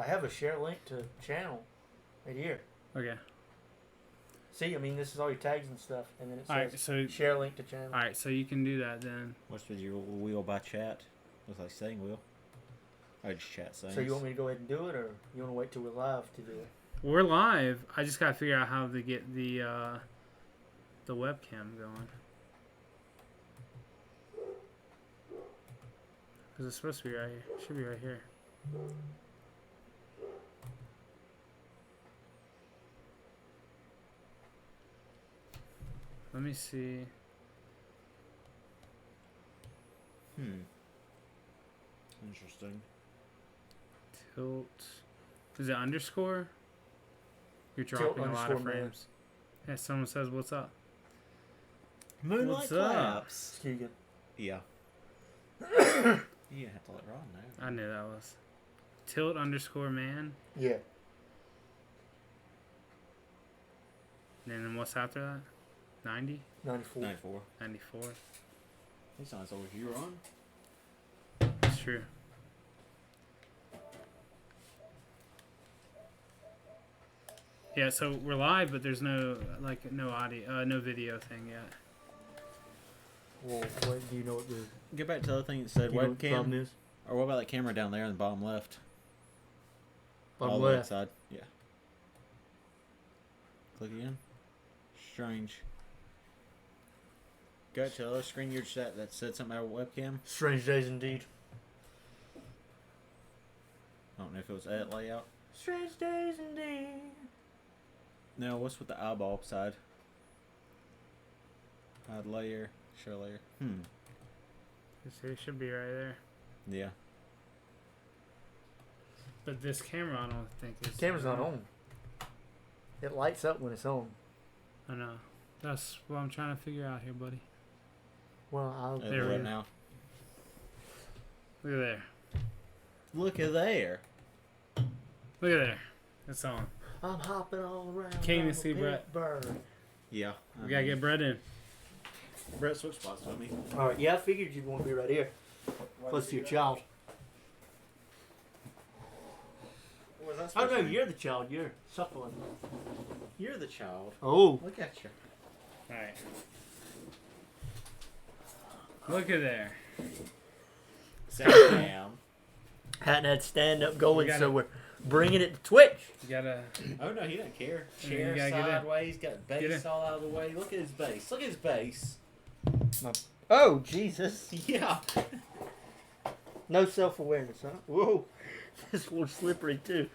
I have a share link to channel right here. Okay. See, I mean, this is all your tags and stuff, and then it says Alright, so share link to channel. alright, so you can do that then. What's with your wheel by chat? Looks like saying wheel. I just chat saying. So you want me to go ahead and do it, or you want to wait till we're live to do it? We're live. I just gotta figure out how to get the webcam going. Cause it's supposed to be right here. It should be right here. Let me see. Interesting. Tilt. Is it underscore? You're Tilt dropping a lot of underscore man. frames. Yeah, someone says, "What's up?" Moonlight What's up? claps. Keegan. Yeah. You didn't have to let Ron know. I knew that was. Tilt underscore man. Yeah. And then what's after that? 90? 94. 94. 94. He's not as old as you, Ron. That's true. Yeah, so we're live, but there's no audio, no video thing yet. Well, wait, do you know what the Get back to the other thing that said do you know what the problem webcam. is? Or what about that camera down there in the bottom left? Bottom All the way left. side. Yeah. Click again. Strange. Go to the other screen you set that said something about webcam. Strange days indeed. I don't know if it was edit layout. Strange days indeed. No, what's with the eyeball side? Hide layer, show layer. You see, it should be right there. Yeah. But this camera, I don't think is. Camera's not on. It lights up when it's on. I know. That's what I'm trying to figure out here, buddy. Well, I'll There we Right go. now. Look at there. Look at there. Look at there. It's on. I'm hopping all around. Can't even like a see big Brett. Bird. Yeah. We gotta get bread in. Brett switch spots with me. All right. Yeah, I figured you'd want to be right here, close to your child. Was that Oh no, you're the child. You're suckling. You're the child. Oh. Look at you. Alright. Look at there. Sit down. Hadn't had stand up going, gotta- so we're bringing it to Twitch. You gotta. Oh no, he doesn't care. You Chair gotta get in. sideways, got Get base in. all out of the way. Look at his base. Look at his base. Oh Jesus! Yeah. No self awareness, huh? Whoa, this one's slippery too.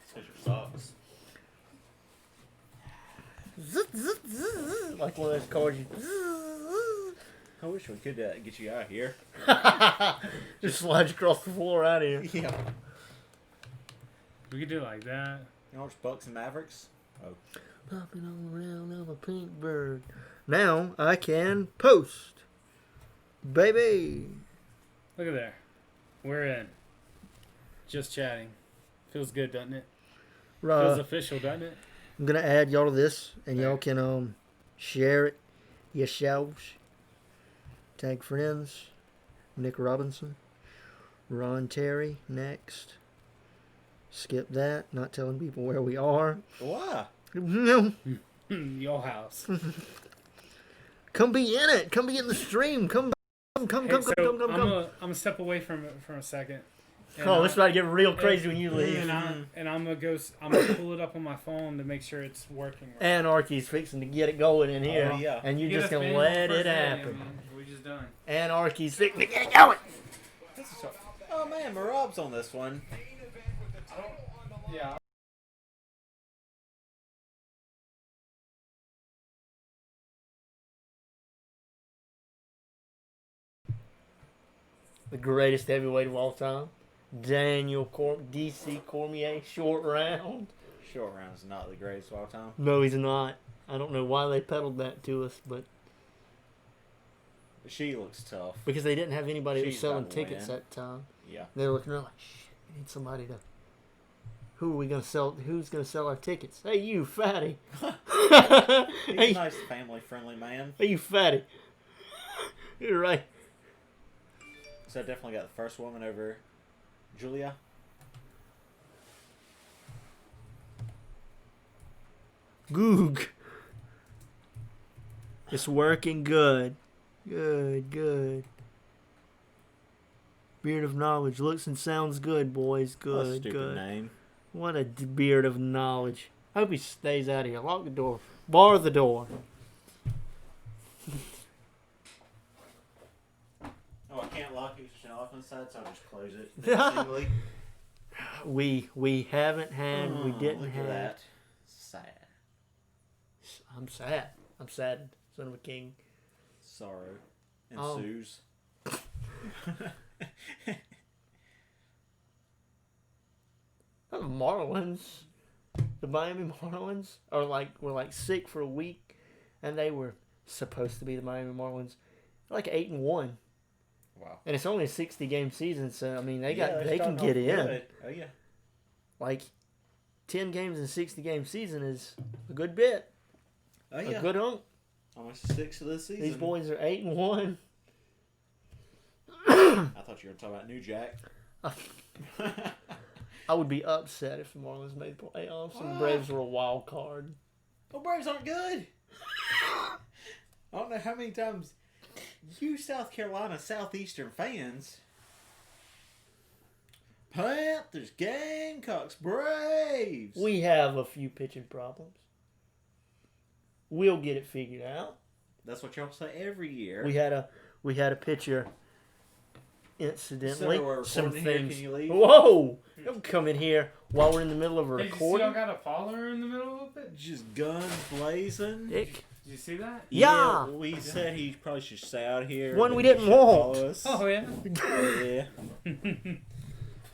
It's your socks. Zzz, zzz, zzz, zzz, like one of those cars you. I wish we could get you out of here. Just slides across the floor out of here. Yeah. We could do it like that. You know what's Bucks and Mavericks? Oh. Popping all around of a pink bird. Now I can post. Baby. Look at there. We're in. Just chatting. Feels good, doesn't it? Feels official, doesn't it? I'm gonna add y'all to this, and y'all can share it yourselves. Tag friends. Nick Robinson. Ron Terry next. Skip that. Not telling people where we are. Why? No. Your house. Come be in it. Come be in the stream. Come. Hey, Come. I'm gonna step away from it for a second. And Oh, it's about to get real crazy when you leave. And I'm gonna pull it up on my phone to make sure it's working. Right. Anarchy's fixing to get it going in here. Oh, yeah. And you're Get just us going to banned let on the it first day, happen. I mean, we just done. Anarchy's fixing to get it going. Oh man, Marab's on this one. Yeah. The greatest heavyweight of all time. DC Cormier, short round. Short round's not the greatest of all time. No, he's not. I don't know why they peddled that to us, but She looks tough. because they didn't have anybody who was She's selling about to tickets win. that time. Yeah. They were looking around like, shit, we need somebody to. Who are we gonna sell? Who's gonna sell our tickets? Hey, you fatty! He's a hey, nice family-friendly man. hey, you fatty! You're right. So I definitely got the first woman over Julia. Goog. It's working good. Good. Beard of knowledge looks and sounds good, boys. What a Good. stupid name. What a beard of knowledge. Hope he stays out of here. Lock the door. Bar the door. Oh, I can't lock it. It's off inside, so I'll just close it. We haven't had. We didn't look have. at that. Sad. I'm sad. I'm sad. Son of a king. Sorrow ensues. The Marlins, the Miami Marlins, were sick for a week, and they were supposed to be the Miami Marlins, 8-1. Wow. And it's only a 60-game season, so I mean they they're can starting get off in. good. Oh yeah. 10 games in a 60-game season is a good bit. Oh yeah. A good hunk. Almost 6 of the season. These boys are 8-1. I thought you were talking about New Jack. I would be upset if the Marlins made the playoffs and the Braves were a wild card. Oh, Braves aren't good. I don't know how many times you South Carolina Southeastern fans. Panthers, Gamecocks, Braves. We have a few pitching problems. We'll get it figured out. That's what y'all say every year. We had a pitcher. Incidentally, So we're some recording here, things. can you leave? Whoa! Don't come in here while we're in the middle of a Hey, you see recording. I got a follower in the middle of it? Just guns blazing. Dick. Did you see that? Yeah. We said he probably should stay out here. One and we he didn't should want. follow us. Oh, yeah. Yeah.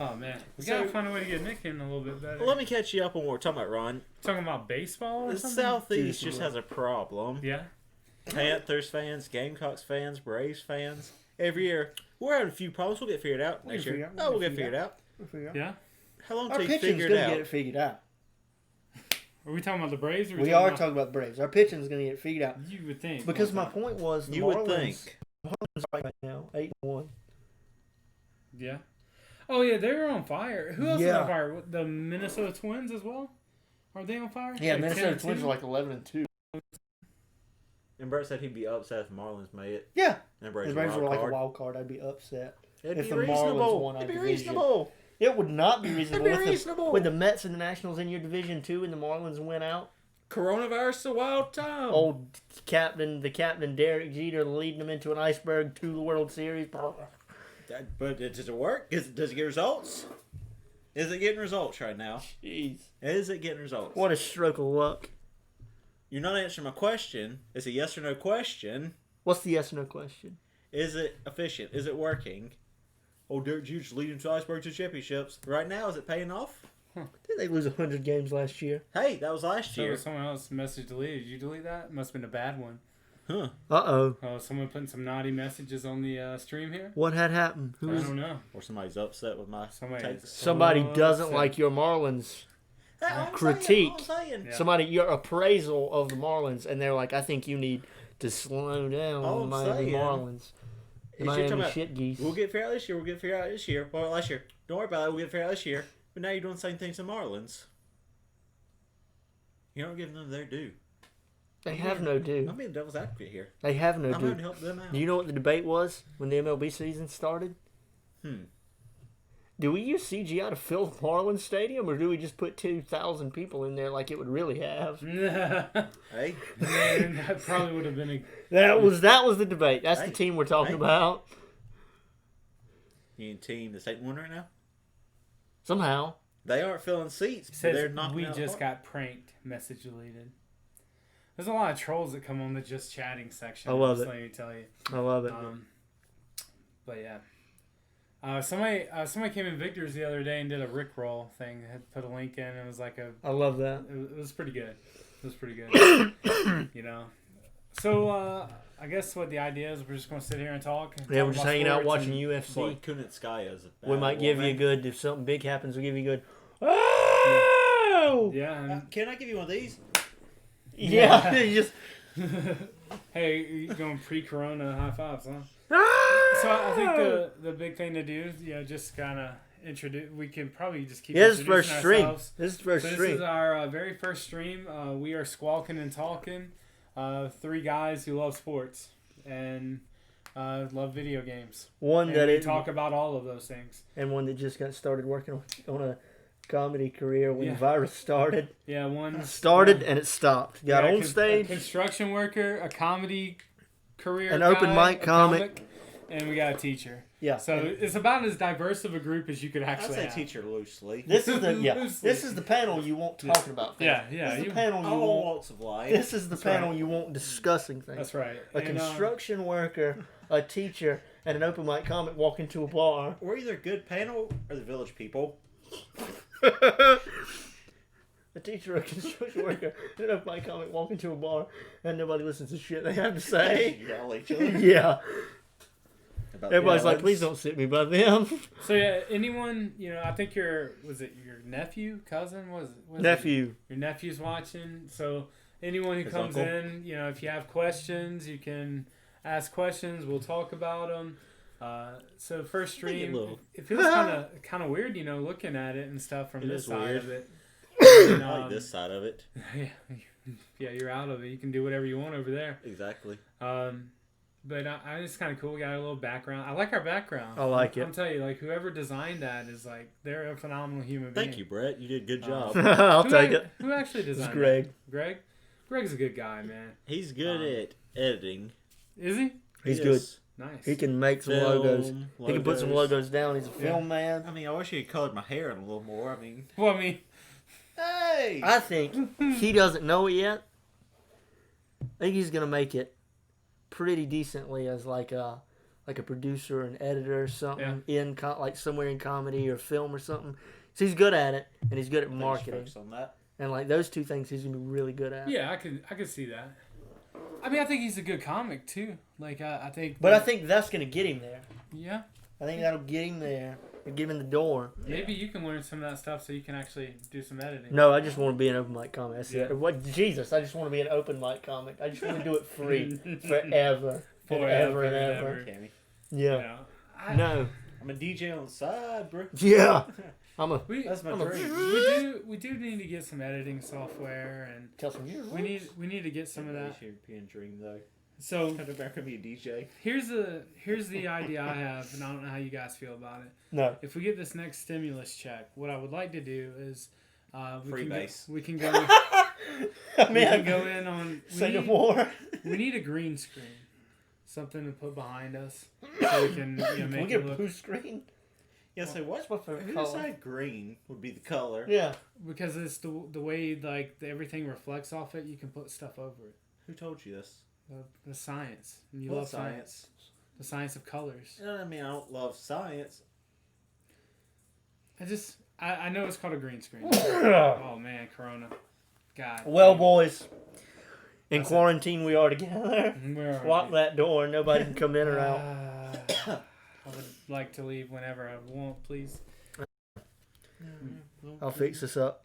Oh, man. We So- gotta find a way to get Nick in a little bit better. Well, let me catch you up on what we're talking about, Ron. Talking about baseball or The something? Southeast just has a problem. Yeah. Panthers fans, Gamecocks fans, Braves fans. Every year, we're having a few problems. We'll get figured out next year. We'll get figured out. Yeah. How long Our till you pitching's figure gonna it get out? it figured out. Are we talking about the Braves? Or We are talking about the Braves. Our pitching's gonna get it figured out. You would think. Because my point was, the You Marlins, would think. Marlins right now 8-1. Yeah. Oh, yeah, they're on fire. Who else is Yeah. on fire? What, the Minnesota Twins as well? Are they on fire? Yeah, Like Minnesota 10-2? Twins are 11-2. And Brett said he'd be upset if Marlins made it. Yeah, And the Braves Braves were were wild a card. wild card. I'd be upset. It'd if be the Marlins reasonable. won our It'd be division. reasonable. It would not be reasonable It'd be with reasonable. with the Mets and the Nationals in your division too, and the Marlins went out. Coronavirus is a wild time. Old the captain Derek Jeter leading them into an iceberg to the World Series. But does it work? Does it get results? Is it getting results right now? Jeez, Is it getting results? what a stroke of luck! You're not answering my question. It's a yes or no question. What's the yes or no question? Is it efficient? Is it working? Oh, Derek Jeter's leading to iceberg to championships. Right now, is it paying off? Didn't they lose 100 games last year? Hey, that was last So year. someone else message deleted. Did you delete that? Must have been a bad one. Huh. Uh-oh. Oh, someone putting some naughty messages on the stream here? What had happened? I don't know. Or somebody's upset with my takes. Somebody Oh, doesn't upset. like your Marlins. That's all I'm Critique. saying. Yeah. Somebody, your appraisal of the Marlins, and they're like, I think you need to slow down All the I'm Miami saying Marlins. Is you're Miami talking about, shit geese. we'll get figured out this year. We'll get figured out this year. Or last year. Don't worry about it. We'll get figured out this year. But now you're doing the same things to Marlins. You're not giving them their due. They have no due. I'm being devil's advocate here. They have no I'm going to due. help them out. Do you know what the debate was when the MLB season started? Do we use CGI to fill the Marlins Stadium, or do we just put 2,000 people in there like it would really have? Hey. Man, that probably would have been a... That was the debate. That's the Hey. team we're talking Hey. about. You team that's 8-1 right now? Somehow. They aren't filling seats. Says They're knocking we out just park. got pranked. Message deleted. There's a lot of trolls that come on the just chatting section. I love just it. Let me tell you. I love it. But yeah. Somebody came in Victor's the other day and did a Rickroll thing. Had put a link in. And it was like a. I love that. It was pretty good. It was pretty good. You know. So I guess what the idea is, we're just gonna sit here and talk. And Yeah, talk we're just about hanging out sports watching and- UFC. Boy, Kunitskaya is a bad We might give you a woman. good, if something big happens, we'll give you a good, oh! Yeah. And, Can I give you one of these? Yeah. You just, hey, you going pre-corona high fives, huh? ah! So I think the big thing to do is, just kind of introduce. We can probably just keep. Yeah, this is first introducing stream. ourselves. This is first So stream. This is our very first stream. We are Squakin and Talkin. 3 guys who love sports and love video games. One And that we talk about all of those things. and one that just got started working on a comedy career when Yeah. the virus started. Yeah, one Started and it stopped. Got yeah, on stage. a construction worker, a comedy career, An open guy, mic a comic. and we got a teacher. Yeah. So it's about as diverse of a group as you could I'd actually say have. teacher loosely. This is the Loosely. This is the panel you want talking about things. Yeah, yeah. This is you- the panel you All want. walks of life. This is the That's panel right. you want discussing things. That's right. A And, construction worker, a teacher, and an open mic comic walk into a bar. We're either good panel or the village people. A teacher, a construction worker, and an open mic comic walk into a bar, and nobody listens to shit they have to say. Yell at each other. Yeah. About Everybody's the like, please don't sit me by them. So yeah, anyone, I think was it your nephew, cousin, was it? Nephew. Your nephew's watching. So anyone who His comes uncle. in, if you have questions, you can ask questions. We'll talk about them. So first I think it stream, will. it feels kind of weird, looking at it and stuff from It this is side weird. of it. And, I like this side of it. yeah, you're out of it. You can do whatever you want over there. Exactly. But it's kind of cool. We got a little background. I like our background. I like it. I'm telling you, whoever designed that is they're a phenomenal human being. Thank you, Brett. You did a good job. I'll Who take ac- it. Who actually It's designed Greg. that? Greg? Greg's a good guy, man. He's good at editing. Is he? He's He good. is Nice. He can make some film, logos. He can put some logos down. He's a film man. I mean, I wish he had colored my hair in a little more. I mean, Well, I mean, hey! I think he doesn't know it yet. I think he's gonna make it pretty decently as like a producer and editor or something like somewhere in comedy or film or something. So he's good at it and he's good at marketing. Focus on that. And like those two things he's gonna be really good at. yeah, I could see that. I mean, I think he's a good comic too. I think. But I think that's gonna get him there. Yeah. I think that'll get him there and get him in the door. Maybe you can learn some of that stuff so you can actually do some editing. No, I just want to be an open mic comic. That's Yeah. it. What Jesus? I just want to be an open mic comic. I just want to do it free forever, forever and ever. Cammy. Yeah. No. I'm a DJ on the side, bro. Yeah. I'm a. That's my I'm a- dream. We do need to get some editing software and Tell some years. we need to get some of that. European dream, though. So Come back and be a DJ. here's the idea I have, and I don't know how you guys feel about it. No. If we get this next stimulus check, what I would like to do is Freebase. we can go I we mean, can go in on say no more. we need a green screen, something to put behind us so we can Can we make get it a look, blue screen? Yeah, so what? my favorite Who color. decided green would be the color? Yeah. because it's the way everything reflects off it. You can put stuff over it. Who told you this? The science. And you What love science. The science of colors. You know what I mean? I don't love science. I know it's called a green screen. Oh man, Corona. God. Well, boys, in That's quarantine we are together. Where are Lock we? that door. Nobody can come in or out. I would like to leave whenever I want, please. I'll fix this up.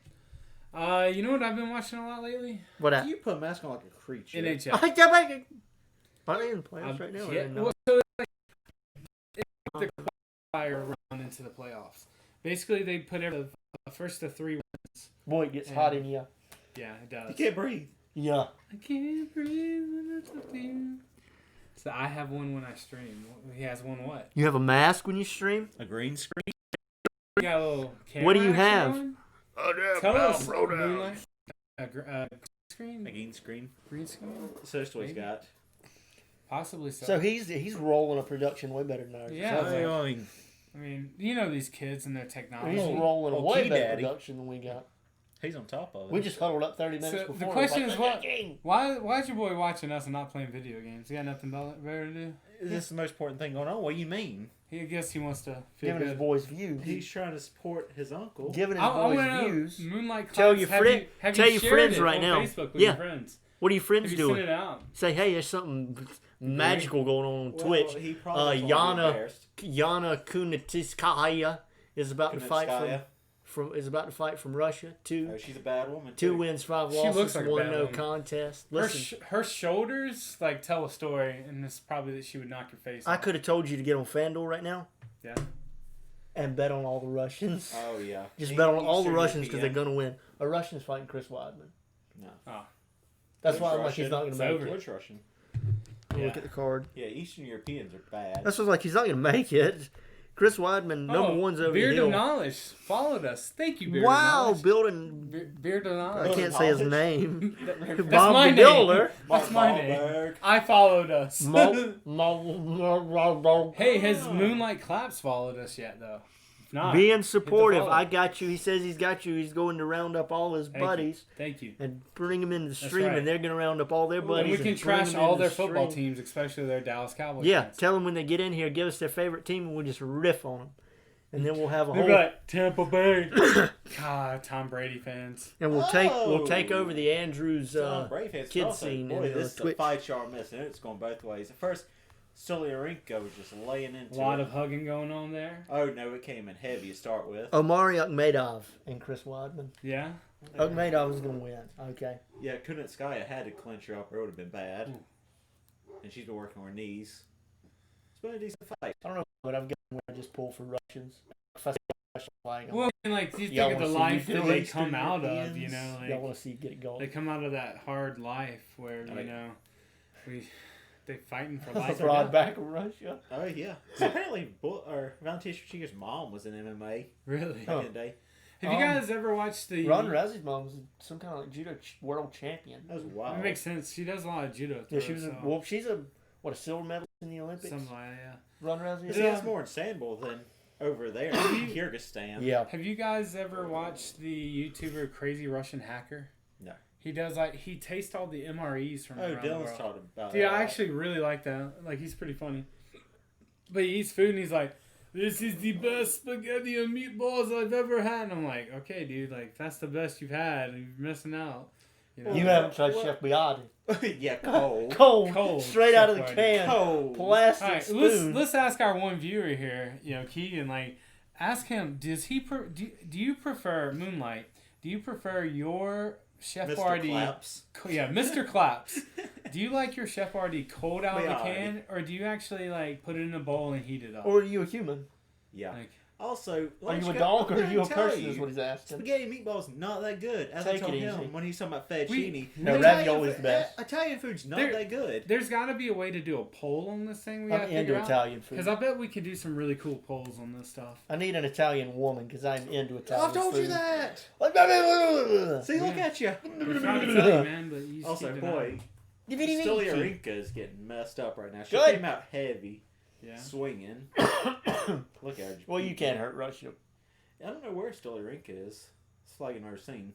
You know what I've been watching a lot lately? What at? You put a mask on like a creature. NHL. Are they in the playoffs right now? Yeah, No. well, so it's like the qualifier round into the playoffs. Basically, they put the first to 3 wins. Boy, it gets hot in here. Yeah, it does. You can't breathe. Yeah. I can't breathe when it's with you. So I have one when I stream. He has one what? You have a mask when you stream? A green screen? You got a little camera What do you action have? going? Oh, Tell us. Moonlight. Green screen? A green screen? Green screen? So that's what he's Maybe. got. Possibly so. So he's rolling a production way better than ours. Yeah. Sounds like. I mean, I mean, you know these kids and their technology. He's rolling a old way Key better Daddy. production than we got. he's on top of it. We just huddled up 30 minutes So, the before. question Like, is "Look at what- that game." Why is your boy watching us and not playing video games? He got nothing better to do? This is the most important thing going on. What do you mean? I guess he wants to feel Giving his good. boys views. He's trying to support his uncle. Giving his I boys want to know, views. Moonlight Tell Clouds, your have friend- you, have tell you your shared friends it right on now. Facebook with Yeah. your friends? What are your friends Have you doing? sent it out? Say, hey, there's something magical going on Well, Twitch. he probably doesn't wanna be Yana embarrassed. Yana Kunitskaya is about to fight Kunitskaya. from Russia. Oh, she's a bad woman. Two too. wins, 5 She losses, looks like a 1 bad no woman. contest. Her, Listen, her shoulders tell a story, and it's probably that she would knock your face I off. could have told you to get on FanDuel right now. Yeah. and bet on all the Russians. Oh yeah. Just bet on all the Eastern Russians because they're European. going to win. A Russian's fighting Chris Weidman. No. That's Which why I'm like, he's Russian? not going It's to make over. it. Which Russian? Look at the card. Yeah, Eastern Europeans are bad. That's what's like, he's not going to make it. Chris Weidman, number one's over Beard the hill. of Knowledge followed us. Thank you, Beard Wow, of Knowledge. building. Beard of I Knowledge. can't say his Knowledge. name. That's Bob my the name. Builder. That's my name. I followed us. Hey, has Moonlight Claps followed us yet, though? If not, Being hit the supportive. follow. I got you. He says he's got you. He's going to round up all his buddies Thank you. and bring them into the stream, right. and they're going to round up all their buddies. And we can bring trash them all into their the football stream. teams, especially their Dallas Cowboys. Yeah, fans. tell them when they get in here, give us their favorite team, and we'll just riff on them. And then we'll have a They're whole. like Tampa Bay. God, Tom Brady fans. And we'll take Oh. over the Andrews Brave fans kids also, scene boy, in this is Twitch. a fight y'all missing. It's going both ways. At first, Stolyarenko was just laying into A lot it. of hugging going on there. Oh no, it came in heavy to start with. Omari Akhmedov and Chris Weidman. Yeah. Akhmedov is going to win. Okay. Yeah, Kunitskaya had to clinch her up or it would have been bad. And she's been working on her knees. It's been a decent fight. I don't know, but I'm going to just pull for Russians. If I see Russian flying, Well, and like you Y'all think of the wanna see life the that they Eastern come out of, Europeans? you know, y'all like want to see get it they going. come out of that hard life where Oh, you yeah. know they fighting for life. or Rod death. back of Russia. Oh yeah. So apparently, Valentina Shevchenko's mom was in MMA Really? back in the day. Have you guys ever watched the? Ronda Rousey's mom was some kind of like judo world champion. That was wild. It makes sense. She does a lot of judo. Yeah, she was. so Well, she's a silver medalist in the Olympics. something like that. Yeah. Ronda Rousey. See, that's more in Istanbul than over there in Kyrgyzstan. Yeah. Have you guys ever watched the YouTuber Crazy Russian Hacker? No. He does he tastes all the MREs from Oh, around the Dylan's world. talking about Yeah, that. I actually really like that. Like, he's pretty funny. But he eats food and he's like, "This is the best spaghetti and meatballs I've ever had." And I'm like, okay, dude, like, if that's the best you've had, you're missing out. You know? You haven't tried Chef Boyardee. Yeah, cold. Cold, straight out of the Chef can, Cold. plastic All right, spoon. let's ask our one viewer here, you know, Keegan, like, ask him, does he do you prefer Moonlight? Do you prefer your Chef Mr. Boyardee? Claps. Yeah, Mr. Claps. Do you like your Chef Boyardee cold out of the Boyardee. can, or do you actually like put it in a bowl and heat it up? Or are you a human? Yeah. Like, Also, Are you a dog or are you a person? Is what he's asking. Spaghetti meatballs not that good. As I Take told it him easy. when he's talking about fettuccine. No, Italian ravioli's food- the best. Italian food's not There- that good. there's got to be a way to do a poll on this thing. We I'm got to into figure out. Italian food. Because I bet we could do some really cool polls on this stuff. I need an Italian woman because I'm into Italian I've told food. you that. See, look at you. We're trying to tell you, man, but you just Also, keep boy, DVD. Stolyarenko is getting messed up right now. She Good. came out heavy, Yeah. swinging. Look at her. Well, you can't hurt Russia. I don't know where Stolyarenko is. It's like I've never seen.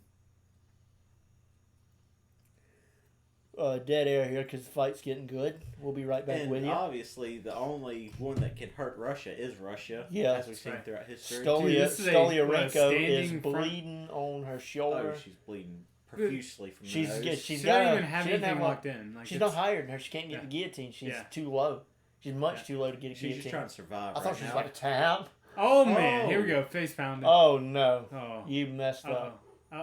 Dead air here because the fight's getting good. We'll be right back And with you. obviously, the only one that can hurt Russia is Russia. Yeah. As we've seen Right. throughout history. Dude, this is a Stolyarenko is standing front- bleeding on her shoulder. Oh, she's bleeding profusely from the She's nose. she's She got don't a- even have she doesn't anything have locked in. Like, She's it's- not higher than her. She can't get Yeah. the guillotine. She's Yeah. too low. She's much Yeah. too low to get a She's guillotine. just trying to survive I thought right she was now. about to tap. Oh man, Oh. here we go. Face pounding. Oh no, Oh. you messed Uh up. oh. Uh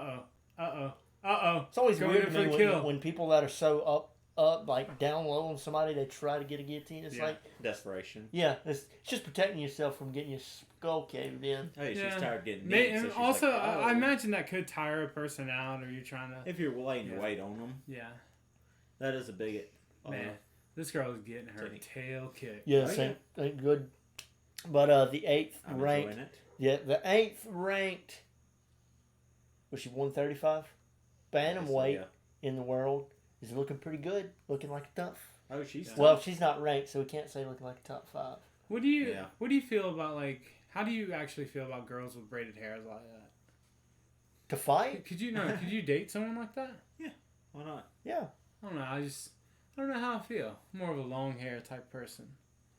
oh. Uh oh. Uh oh. It's always Going weird in to for me the when, kill. when people that are so up, like down low on somebody, they try to get a guillotine. It's Yeah. like, Desperation. yeah, it's just protecting yourself from getting your skull caved in. Hey, she's Yeah. tired of getting May, beat, so and she's also, like, I oh. imagine that could tire a person out, or you're trying to. If you're laying your Yeah. weight on them, Yeah. that is a big. Man, this girl is getting her Take- tail kicked. Yes, Oh, yeah. ain't good. But the eighth I'm ranked, enjoying it. yeah, the eighth ranked. Was she 135? Bantamweight So, in the world is looking pretty good. Looking like a tough. yeah. Oh, she's. Yeah. Well, she's not ranked, so we can't say looking like a top 5. What do you Yeah. What do you feel about how do you actually feel about girls with braided hairs like that? To fight? Could you date someone like that? Why not? Yeah. I don't know. I don't know how I feel. More of a long hair type person.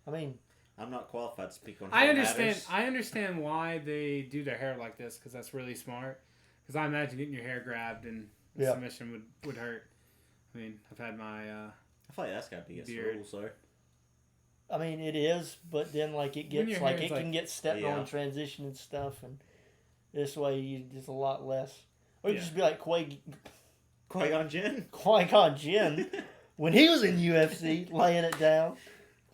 I mean, I'm not qualified to speak on. I hair understand. matters. I understand why they do their hair like this because that's really smart. Because I imagine getting your hair grabbed and Yeah. submission would hurt. I mean, I've had my I feel like that's got to be against the Beard. rules, though. I mean it is, but then like it When gets your like hair's it can get stepped on Yeah. in transition and stuff, and this way you just a lot less. Or you Yeah. just be like Qui-Gon Jinn. Qui-Gon Jinn when he was in UFC laying it down.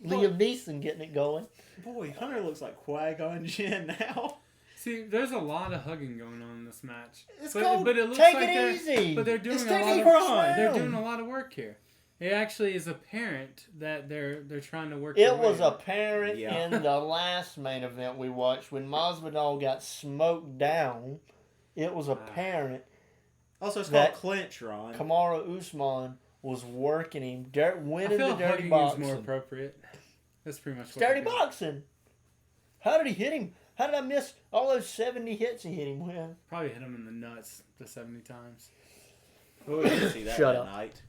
Liam Neeson getting it going. Boy, Hunter looks like Qui-Gon Jinn now. See, there's a lot of hugging going on in this match. It's but, called but it looks Take like it they're, easy. But they're doing It's a lot taking of round. they're doing a lot of work here. It actually is apparent that they're trying to work. It their was way. apparent Yeah. in the last main event we watched when Masvidal got smoked down. It was apparent Also, it's That- called clinch, Ron. Kamaru Usman was working him, I winning feel the dirty hugging boxing. is more appropriate. That's pretty much It's what dirty they're doing. boxing. How did he hit him? How did I miss all those 70 hits he hit him with? Probably hit him in the nuts the 70 times. Oh, we didn't see that Shut that up. night.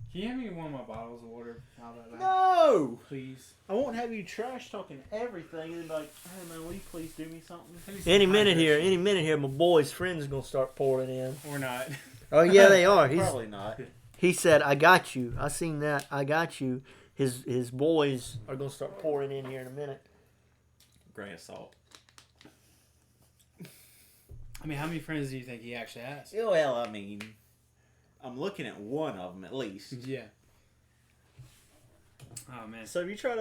Can you hand me one of my bottles of water out of that? No! Please. I won't have you trash talking everything and be like, hey man, will you please do me something? Give me some Any minute hydration. here, my boy's friends are gonna start pouring in. Or not. Oh yeah, they are. Probably not. He said, "I got you. I seen that. I got you." His boys are gonna start pouring in here in a minute. Grain of salt. I mean, how many friends do you think he actually has? Well, I mean, I'm looking at one of them at least. Yeah. Oh man, So have you tried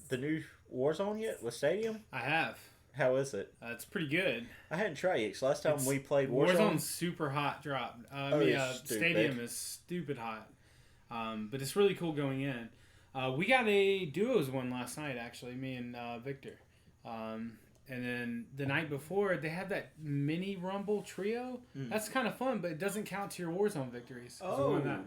the new Warzone yet with Stadium? I have. How is it? It's pretty good. I hadn't tried it. So last time It's- we played Warzone, Warzone's super hot drop. it's stupid. Stadium is stupid hot. But it's really cool going in. We got a duos one last night, actually, me and Victor. And then the night before, they had that mini Rumble trio. That's kind of fun, but it doesn't count to your Warzone victories. 'cause we won that.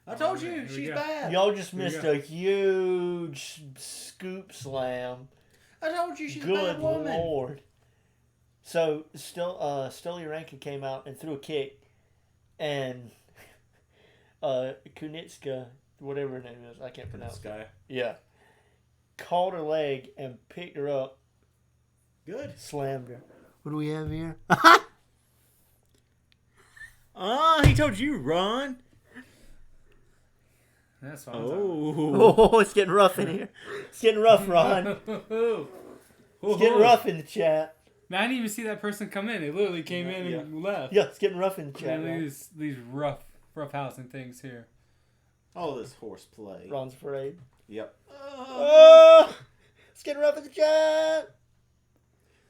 I told Here you we she's go. bad. Y'all just Here we missed go. a huge scoop slam. I told you she's a Good bad woman. lord. So Stoli Rankin came out and threw a kick, and Kunitska, whatever her name is, I can't For pronounce this it. guy. Yeah, caught her leg and picked her up, Good. slammed her. What do we have here? He told you, Ron. That's what I'm talking Oh. Oh, it's getting rough in here. It's getting rough, Ron. about. It's getting rough in the chat. Man, I didn't even see that person come in. They literally came in Yeah. and left. Yeah, it's getting rough in the chat. Man, look at Ron. these rough housing things here. All this horseplay. Ron's afraid. Yep. It's getting rough in the chat.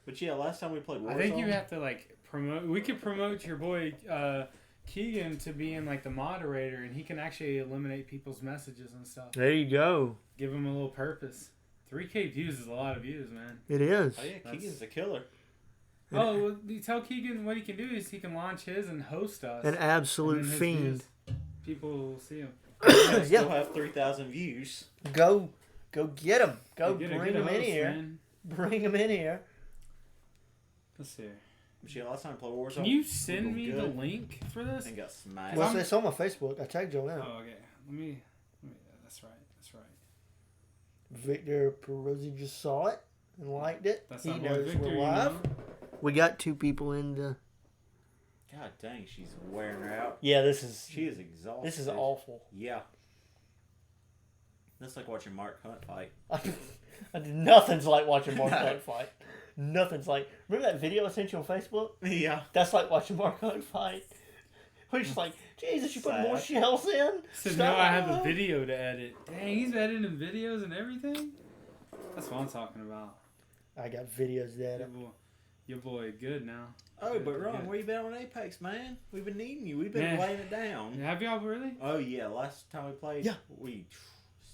But yeah, last time we played Warzone. I think you have to like promote. We could promote your boy Keegan to being like the moderator, and he can actually eliminate people's messages and stuff. There you go. Give him a little purpose. 3K views is a lot of views, man. It is. Oh yeah, That's- Keegan's a killer. Oh, well, you tell Keegan what he can do is he can launch his and host us. An And absolute then his fiend. views, people will see him. He'll still Yeah. have 3,000 views. Go get him. Go Get bring him in host, here. man. Bring him in here. Let's see. But yeah, last time we played Warzone. Can you we send were me good the link for this? And got smashed. Well, I'm- it's on my Facebook. I tagged you in. Oh, okay. Let me. That's right. That's right. Victor Peruzzi just saw it and liked it. That's He our boy knows Victor, we're you live. know? We got 2 people in the. God dang, she's wearing her out. Yeah, this is She is exhausted. this is awful. Yeah. That's like watching Mark Hunt fight. Nothing's like watching Mark Hunt fight. Nothing's like. Remember that video I sent you on Facebook? Yeah. That's like watching Mark Hunt fight. We're just like, Jesus, you put more Sad. shells in? So now I have a video to edit. Dang, he's editing videos and everything? That's what I'm talking about. I got videos that. Your boy good now. Oh, Good, but Ron, good. where you been on Apex, man? We've been needing you. We've been Man. laying it down. Have y'all really? Oh yeah, last time we played, Yeah. we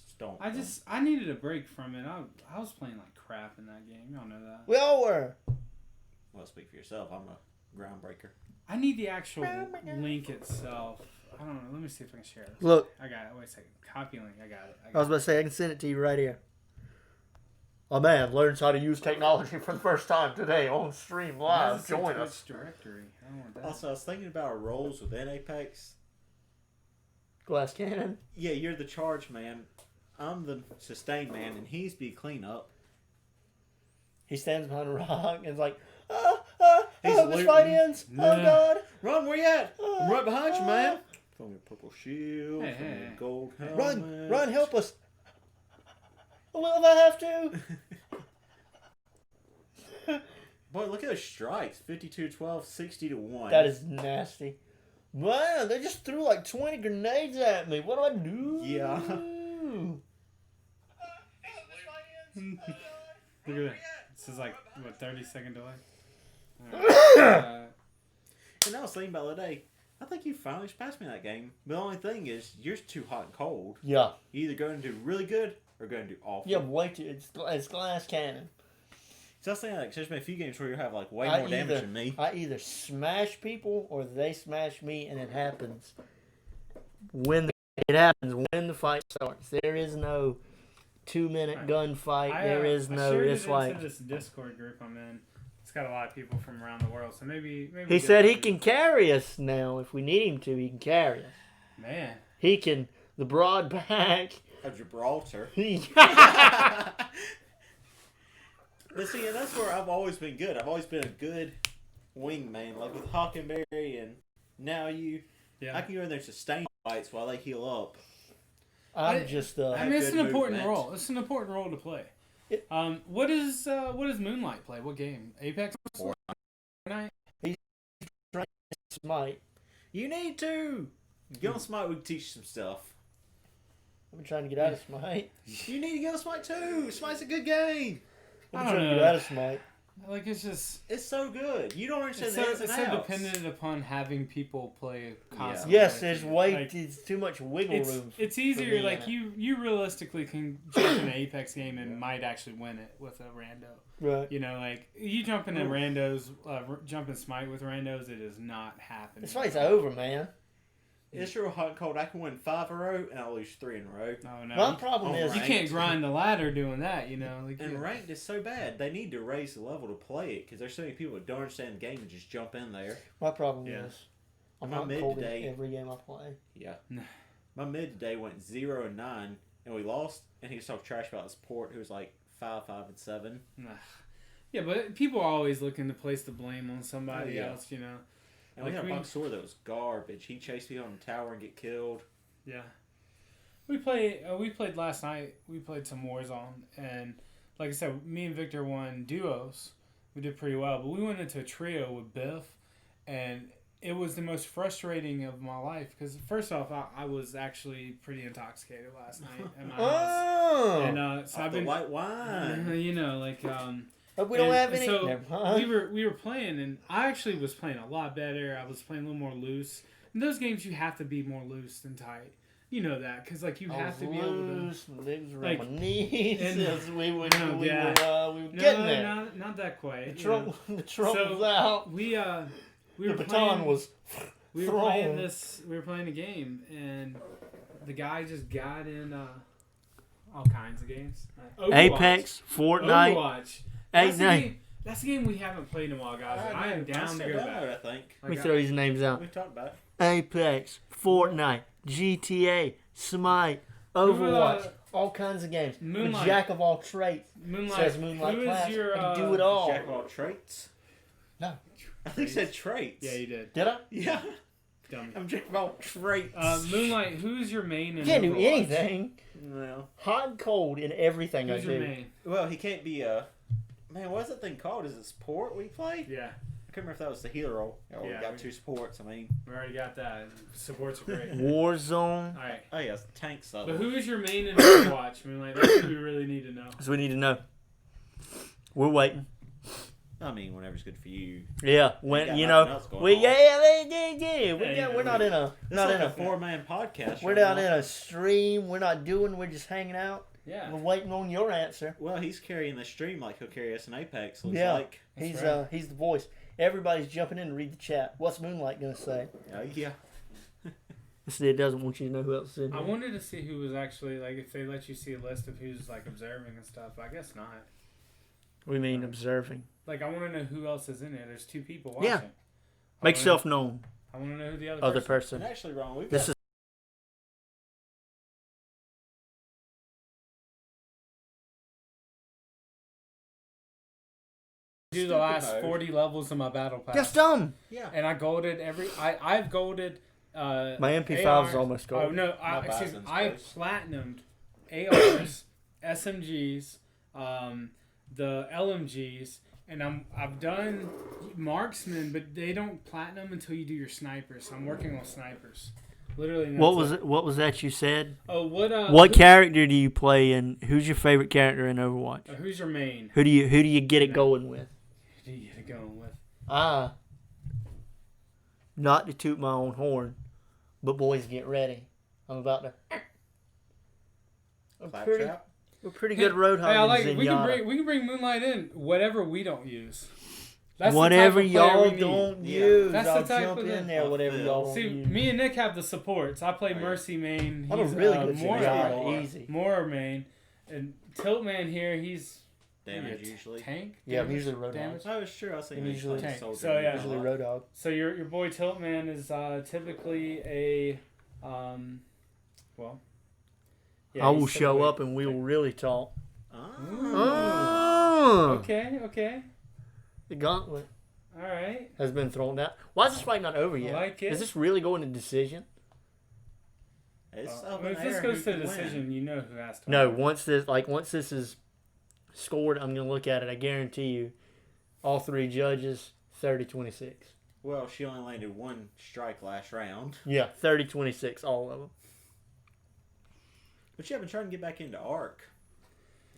stomped. I needed a break from it. I was playing like crap in that game. Y'all know that. We all were. Well, speak for yourself. I'm a groundbreaker. I need the actual link itself. I don't know. Let me see if I can share this. Look, I got it. Wait a second. Copy link. I got it. I was about to say, I can send it to you right here. A man learns how to use technology for the first time today on stream live. Where's the Join Twitch us. Directory. I don't want that. Also, I was thinking about our roles within Apex. Glass cannon. Yeah, you're the charge man. I'm the sustain man, and he's the cleanup. He stands behind a rock and is like, He's this looting. fight ends. Nah. Oh, God. Ron, where you at? I'm right behind you, man. Throw me a purple shield. Hey, throw me hey. a gold helmet. Run, help us. Will I have to? Boy, look at those strikes. 52-12, 60-1. That is nasty. Man, they just threw like 20 grenades at me. What do I do? Yeah. Look at that. This is like, what, 30-second delay? Alright. And I was thinking about the other day, I think you finally passed me that game. But the only thing is, you're too hot and cold. Yeah. You're either going to do really good or going to do awful. Yeah, way too. It's glass cannon. So I was thinking, like, there's been a few games where you have, like, way more damage than me. I either smash people or they smash me, and it happens when the fight starts. There is no 2-minute gunfight. There is no. It's like this Discord group I'm in. It's got a lot of people from around the world, so maybe he said he can carry us now if we need him to. He can carry us. Man, he can. The broad back. Of Gibraltar. Yeah. But see, and that's where I've always been good. I've always been a good wingman, like with Hockenberry, and now you. Yeah. I can go in there and sustain fights while they heal up. I'm just. I mean, it's an important role. It's an important role to play. What does Moonlight play? What game? Apex? Fortnite? He's trying to Smite. You need to. Get on Smite. We can teach you some stuff. I've been trying to get out of Smite. You need to get on Smite too. Smite's a good game. I'm trying to get out of Smite. Like, it's so good. You don't understand the ins and outs. It's so dependent upon having people play constantly. Yes, there's it's too much wiggle room. It's easier. Like you realistically can jump in an Apex game and might actually win it with a rando. Right. You know, like you jump in randos, jump in Smite with randos, it is not happening. This fight's over, man. It's real hot and cold. I can win 5 in a row and I'll lose 3 in a row. Oh no. My problem is you can't grind the ladder doing that. You know. Like, and ranked is so bad. They need to raise the level to play it because there's so many people that don't understand the game and just jump in there. My problem is I'm not cold in every game I play. Yeah. My mid today went 0-9 and we lost. And he was talking trash about his port who was like 5-5-7. Yeah, but people are always looking to place the blame on somebody else. You know. And we had a Boxer that was garbage. He chased me on the tower and get killed. Yeah. We played last night. We played some Warzone. And like I said, me and Victor won duos. We did pretty well. But we went into a trio with Biff. And it was the most frustrating of my life. Because first off, I was actually pretty intoxicated last night at my house. And so I've been white wine. You know, like... But we don't have any. So we were playing, and I actually was playing a lot better. I was playing a little more loose. In those games, you have to be more loose than tight. You know that because like you have to be able to. Like my knees. And we were getting there. Not that quite. The trunk was out. We were the baton was. We were playing this. We were playing a game, and the guy just got in all kinds of games. Overwatch. Apex, Fortnite. Overwatch. That's a game we haven't played in a while, guys. I am down to go back. I think. Let me throw these names out. We talked about it. Apex, Fortnite, GTA, Smite, Overwatch, all kinds of games. Moonlight. The jack of all traits. Moonlight. Moonlight Who class. is your I can do it all. Jack of all traits? No. I think you said traits. Yeah, you did. Did I? Yeah. Dummy. I'm jack of all traits. Moonlight, who's your main in Can't Overwatch? do anything. Well. Hot and cold in everything Who's I do. your main? Well, he can't be Man, what's that thing called? Is it support we play? Yeah. I can't remember if that was the healer role. We got 2 supports, I mean. We already got that. Supports are great. Warzone. Alright. Oh, yes, tanks. But who is your main in Overwatch? Moonlight, that's what we really need to know. So we need to know. We're waiting. I mean, whenever's good for you. Yeah, when we're not in a 4-man podcast. We're not in a stream. We're not doing. We're just hanging out. Yeah. We're waiting on your answer. Well, he's carrying the stream like he'll carry us in Apex. Looks like he's the voice. Everybody's jumping in to read the chat. What's Moonlight gonna say? Yeah. It doesn't want you to know who else is in here. I wanted to see who was actually like if they let you see a list of who's like observing and stuff. I guess not. We mean observing. Like I want to know who else is in there. There's 2 people watching. Yeah. Make yourself known. I want to know who the other person. And actually, Ron, we've this got... do the last 40 levels of my battle pass. That's dumb. Yeah. And I golded every. I've golded. My MP5 is almost gold. Oh no! I platinumed ARs, SMGs, the LMGs, and I've done marksman, but they don't platinum until you do your snipers. So I'm working on snipers. Literally. And What that's was it. it? What was that you said? Oh, what? What character do you play, and who's your favorite character in Overwatch? Who's your main? Who do you get it going with? Who do you get it going with? Not to toot my own horn, but boys, get ready. I'm about to. We're pretty good roadhoggers Hey, I like in we Yada. can bring Moonlight in. Whatever we don't use. That's Whatever the type of player y'all we need. don't Yeah. use, That's the I'll type jump of in the- there. Whatever y'all don't See, use. me and Nick have the supports. I play Oh, yeah. Mercy main. I'm a He's really good more Yada, easy. more main, and Tilt man here. He's Damage maybe a usually. Tank. Yeah, I'm damage? usually roadhog. Damage? Oh, it's true. I was thinking And usually- usually Tank. soldier. So, yeah. Usually roadhog. So your boy Tiltman is typically a well. Yeah, I will he's show typically- up and we will really talk. Oh. Okay. The gauntlet All right. has been thrown down. Why is this fight not over yet? I like it. Is this really going to decision? It's up in if the this air goes who to can win. decision, you know who has to No. win. Once this is scored, I'm gonna look at it. I guarantee you, all three judges 30-26. Well, she only landed one strike last round. Yeah, 30-26, all of them. But yeah, I've been trying to get back into Arc.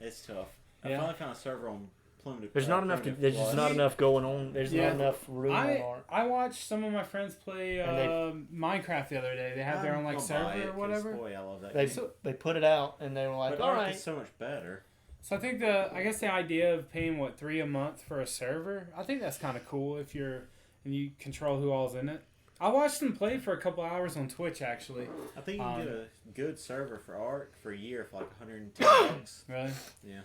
It's tough. I Yeah. finally found a server on Primitive. There's not enough. There's just not enough going on. There's Yeah. not enough room on art. I watched some of my friends play And Minecraft the other day. They have their own like server or whatever. Boy, I love that They game. they put it out and they were like, But all Arc right. is so much better. So I think the idea of paying $3 a month for a server, I think that's kind of cool if and you control who all's in it. I watched them play for a couple hours on Twitch actually. I think you can get a good server for Arc for a year for like $110. Really? Yeah.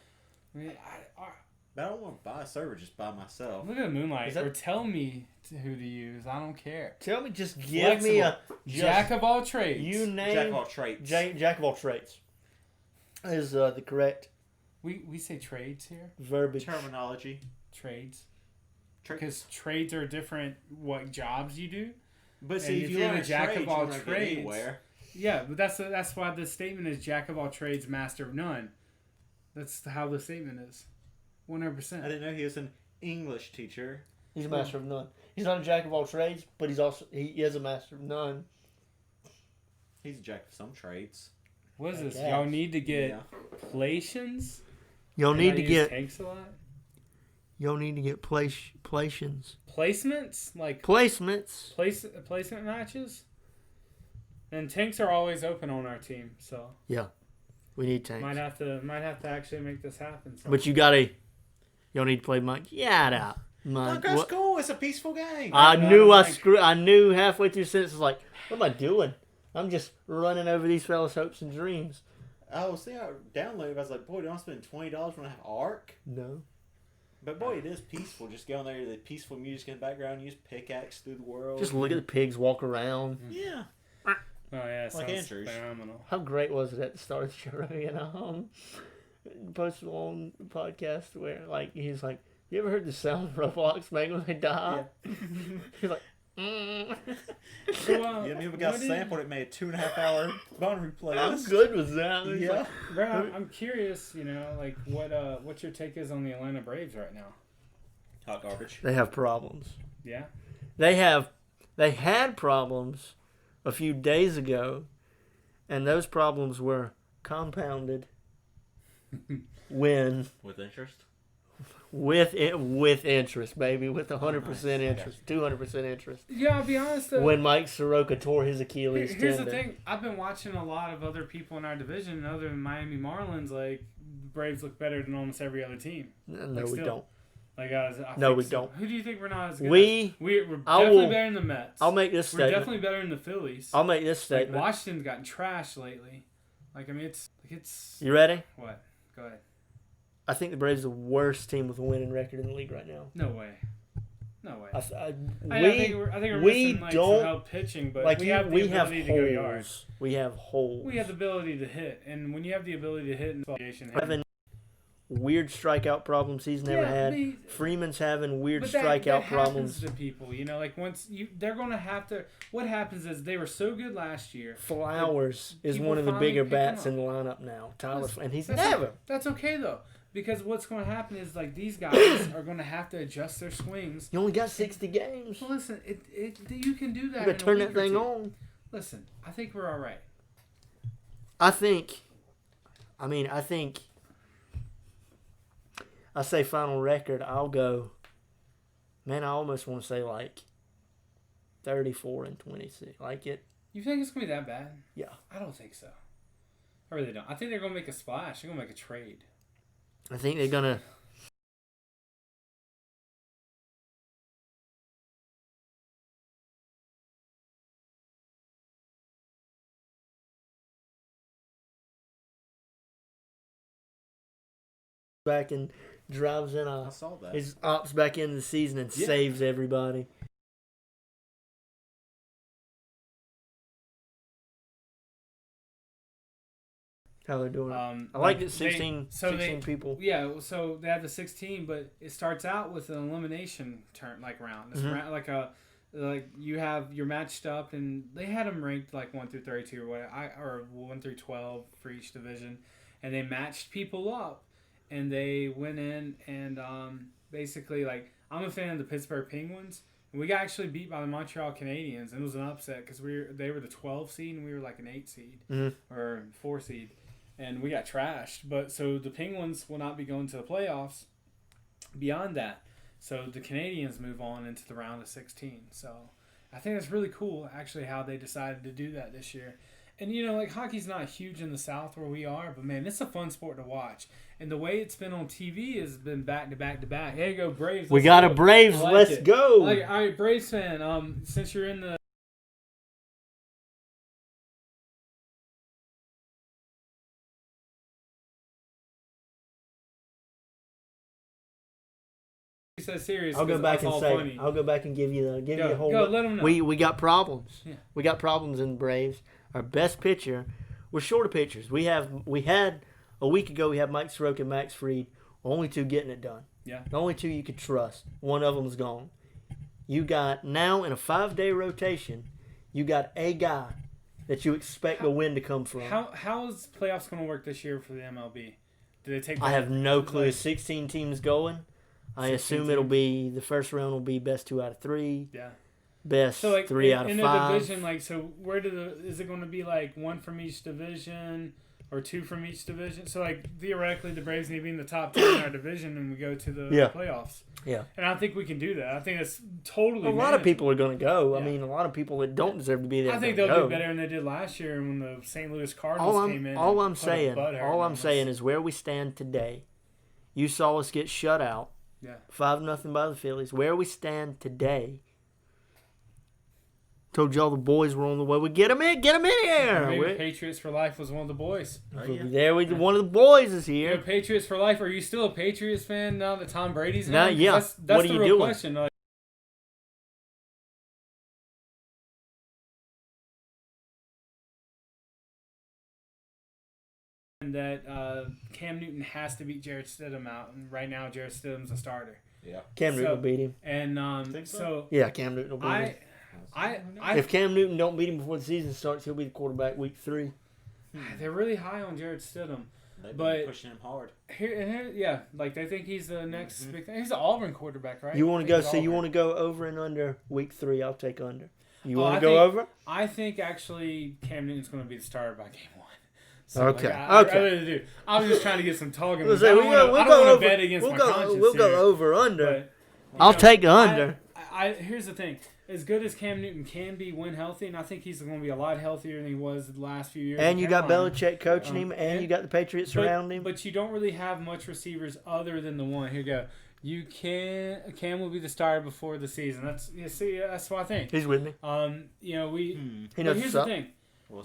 I mean, But I don't want to buy a server just by myself. look at Moonlight. Is that- Or tell me who to use. I don't care. Tell me, just give me a Jack of all trades. You name Jack of all traits. Jack of all traits is the correct We say trades here. verbiage. Terminology. Trades. Traits. Because trades are different. What jobs you do. But and see, if if you you're learn the Jack trades, of all you're not gonna get trades, anywhere. Yeah, but that's why the statement is Jack of all trades, master of none. That's how the statement is. 100%. I didn't know he was an English teacher. He's a master of none. He's not a jack of all trades, but he is a master of none. He's a jack of some trades. What is I this? guess. Y'all need to get Yeah. plations? You'll And need I to use get tanks a lot? plations. Placements? Like Placements. placement matches? And tanks are always open on our team, so We need tanks. might have to actually make this happen. So. But you'll need to play Mike. Yeah, Look, that's cool. It's a peaceful game. I No, knew I don't I knew halfway through the sentence, was like, what am I doing? I'm just running over these fellas' hopes and dreams. I was thinking I downloaded. I was like, boy, don't I spend $20 when I have Arc? No. But boy, it is peaceful. Just go in there, the peaceful music in the background, use pickaxe through the world. Just look at the pigs walk around. Yeah. Oh yeah, Like sounds Andrews. phenomenal. How great was it at the start of the show? Posted on the podcast where he's like, you ever heard the sound Roblox make when they die? He's like, So, Yeah, we got what is- sampled. It made a 2.5 hour boundary how playlist. good was that? He's Yeah. like, Bro, I'm curious, like what your take is on the Atlanta Braves right now. Hot garbage. they have problems. Yeah. They had problems a few days ago, and those problems were compounded when With interest? with interest, baby, with 100% nice. interest, 200% interest. Yeah, I'll be honest though. When Mike Soroka tore his Achilles Here's tendon. the thing. I've been watching a lot of other people in our division, other than Miami Marlins. Like, the Braves look better than almost every other team. No, Like, we still. don't. Like, No, think we so. don't. Who do you think we're not as good? We, We're I definitely will- better than the Mets. I'll make this We're statement. definitely better than the Phillies. I'll make this Like, statement. Washington's gotten trashed lately. Like, I mean, it's You ready? what? Go ahead. I think the Braves are the worst team with a winning record in the league right now. No way. No way. I think we we're we missing don't- some help pitching, but like we you, have the we have ability to go yards. holes. We have holes. We have the ability to hit, and when you have the ability to hit in association, Having weird strikeout problems he's never had. Freeman's having weird but strikeout that problems. happens to people, like they're going to have to. What happens is they were so good last year. Flowers is people one of the finally bigger pick him bats up. in the lineup now. Tyler, and he's That's never. okay. That's okay though, because what's going to happen is like these guys are going to have to adjust their swings. You only got 60 games. So listen, you can do that. You better in a turn week that or thing two. on. Listen, I think we're all right. I say final record, I'll go, man, I almost want to say like 34-26. Like it. You think it's going to be that bad? Yeah. I don't think so. I really don't. I think they're going to make a splash. They're going to make a trade. I think they're going to. Back and drives in I saw that. his ops back into the season and saves everybody. How they're doing it. I like it. 16 people. Yeah, so they have the 16, but it starts out with an elimination round. It's you're matched up, and they had them ranked like 1 through 32 or 1 through 12 for each division, and they matched people up, and they went in and basically like I'm a fan of the Pittsburgh Penguins. And we got actually beat by the Montreal Canadiens, and it was an upset because they were the 12 seed and we were like an 8 seed or 4 seed. And we got trashed. But so the Penguins will not be going to the playoffs beyond that. So the Canadians move on into the round of 16. So I think that's really cool, actually, how they decided to do that this year. And, hockey's not huge in the South where we are, but, man, it's a fun sport to watch. And the way it's been on TV has been back to back to back. There you go, Braves. We got a Braves. Let's go. All right, Braves fan, since you're in the so serious. I'll go back and say. Funny. I'll go back and give you a whole. Go, let them know. We got problems. Yeah. We got problems in the Braves. Our best pitcher. We're short of pitchers. We had a week ago. We had Mike Soroka and Max Fried. Only 2 getting it done. Yeah. The only 2 you could trust. One of them's gone. You got now in a 5-day rotation. You got a guy that you expect the win to come from. How is playoffs going to work this year for the MLB? Do they take? I have no clue. 16 teams going. I assume it'll be the first round will be best 2 out of 3. Yeah. Best so 3 out of 5. In the division, so where is it going to be 1 from each division or 2 from each division? So theoretically, the Braves need to be in the top 10 in our division, and we go to the playoffs. Yeah. And I think we can do that. I think that's totally. A lot of people are going to go. Yeah. I mean, a lot of people that don't deserve to be there. I think they'll do better than they did last year when the St. Louis Cardinals came in. All I'm saying is where we stand today. You saw us get shut out. Yeah. 5-0 by the Phillies. Where we stand today. Told y'all the boys were on the way. We get them in here. Maybe Patriots for Life was one of the boys. One of the boys is here. Patriots for Life. Are you still a Patriots fan now that Tom Brady's in? Yeah. That's what are the you real doing? Question. That Cam Newton has to beat Jarrett Stidham out, and right now Jarrett Stidham's a starter. Yeah, Cam Newton will beat him. And yeah, Cam Newton will beat him. If Cam Newton don't beat him before the season starts, he'll be the quarterback week 3. They're really high on Jarrett Stidham. They've been pushing him hard. Here, they think he's the next big thing. He's an Auburn quarterback, right? You want to go? So you want to go over and under week 3? I'll take under. You want to go over? I think actually Cam Newton's going to be the starter by game 1. So, okay. I really do. I was just trying to get some talking. I don't want to bet against my conscience. We'll go over under. I'll take the under. Here's the thing. As good as Cam Newton can be when healthy, and I think he's going to be a lot healthier than he was the last few years. And you got Belichick coaching him, and you got the Patriots surrounding him. But you don't really have much receivers other than the one. Here you go. Cam will be the starter before the season. That's what I think. He's with me. He knows. Here's the thing.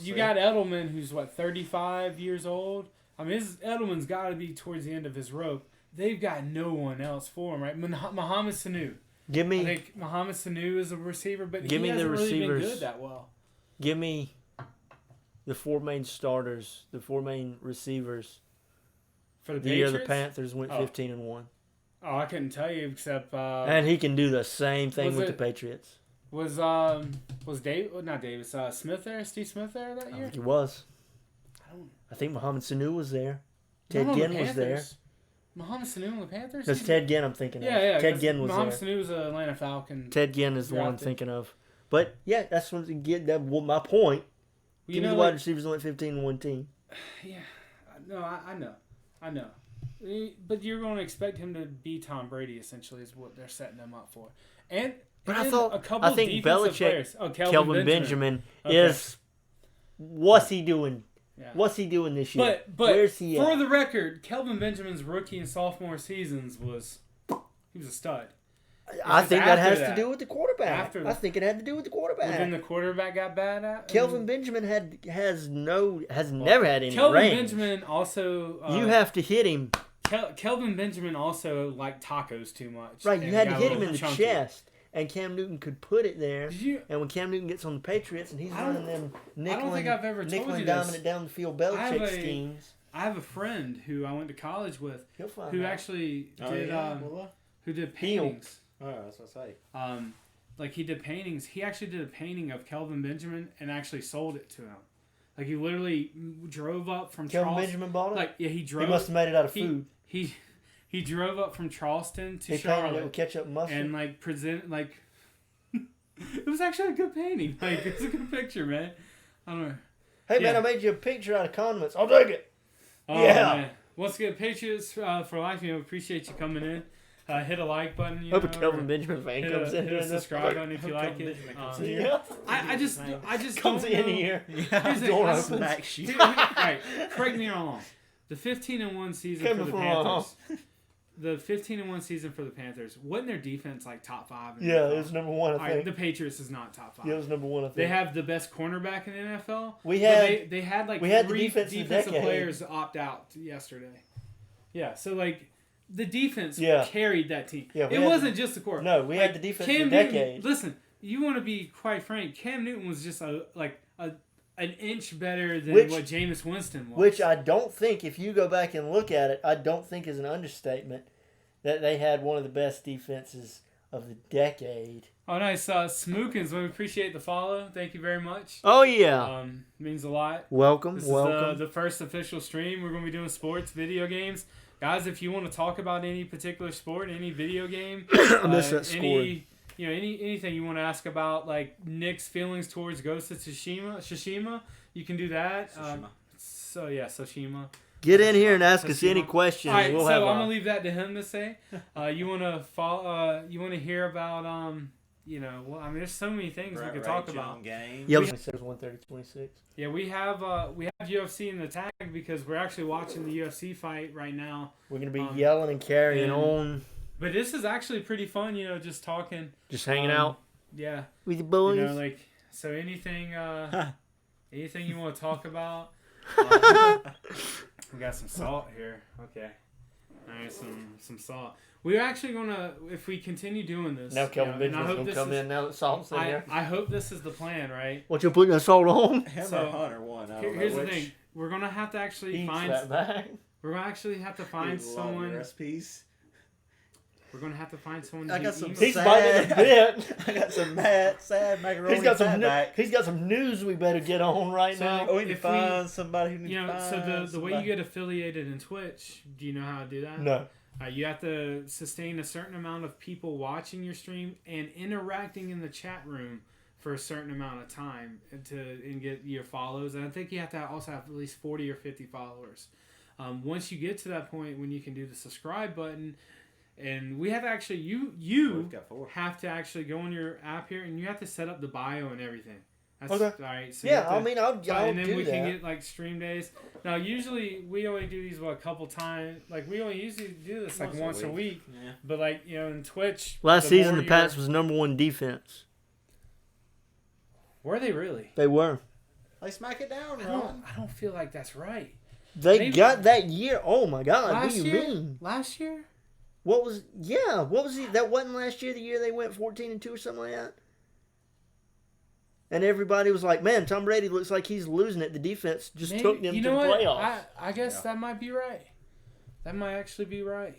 You got Edelman, who's 35 years old. I mean, Edelman's got to be towards the end of his rope. They've got no one else for him, right? Mohamed Sanu. I think Mohamed Sanu is a receiver, but he hasn't really been good that well. Give me the 4 main starters, the 4 main receivers. For the Patriots? The year the Panthers went 15-1. Oh, I couldn't tell you except. And he can do the same thing with the Patriots. Was Smith there? Steve Smith there that year? I think he was. I think Mohamed Sanu was there. Ted Ginn was there. Mohamed Sanu on the Panthers? That's Ted Ginn I'm thinking of. Yeah. Ted Ginn was Mohamed there. Sanu was a Atlanta Falcon. Ted Ginn is the one I'm thinking of. But yeah, that's what to get that. Well, my point. You Give me know, the wide like, receivers only 15 and one team. yeah, no, I know. But you're going to expect him to be Tom Brady. Essentially, is what they're setting him up for. But I think Belichick, players. Oh, Kelvin Benjamin is. What's he doing? Yeah. What's he doing this year? But where's he for at? the record, Kelvin Benjamin's rookie and sophomore seasons he was a stud. I think that has that. to do with the quarterback. I think it had to do with the quarterback. But then the quarterback got bad at. Kelvin Benjamin has never had any Kelvin range. Benjamin also. You have to hit him. Kelvin Benjamin also liked tacos too much. Right, you had to hit him in the chunky. chest. And Cam Newton could put it there. And when Cam Newton gets on the Patriots and he's running them nickel and diamond it down the field Belichick schemes. I have a friend who I went to college with who actually did paintings. Oh, that's what I say. Like he did paintings. He actually did a painting of Kelvin Benjamin and actually sold it to him. Like he literally drove up from Kelvin Benjamin bought it? Like he drove. He must have made it out of food. He drove up from Charleston to He Charlotte painted it with ketchup and mustard. and like present like it was actually a good painting. Like it's a good picture, man. I don't know. Hey man, I made you a picture out of condiments. I'll take it. Oh, yeah. Man. Once again, Patriots for life. Appreciate you coming in. Hit a like button. Hope a Kelvin Benjamin fan comes in here. Hit a subscribe button if you like it. I just comes don't in know. here. Here's the Door opens. opens. Right, correct me if I'm wrong. The 15-1 season for the Panthers. The 15-1 season for the Panthers. Wasn't their defense like top 5? Yeah, it was number 1. I think the Patriots is not top 5. Yeah, it was number 1. I think they have the best cornerback in the NFL. We had three the defensive players opt out yesterday. Yeah, so like the defense carried that team. Yeah, it wasn't just the core. No, we had the defense of the decade. Listen, you want to be quite frank. Cam Newton was just an inch better than what Jameis Winston was. Which I don't think, if you go back and look at it, I don't think is an understatement that they had one of the best defenses of the decade. Oh, nice. Smookins, we appreciate the follow. Thank you very much. Oh, yeah. Means a lot. Welcome. This is the first official stream. We're going to be doing sports, video games. Guys, if you want to talk about any particular sport, any video game, I miss that scoring. Anything you want to ask about, like Nick's feelings towards Ghost of Tsushima, you can do that. Tsushima. Get in here and ask us any questions. All right, I'm gonna leave that to him to say. You want to follow? You want to hear about there's so many things we could talk about. Yeah, it says 130-26. Yeah, we have UFC in the tag because we're actually watching the UFC fight right now. We're gonna be yelling and carrying on. But this is actually pretty fun, just talking. Just hanging out. Yeah. With the boys. So anything you want to talk about? We got some salt here. Okay. All right, some salt. We're actually going to, if we continue doing this. Now Kelvin Benjamin's going to come in now that salt's in there. I hope this is the plan, right? What, you're putting that salt on? Hunter won. Here's the thing. We're going to have to actually find... We're going to actually have to find someone... recipes. We're gonna have to find someone. I got some. He's biting a bit. I got some sad macaroni. He's got some news we better get on right now. We need to find somebody who needs to find. So the way you get affiliated in Twitch, do you know how to do that? No. You have to sustain a certain amount of people watching your stream and interacting in the chat room for a certain amount of time and get your follows. And I think you have to also have at least 40 or 50 followers. Once you get to that point when you can do the subscribe button. And we have to actually, you have to actually go on your app here, and you have to set up the bio and everything. That's, okay. All right. So I'll do that. And then we can get like stream days. Now, usually we only do these a couple times. Like we only usually do this like once a week. Yeah. But like in Twitch. Last season, the Pats was #1 defense. Were they really? They were. They smack it down, Ron. I don't feel like that's right. They got that year. Oh my God! What do you mean? Last year. What was that wasn't last year, the year they went 14-2 or something like that? And everybody was like, man, Tom Brady looks like he's losing it. The defense just took them to the playoffs. I guess that might be right. That might actually be right.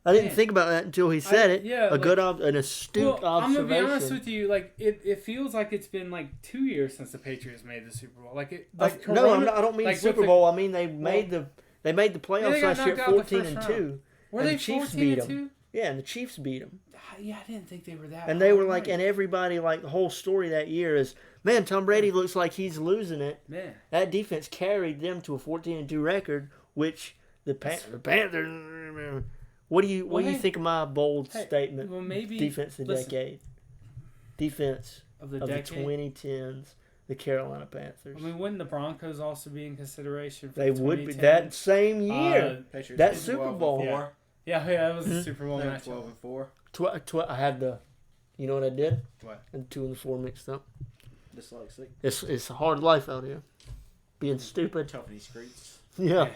I didn't think about that until he said it. Yeah, an astute observation. I'm going to be honest with you. Like it feels like it's been like 2 years since the Patriots made the Super Bowl. No, I don't mean Super Bowl. I mean they made the playoffs last year 14-2. Were they 14-2? Yeah, and the Chiefs beat them. Yeah, I didn't think they were that. And they were hard, like, right? and everybody, like, the whole story that year is, man, Tom Brady looks like he's losing it. Man. That defense carried them to a 14-2 record, which the Panthers. What do you think of my bold statement? Well, maybe defense of the decade. Defense of the 2010s, the Carolina Panthers. I mean, wouldn't the Broncos also be in consideration for They would be that same year. That Super Bowl. Yeah, that was the Super Bowl match. 12-4. I had the, you know what I did? What? I had 2 and 4 mixed up. Dyslexic. It's a hard life out here. Being stupid. Tough in these streets. Yeah.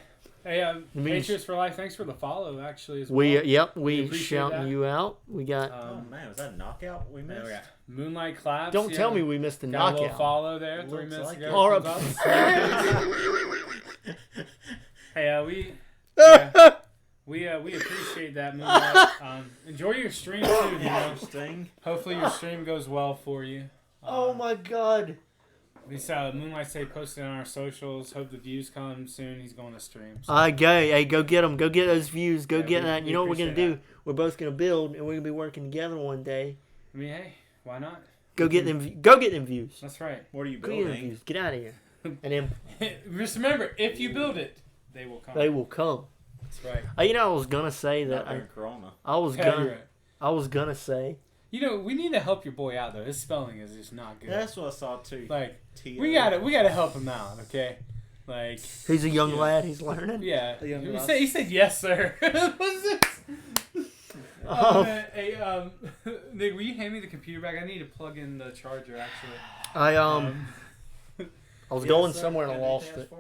Hey, Patriots for Life, thanks for the follow, actually, as well. We shouting you out. We got... oh, man, was that a knockout we missed? Yeah. Moonlight Claps. Don't tell me we missed the got knockout. a little follow there 3 Looks minutes like ago. All Hey, we appreciate that, Moonlight. Enjoy your stream, too, you know. Hopefully your stream goes well for you. Oh, my God. We saw Moonlight say posted on our socials. Hope the views come soon. He's going to stream. So. Hey, go get them. Go get those views. Go get that. You know what we're going to do? that. We're both going to build, and we're going to be working together one day. I mean, hey, why not? Go get them views. That's right. What are you Go get them building? views. Get out of here. And then Just remember, if you build it, they will come. they will come. That's right. I was going to say that. Not during Corona. I was going to say. You know, we need to help your boy out though. His spelling is just not good. That's what I saw too. Like we gotta help him out, okay? Like he's a young lad. He's learning. Yeah. A young He said yes, sir. What's this? Hey, Nick, will you hand me the computer back? I need to plug in the charger. Actually, I was going somewhere and I lost it.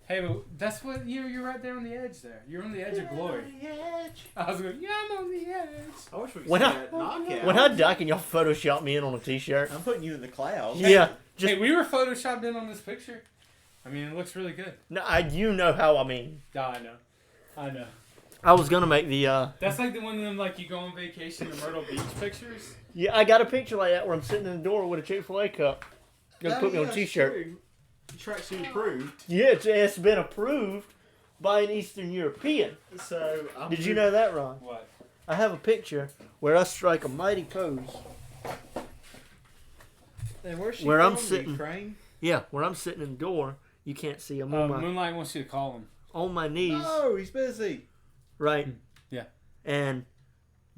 Hey, but that's what you're right there on the edge there. You're on the edge of glory. I was going, yeah, I'm on the edge. I wish we could see that knockout. When I die, can y'all Photoshop me in on a t-shirt? I'm putting you in the clouds. Yeah. Hey, we were photoshopped in on this picture. I mean, it looks really good. No, you know how I mean. I know. I was gonna make the. That's like the one of them, like you go on vacation in Myrtle Beach pictures. Yeah, I got a picture like that where I'm sitting in the door with a Chick-fil-A cup. Gonna put me on a t-shirt. Tracksuit approved. Yeah, it's been approved by an Eastern European. So did you know that, Ron? What? I have a picture where I strike a mighty pose. And where's she where from? I'm sitting. Ukraine? Yeah, where I'm sitting in the door. You can't see him on my Moonlight wants you to call him. on my knees. No, he's busy. Right. Yeah. And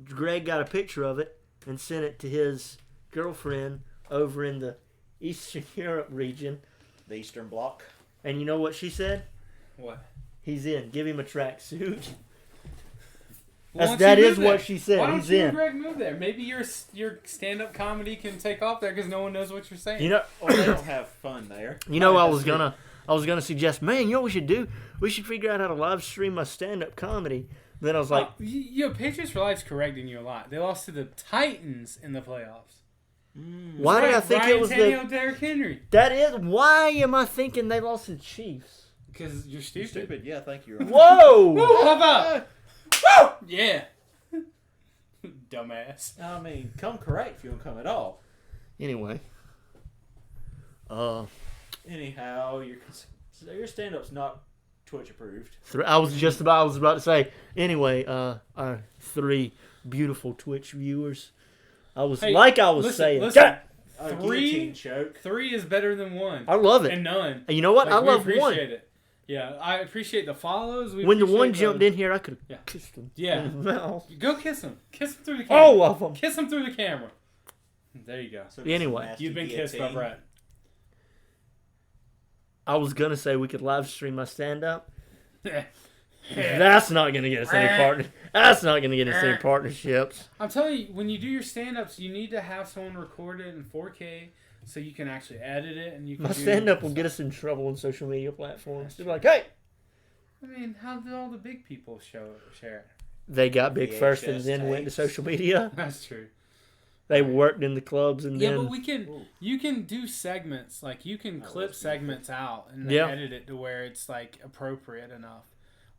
Greg got a picture of it and sent it to his girlfriend over in the Eastern Europe region. The Eastern Bloc. And you know what she said? What? He's in. Give him a tracksuit. Well, that is what she said. Why don't He's you in. and Greg move there? Maybe your stand-up comedy can take off there because no one knows what you're saying. You know, Or they don't have fun there. you know, I was gonna suggest, man, you know what we should do? We should figure out how to live stream my stand-up comedy. Then I was like, Patriots for Life's correcting you a lot. They lost to the Titans in the playoffs. why did I think Ryan it was Tannehill, Derrick Henry? That is why am I thinking they lost to the Chiefs? Because you're stupid. You're stupid. Yeah, thank you. Whoa! How about? Yeah. Dumbass. I mean, come correct if you don't come at all. Anyway, Anyhow, your stand-up's not Twitch approved. I was about to say. Anyway, our 3 beautiful Twitch viewers. I was saying. Listen, Guillotine choke. 3 is better than 1. I love it. And none. And you know what? Like, I love appreciate 1. it. Yeah, I appreciate the follows. When the one jumped in here, I could have kissed him. Yeah. In the mouth. Go kiss him. Kiss him through the camera. All of them. Kiss him through the camera. There you go. So Anyway. You've been kissed by Brett. I was gonna say we could live stream my stand-up. That's not gonna get us any partner. That's not gonna get us any partnerships. I'm telling you, when you do your stand-ups, you need to have someone record it in 4K so you can actually edit it and you can. My stand-up will get us in trouble on social media platforms. They're like, hey. I mean, how did all the big people share it? They got big VHS first and then went to tapes. social media. That's true. They worked in the clubs and Yeah, then. but we can. You can do segments, like you can clip segments out and then Yeah. edit it to where it's like appropriate enough,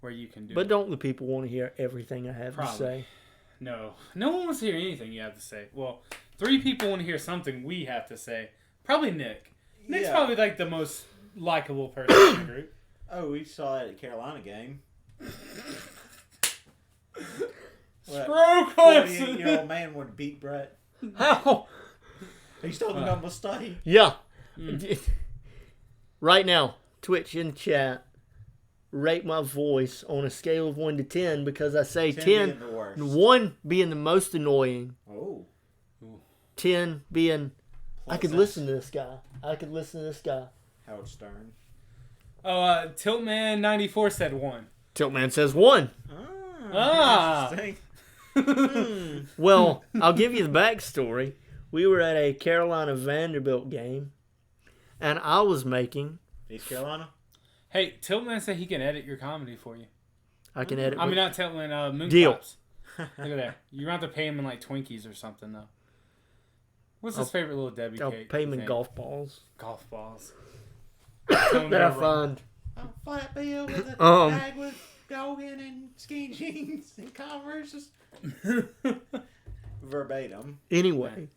where you can do. But it. don't the people want to hear everything I have Probably. to say? No one wants to hear anything you have to say. Well, 3 people want to hear something we have to say. Probably Nick. Nick's probably like the most likable person in the group. Oh, we saw that at the Carolina game. Screw clips. 48-year-old man would beat Brett. How? He's talking about mistake. Yeah. Right now, Twitch in chat, rate my voice on a scale of 1 to 10 because I say 10 being the worst. 1 being the most annoying, Oh. 10 being I could Pleasant. listen to this guy. Howard Stern. Oh, Tiltman94 said 1. Tiltman says 1. Ah. Interesting. Well, I'll give you the backstory. We were at a Carolina Vanderbilt game, and I was making. East Carolina? Hey, Tiltman said he can edit your comedy for you. I can edit. I mean, not Tiltman, Moon Deal. Pops. Look at that. You're going to have to pay him in like Twinkies or something, though. What's his favorite little Debbie I'll cake? pay him in thing? golf balls Golf balls. that I find. A flat bill with a bag with Dogan and skinny jeans and Converses. Verbatim. Anyway,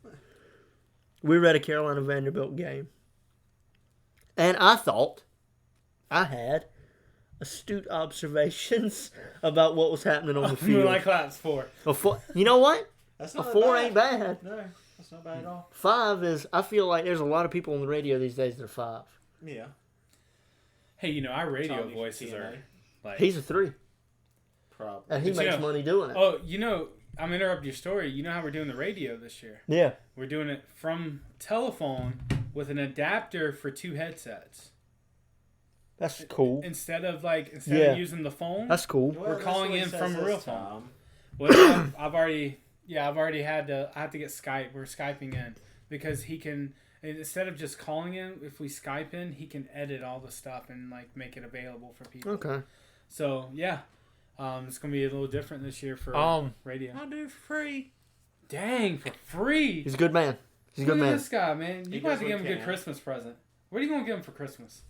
we were at a Carolina Vanderbilt game, and I thought I had astute observations about what was happening on the field. Like claps 4. You know what? That's A not 4 bad. ain't bad. No, that's not bad at all. 5 is. I feel like there's a lot of people on the radio these days that are 5. Yeah. Hey, our radio Tommy voices TNA. are like. He's a 3, Probably. and he But makes you know- money doing it. Oh, I'm interrupting your story. You know how we're doing the radio this year? Yeah. We're doing it from telephone with an adapter for 2 headsets. That's cool. Instead of using the phone. That's cool. Well, that's calling what he in says from a this real time. Well, I've already had to. I have to get Skype. We're Skyping in because he can. Instead of just calling in, if we Skype in, he can edit all the stuff and like make it available for people. Okay. So yeah, it's gonna be a little different this year for radio. I'll do it for free. Dang, for free! He's a good man. He's a Look good at man. this guy, man. You He got does to give him what a he good can. Christmas present. What are you gonna give him for Christmas?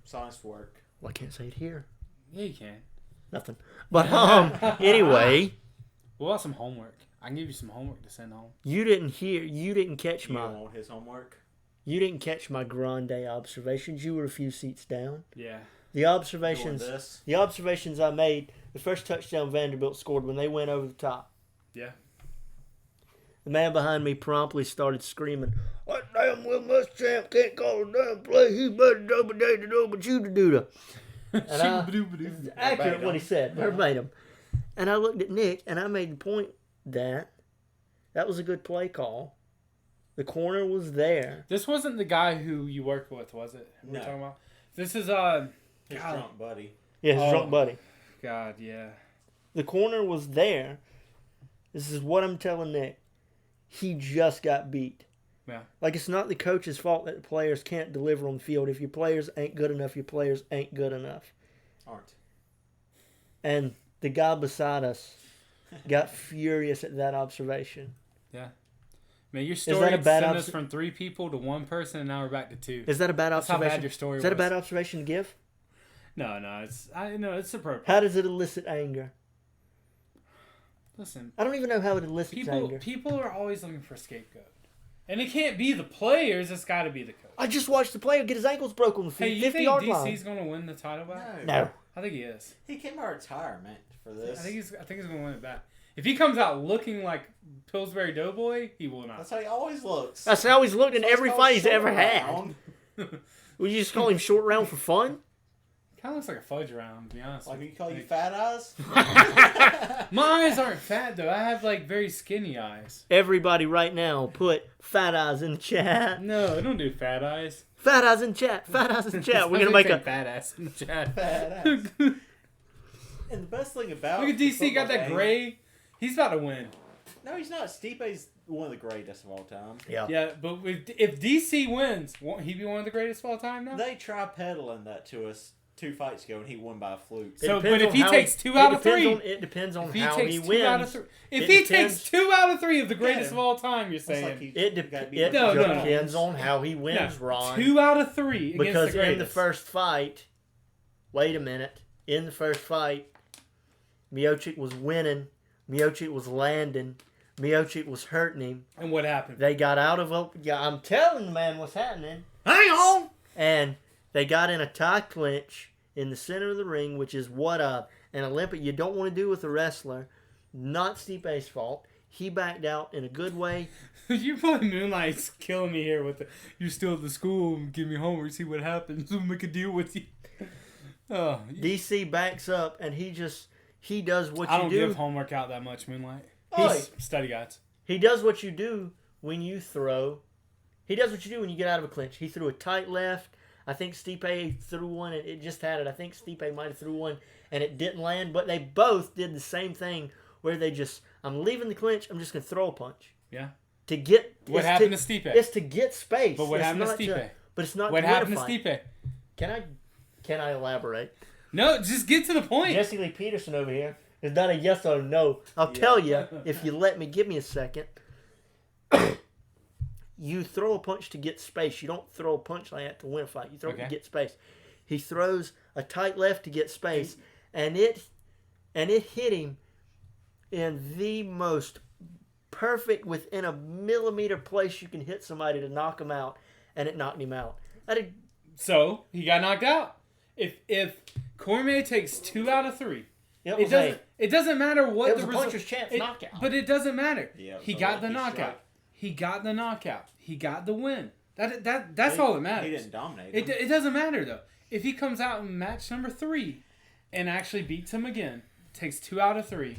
Science work. Well, I can't say it here. Yeah, you can. Nothing. But anyway, What about some homework? I can give you some homework to send home. you didn't catch You my don't want his homework? grande observations. You were a few seats down. Yeah. The Doing observations this? I made, the first touchdown Vanderbilt scored when they went over the top. Yeah. The man behind me promptly started screaming, "That damn Will Muschamp can't call a damn play. He better double you to do the." And accurate what he said, verbatim. And I looked at Nick and I made the point that was a good play call. The corner was there. This wasn't the guy who you worked with, was it? We're No. talking about. This is His God. drunk buddy. Yeah, his Oh. drunk buddy. God, yeah. The corner was there. This is what I'm telling Nick. He just got beat. Yeah. Like, it's not the coach's fault that the players can't deliver on the field. If your players ain't good enough, your players ain't good enough. Aren't. And the guy beside us got furious at that observation. Man, your that story a bad sent us from 3 people to 1 person, and now we're back to 2. Is that a bad That's how observation? bad your story Is that a was. bad observation to give? No, it's appropriate. How does it elicit anger? Listen, I don't even know how it elicits anger. people are always looking for a scapegoat. And it can't be the players, it's got to be the coach. I just watched the player get his ankles broke on the Hey, you 50-yard think line. DC's going to win the title back? No. I think he is. He came out of retirement for this. I think he's going to win it back. If he comes out looking like Pillsbury Doughboy, he will not. That's how he always looks. That's how he's looked in That's every called fight he's short ever had. round. Would you just call him short round for fun? Kind of looks like a fudge round, to be honest. Like with he call you Like, fat eyes? my eyes aren't fat, though. I have, like, very skinny eyes. Everybody right now put fat eyes in the chat. No, I don't do fat eyes. Fat eyes in chat. Fat eyes in chat. We're going to Somebody make say fat ass in the chat. Fat ass. And the best thing about Look at the DC, got football that game- gray. He's about to win. No, he's not. Stipe's one of the greatest of all time. Yeah. Yeah, but if DC wins, won't he be one of the greatest of all time now? They tried peddling that to us 2 fights ago, and he won by a fluke. So, It depends but if on he how takes 2 out of 3, it depends on if he how takes he 2 wins. out of 3, if It he depends- takes 2 out of 3 of the greatest Yeah. of all time, you're It's saying like he It got beat it by No, the no. depends on how he wins, No, Ron. 2 out of 3 against Because the greatest. in the first fight, wait a minute. In the first fight, Miocic was winning. Miocic was landing. Miocic was hurting him. And what happened? They got out of a... Yeah, I'm telling the man what's happening. Hang on! And they got in a tie clinch in the center of the ring, which is what an Olympic you don't want to do with a wrestler. not Stipe's fault. He backed out in a good way. Your boy Moonlight's killing me here with the, you're still at the school, give me homework, see what happens, we'll make a deal with you. Oh, DC backs up, and he does what I you don't do. give homework out that much, Moonlight. He's Study guides. He does what you do when you throw. He does what you do when you get out of a clinch. He threw a tight left. I think Stipe threw one, and it just had it. I think Stipe might have threw one, and it didn't land. But they both did the same thing, where they just, I'm leaving the clinch, I'm just going to throw a punch. Yeah. To get... What happened to Stipe? It's to get space. But what happened to Stipe? But it's not what to happened win to a fight. Stipe? Can I elaborate? No, just get to the point. Jesse Lee Peterson over here is not a yes or no. I'll tell you if you let me. Give me a second. You throw a punch to get space. You don't throw a punch like that to win a fight. You throw it to get space. He throws a tight left to get space, and it hit him in the most perfect, within a millimeter place you can hit somebody to knock him out, and it knocked him out. So he got knocked out. If Cormier takes 2 out of 3, it doesn't matter what it was the a puncher's chance it, knockout. But it doesn't matter. Yeah, he got the knockout. strike. He got the knockout. He got the win. That's all that matters. He didn't dominate. It doesn't matter though. If he comes out in match number 3 and actually beats him again, takes 2 out of 3.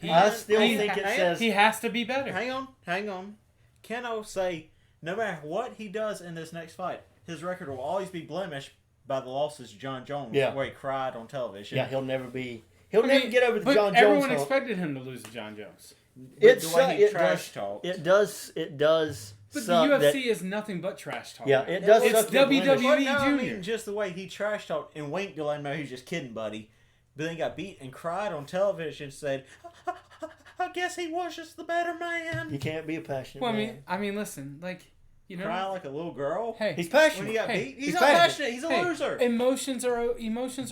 I still think it says he has to be better. Hang on. Keno say no matter what he does in this next fight, his record will always be blemished by the losses to John Jones, where he cried on television. Yeah, he'll never get over the but John Jones. Everyone expected him to lose to John Jones. It does. But the UFC is nothing but trash talk. Yeah, it does. It's WWE No, Junior. I mean, just the way he trash talked and winked to let him know he was just kidding, buddy. But then got beat and cried on television and said, I guess he was just the better man. You can't be a passionate Well, man. I mean, listen, like, you know, Crying like a little girl. Hey, He's passionate. When he got Hey, beat, he's not passionate. passionate. He's a loser. Emotions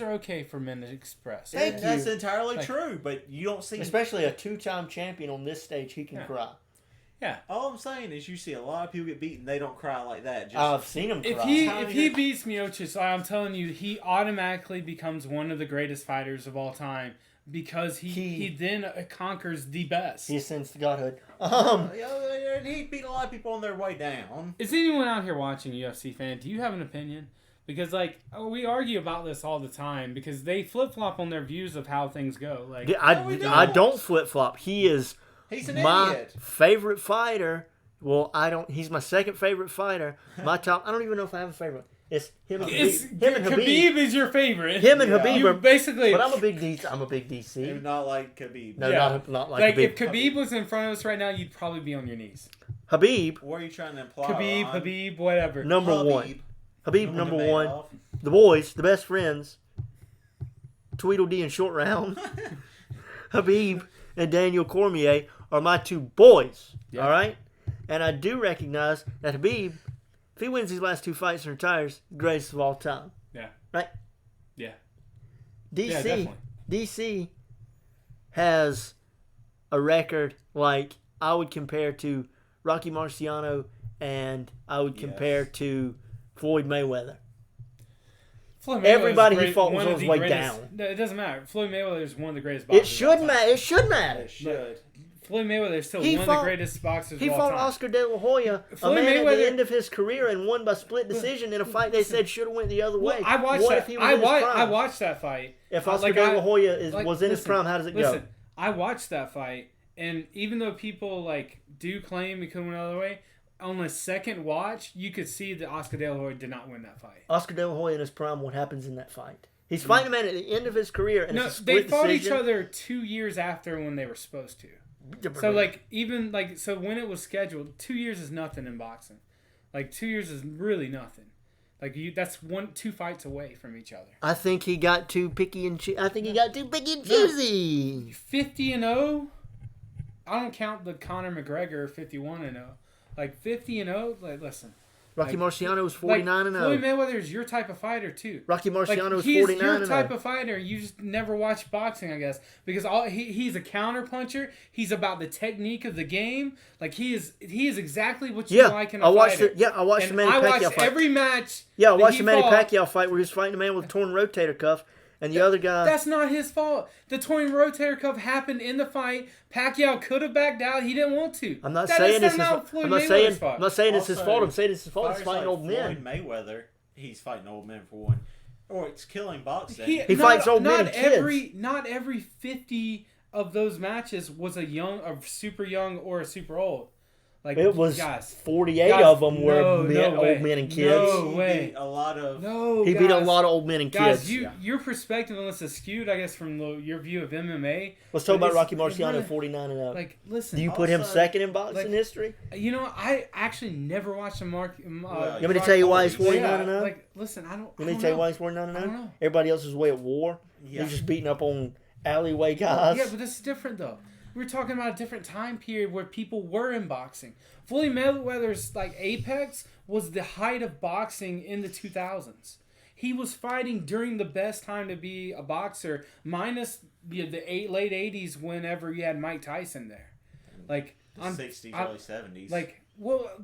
are okay for men to express. That's entirely true, but you don't see. Especially a 2-time champion on this stage, he can cry. Yeah. All I'm saying is you see a lot of people get beaten, they don't cry like that. Just, I've seen him cry. If he beats Miocic, I'm telling you, he automatically becomes one of the greatest fighters of all time because he then conquers the best. He ascends to godhood. He beat a lot of people on their way down. Is anyone out here watching, UFC fan? Do you have an opinion? Because we argue about this all the time because they flip flop on their views of how things go. Like I don't flip flop. He's an my idiot. favorite fighter. Well, I don't. He's my second favorite fighter. My top. I don't even know if I have a favorite. It's him and Habib. Him and Habib. Khabib is your favorite. Him and Habib are basically. But I'm a big DC. Maybe not like Khabib. No, not like Habib. If Khabib was in front of us right now, you'd probably be on your knees. Habib. What are you trying to imply? Habib, whatever. Number one. Habib, number one. The boys, the best friends. Tweedledee and Short Round. Habib and Daniel Cormier are my 2 boys. Yeah. All right? And I do recognize that Habib, if he wins these last 2 fights and retires, greatest of all time. Yeah. Right? Yeah. DC has a record like I would compare to Rocky Marciano and I would compare to Floyd Mayweather. Everybody he fought was on his way down. It doesn't matter. Floyd Mayweather is one of the greatest boxers. It should matter. It should matter. It should. Floyd Mayweather is still one of the greatest boxers of all time. He fought Oscar De La Hoya, a man at the end of his career, and won by split decision in a fight they said should have went the other way. I watched what that. If he was in his prime? I watched that fight. If Oscar De La Hoya was in his prime, how does it go? I watched that fight, and even though people do claim he could win the other way, on the second watch, you could see that Oscar De La Hoya did not win that fight. Oscar De La Hoya in his prime, what happens in that fight? He's fighting a man at the end of his career, and it's a split they fought decision. each other 2 years after when they were supposed to. So so when it was scheduled, 2 years is nothing in boxing. 2 years is really nothing. That's 2 fights away from each other. I think he got too picky and choosy. 50-0. I don't count the Conor McGregor 51-0. 50-0. Listen. Rocky Marciano was 49-0. Floyd Mayweather is your type of fighter too. Rocky Marciano was 49-0. He's your type of fighter. You just never watch boxing, I guess, because he's a counter puncher. He's about the technique of the game. He is exactly what you like in a fighter. I watched the Manny Pacquiao fight. Every match. Yeah, I watched the Manny Pacquiao fight where he was fighting a man with a torn rotator cuff, And the other guy... That's not his fault. The torn rotator cuff happened in the fight. Pacquiao could have backed out. He didn't want to. I'm not saying it's his fault. I'm not saying it's his fault. I'm saying it's his fault. He's fighting old men. Floyd Mayweather, he's fighting old men for one. Or it's killing boxing. He fights old men and kids. Not every 50 of those matches was a super young, or a super old. Like, it was 48 of them were old men and kids. No way. He beat a lot of beat a lot of old men and kids. Your perspective on this is skewed, I guess, from your view of MMA. Let's talk about Rocky Marciano, 49 and up. Like, listen. Do you put him second in boxing history? You know, I actually never watched a you want me to tell you why he's 49 and up? Like, listen, I don't. You want me to tell you why he's 49 and up? I don't know. Everybody else is away at war. Yeah. He's just beating up on alleyway guys. Yeah, but this is different though. We're talking about a different time period where people were in boxing. Floyd Mayweather's apex was the height of boxing in the 2000s. He was fighting during the best time to be a boxer, minus the late 80s whenever you had Mike Tyson there. The 60s, early 70s.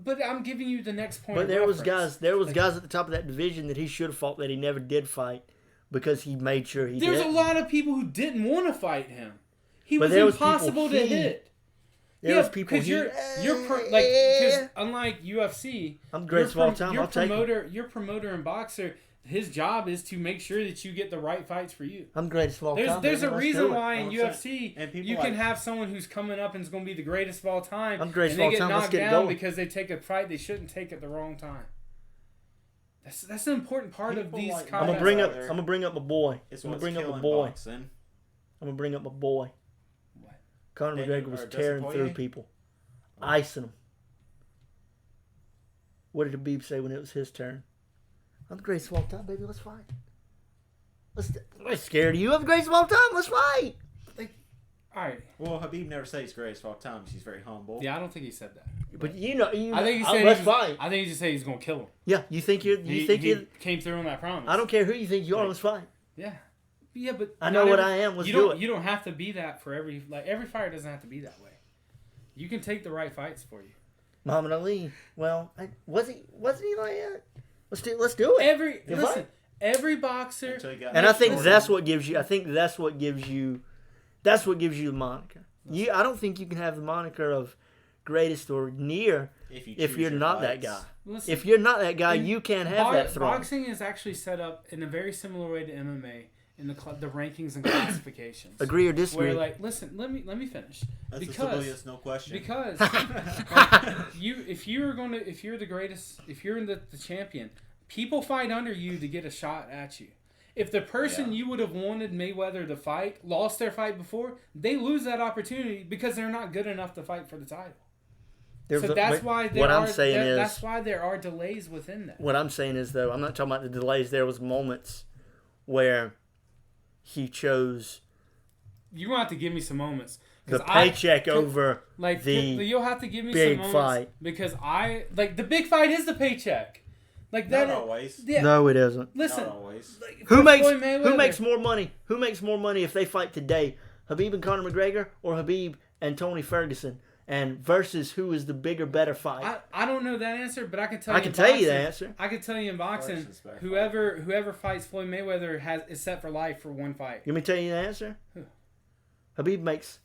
But I'm giving you the next point. But there was guys at the top of that division that he should have fought that he never did fight because he made sure he did. There's a lot of people who didn't want to fight him. He was impossible to hit. There was people because unlike UFC, I'm the greatest of all time. I'll take it. Your promoter and boxer, his job is to make sure that you get the right fights for you. I'm the greatest of all time. There's a reason why in UFC you can have someone who's coming up and is going to be the greatest of all time. I'm the greatest of all time. Let's get it going. Because they take a fight they shouldn't take at the wrong time. That's an important part of these combats. I'm gonna bring up my boy. I'm gonna bring up my boy. Conor McGregor was tearing through people, icing them. What did Khabib say when it was his turn? I'm the greatest of all time, baby. Let's fight. I'm scared of you. I'm the greatest of all time. Let's fight. All right. Well, Khabib never says he's greatest of all time. He's very humble. Yeah, I don't think he said that. But I think he said let's fight. I think he just said he's gonna kill him. Yeah, you think he came through on that promise. I don't care who you think you are. Let's fight. Yeah. Yeah, but I know what I am. Let's do it. You don't have to be that for every fighter doesn't have to be that way. You can take the right fights for you. Muhammad Ali. Well, wasn't he like that? Let's do it. Every boxer. And I think that's what gives you. I think that's what gives you. That's what gives you the moniker. I don't think you can have the moniker of greatest or near if you're not that guy. Listen, if you're not that guy, you can't have that throne. Boxing is actually set up in a very similar way to MMA. In the rankings and classifications. Agree or disagree? Where listen, let me finish. That's because no question. Because if you're the greatest, if you're the champion, people fight under you to get a shot at you. If the person you would have wanted Mayweather to fight lost their fight before, they lose that opportunity because they're not good enough to fight for the title. That's why there are delays within that. What I'm saying is, though, I'm not talking about the delays. There was moments where he chose. You're gonna have to give me some moments. The paycheck over you'll have to give me big some moments fight because the big fight is the paycheck. Like that. Not always. Yeah. No, it isn't. Listen. Not always. Who makes more money? Who makes more money if they fight today? Habib and Conor McGregor or Habib and Tony Ferguson? And versus who is the bigger, better fight? I don't know that answer, but I can tell you. I can tell you the answer. I can tell you in boxing, whoever fights Floyd Mayweather is set for life for one fight. You want me to tell you the answer? Habib makes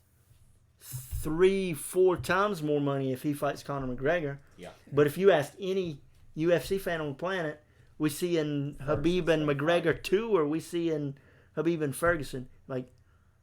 3-4 times more money if he fights Conor McGregor. Yeah. But if you ask any UFC fan on the planet, we see in Habib and McGregor 2, or we see in Habib and Ferguson.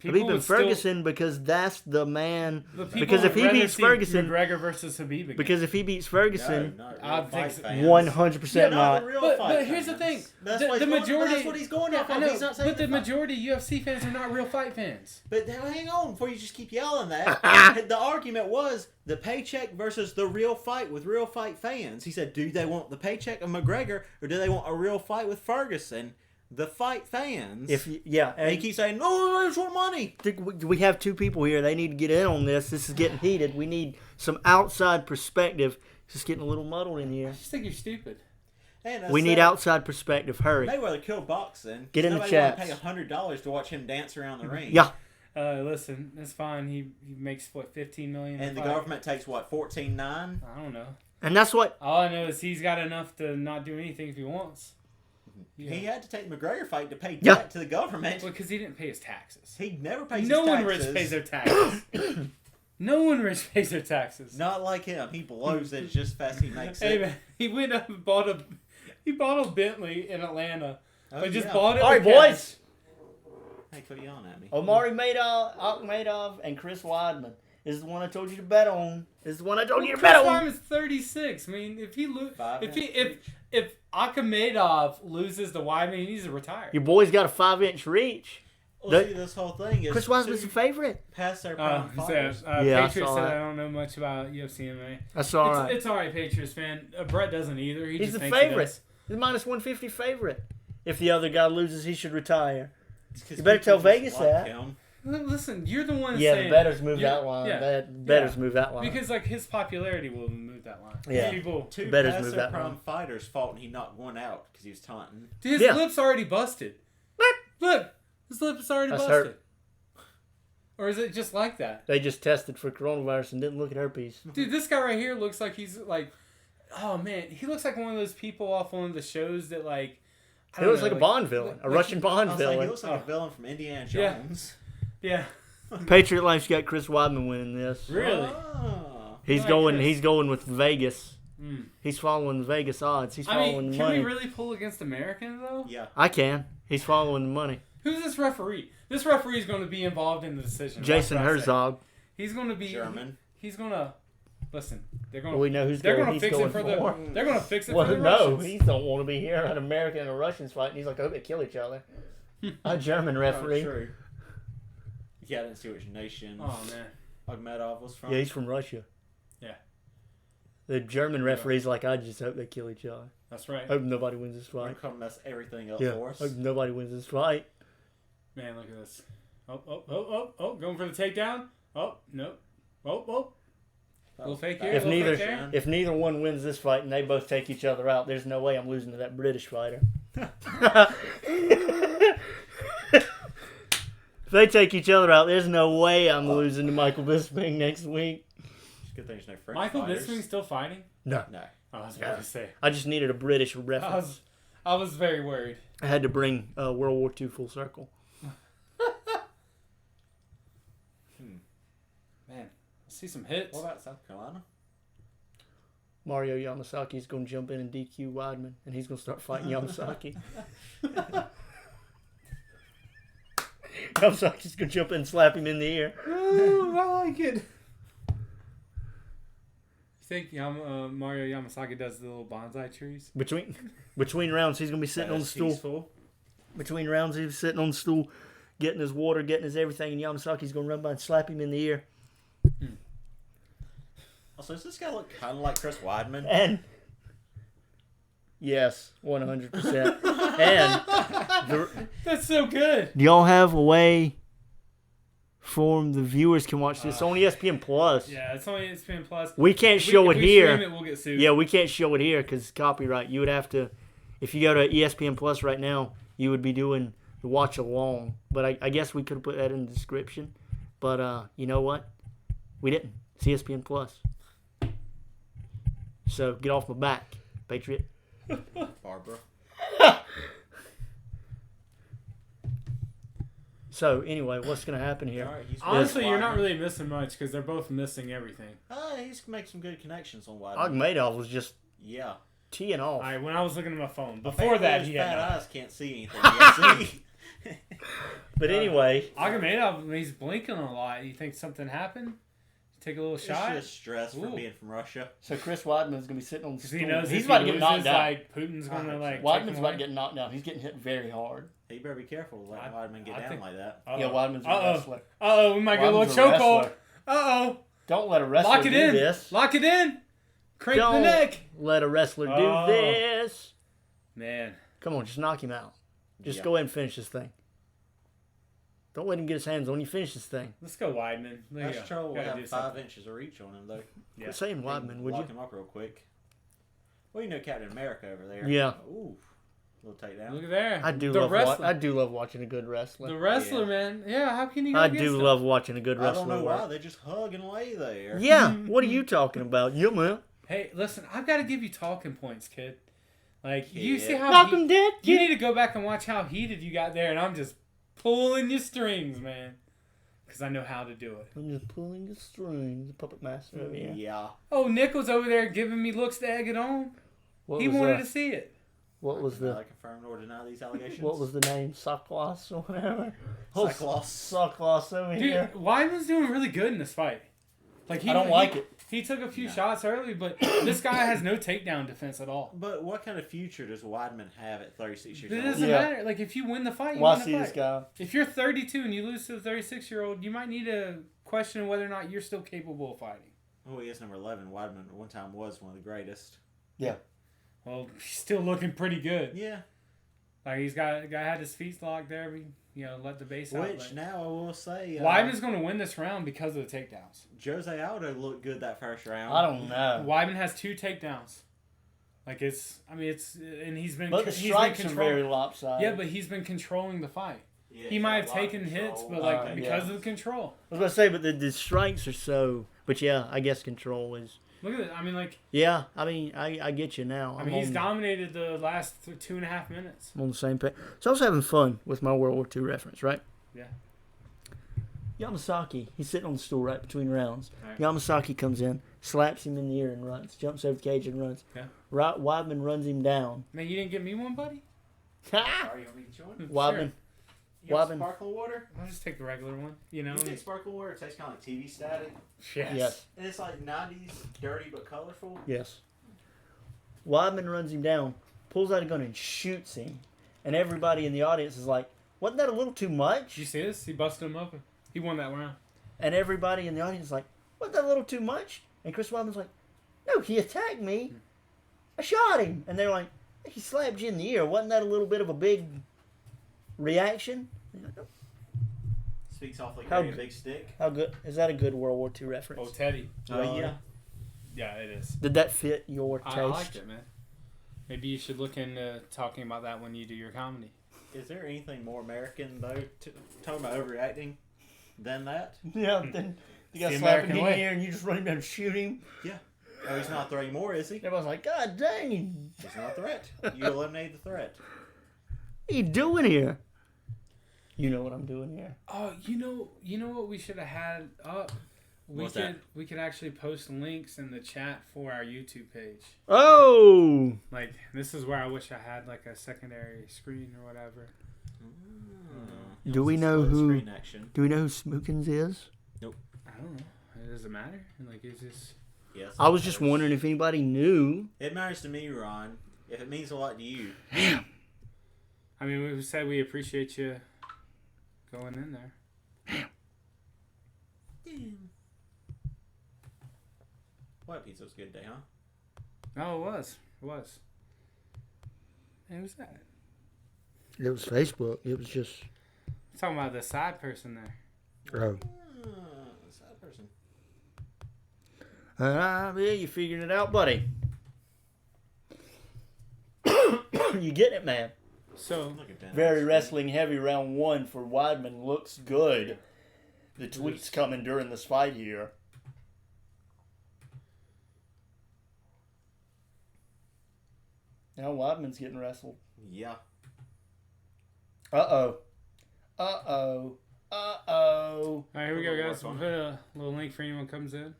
Habib and Ferguson because that's the man. Because if he beats Ferguson, McGregor versus Habib again. Because if he beats Ferguson, I think 100% not. But here's the thing: the majority. That's what he's going off of. He's not saying but the majority of UFC fans are not real fight fans. But hang on, before you just keep yelling that, the argument was the paycheck versus the real fight with real fight fans. He said, do they want the paycheck of McGregor or do they want a real fight with Ferguson? The fight fans. And he keeps saying, "No, there's more money." We have two people here. They need to get in on this. This is getting heated. We need some outside perspective. It's just getting a little muddled in here. I just think you're stupid. We need outside perspective. Hurry. Mayweather killed boxing. Get in the chat. Nobody would pay $100 to watch him dance around the ring. Yeah. Listen, it's fine. He makes $15 million. And the government takes $14.9. I don't know. And that's what. All I know is he's got enough to not do anything if he wants. Yeah. He had to take the McGregor fight to pay Yeah. debt to the government. Well, because he didn't pay his taxes. He never pays No his one taxes. rich pays their taxes. No one rich pays their taxes. Not like him. He blows it just fast as he makes Hey it. man, he went up and bought a Bentley in Atlanta. Oh, But just yeah. bought it. All right, with cash. boys. Hey, quit yelling at me. Omari Akhmedov and Chris Weidman. This is the one I told you to bet on. This is the one I told you to bet Chris on. Weidman's 36. I mean, if he Five if Akhmedov loses to Weidman, he needs to retire. Your boy's got a 5-inch reach. Well, see, this whole thing is Chris Weidman's two the favorite. past their Oh, prime he fighters. said, Yeah, I Patriots saw said that. I don't know much about UFC MMA. That's all right. It's all right, Patriots fan. Brett doesn't either. He He's just the thinks he favorite. does. He's minus 150 favorite. If the other guy loses, he should retire. It's 'cause You better people tell Vegas just like that. him. Listen, you're the one Yeah, saying the betters move Yeah, that line. yeah. Betters move that line. because like his popularity will move that line. Yeah. People, Two Betters past move their that prime line. fighters fought and he knocked one out because he was taunting. dude, his Yeah. lip's already busted. Look, his lip is already That's busted. hurt. Or is it just like that? They just tested for coronavirus and didn't look at herpes. Dude, this guy right here looks like he's like, oh man, he looks like one of those people off one of the shows that like. I He don't looks know, like a Bond villain, a Russian I Bond was like, he villain. looks like a villain from Indiana Yeah. Jones. Yeah, Patriot Life's got Chris Weidman winning this. really. Oh. He's Like going. Chris. He's going with Vegas. Mm. He's following the Vegas odds. He's I following mean, the can money. we really pull against Americans though? Yeah. I can. He's following the money. Who's this referee? This referee is going to be involved in the decision. Jason Watch what I say. Herzog. He's going to be German. He's going to listen. They're going Well, we know who's They're going. going to He's fix going it for the. for. They're going to fix it Well, for the no, Russians. he don't want to be here. An American and a Russians fight, and he's like, I hope they kill each other. A German referee. Oh, true. Yeah, I didn't see which nation Oh man. Akhmedov was from. Yeah, he's from Russia. Yeah. The German referee's like, I just hope they kill each other. That's right. Hope nobody wins this We're fight. gonna come mess everything up Yeah, for us. hope nobody wins this fight. Man, look at this. Oh, going for the takedown. Oh, no. Oh. Little fake here. If little neither, fake there. if neither one wins this fight and they both take each other out, there's no way I'm losing to that British fighter. If they take each other out, there's no way I'm losing to Michael Bisping next week. It's a good thing there's no French Michael fighters. Bisping's still fighting? No, No. I was about to say. I just needed a British reference. I was very worried. I had to bring World War II full circle. Man, I see some hits. What about South Carolina? Mario Yamasaki's going to jump in and DQ Weidman, and he's going to start fighting Yamasaki. Yamasaki's going to jump in and slap him in the ear. Ooh, I like it. You think Mario Yamasaki does the little bonsai trees? Between rounds, he's going to be sitting on the stool. Peaceful. Between rounds, he's sitting on the stool, getting his water, getting his everything, and Yamasaki's going to run by and slap him in the ear. Also, does this guy look kind of like Chris Weidman? And yes, 100%. And That's so good. do y'all have a way for the viewers can watch this on ESPN Plus? Yeah, it's only ESPN Plus. We can't If we- show if it we here. stream it, we'll get sued. Yeah, we can't show it here because copyright. You would have to, if you go to ESPN Plus right now, you would be doing the watch along. But I guess we could have put that in the description. But you know what? We didn't. It's ESPN Plus. So get off my back, Patriot. Barbara. So anyway, what's gonna happen here? All right, he's Honestly, you're not Weidman. really missing much because they're both missing everything. He's making some good connections on Weidman. Akhmedov was just Yeah. teeing off. All right, when I was looking at my phone. Before Apparently that, his he had bad no. eyes can't see anything. Yet, see? But anyway, Akhmedov, when he's blinking a lot, you think something happened? Take a little It's shot? just stress for Ooh. being from Russia. so Chris Weidman's gonna be sitting on the Because stool. he knows He's if about he to get loses, knocked out. like, Putin's going to, like, take Weidman's him about away. to get knocked out. He's getting hit very hard. He better be careful letting Weidman get I down think- like that. Uh-oh. Yeah, Weidman's a Uh-oh. wrestler. Uh-oh, we might get a Weidman's little a chokehold. wrestler. Uh-oh. Don't let a wrestler Lock it do in. this. Lock it in. Crank Don't the neck. let a wrestler do Oh. this. Man. Come on, just knock him out. Just Yeah. go ahead and finish this thing. Don't let him get his hands on you. Finish this thing. Let's go Weidman. There you That's go. trouble. We'll Gotta have do 5 something. inches of reach on him, though. Yeah. Quit saying Weidman, would Lock you? him up real quick. Well, you know Captain America over there. Yeah. Ooh. Little takedown. Look at there. I do the love. wrestler. I do love watching a good wrestler. The wrestler, Yeah. man. Yeah, how can you go I against do him? love watching a good I wrestler. don't know why. work. They just hug and lay there. Yeah. What are you talking about? Yeah, man. Hey, listen, I've got to give you talking points, kid. Like, you see how Knock him dead. you need to go back and watch how heated you got there, and I'm just pulling your strings, man. Because I know how to do it. I'm just pulling the strings. The puppet master over here. Yeah. Oh, Nick was over there giving me looks to egg it on. What He was, wanted to see it. What was the? I confirm or deny these allegations. What was the name? Soklos or whatever. Cyclops. Soklos over Dude, here. Weidman's doing really good in this fight. Like I don't like it. He took a few shots early, but this guy has no takedown defense at all. But what kind of future does Weidman have at 36 years It old? doesn't Yeah. matter. Like, if you win the fight, you Well, I win see the this fight. guy. If you're 32 and you lose to the 36-year-old, you might need to question whether or not you're still capable of fighting. Oh, he is number 11. Weidman at one time was one of the greatest. Yeah. Well, he's still looking pretty good. Yeah. Like, the guy had his feet locked there. Let the base out. Which, now I will say... Weidman's going to win this round because of the takedowns. Jose Aldo looked good that first round. I don't know. Weidman has 2 takedowns. Like, and he's been... But the he's been strikes are very controlling. lopsided. Yeah, but he's been controlling the fight. Yeah, He he's might got have a lot of taken hits, control. but because yeah. of the control. I was going to say, but the strikes are so... But yeah, I guess control is... Look at it. I mean, Yeah, I get you now. he's dominated the last 2.5 minutes. I'm on the same page. So I was having fun with my World War II reference, right? Yeah. Yamasaki, he's sitting on the stool right between rounds. Right. Yamasaki comes in, slaps him in the ear and runs. Jumps over the cage and runs. Yeah. Right, Weidman runs him down. Man, you didn't give me one, buddy? Ha! Sorry, you want me to get you one? Weidman. You want Weidman. sparkling water? I'll just take the regular one. You know? You think sparkling water tastes kind of like TV static? Yes. And it's like 90s, dirty but colorful. Yes. Weidman runs him down, pulls out a gun and shoots him. And everybody in the audience is like, wasn't that a little too much? Did you see this? He busted him open. He won that round. And everybody in the audience is like, wasn't that a little too much? And Chris Weidman's like, no, he attacked me. I shot him. And they're like, he slapped you in the ear. Wasn't that a little bit of a big reaction? Speaks off like How a g- big stick. How good is that? A good World War II reference? Oh, Teddy. Oh, yeah. Yeah, it is. Did that fit your taste? I liked it, man. Maybe you should look into talking about that when you do your comedy. Is there anything more American, though, talking about overreacting than that? Yeah. Then you got The slapped in American the way. ear and you just run down and shoot him. Yeah. Oh, he's not throwing more, is he? Everyone's like, God dang! He's not a threat. You eliminated the threat. What are you doing here? You know what I'm doing here. Oh, you know what we should have had up? What's that? We could actually post links in the chat for our YouTube page. Oh! Like, this is where I wish I had like a secondary screen or whatever. Do we know Split who? screen action. Do we know who Smookins is? I don't know. Does it matter? Like, it's just... Yes. I was just wondering if anybody knew. It matters to me, Ron. If it means a lot to you. I mean, we said we appreciate you going in there. White pizza was a good day, huh? Oh, it was. It was. Hey, who's that? It was Facebook. It was just. I'm talking about the side person there. Oh. Sad person. Yeah, you figuring it out, buddy. You getting it, man. So, Look at that. Very wrestling heavy round 1 for Weidman. Looks good. The tweets coming during this fight here. Now Weidman's getting wrestled. Yeah. Uh-oh. Uh-oh. Uh-oh. all right, here we go, guys. Work We'll on put a little link for anyone who comes in.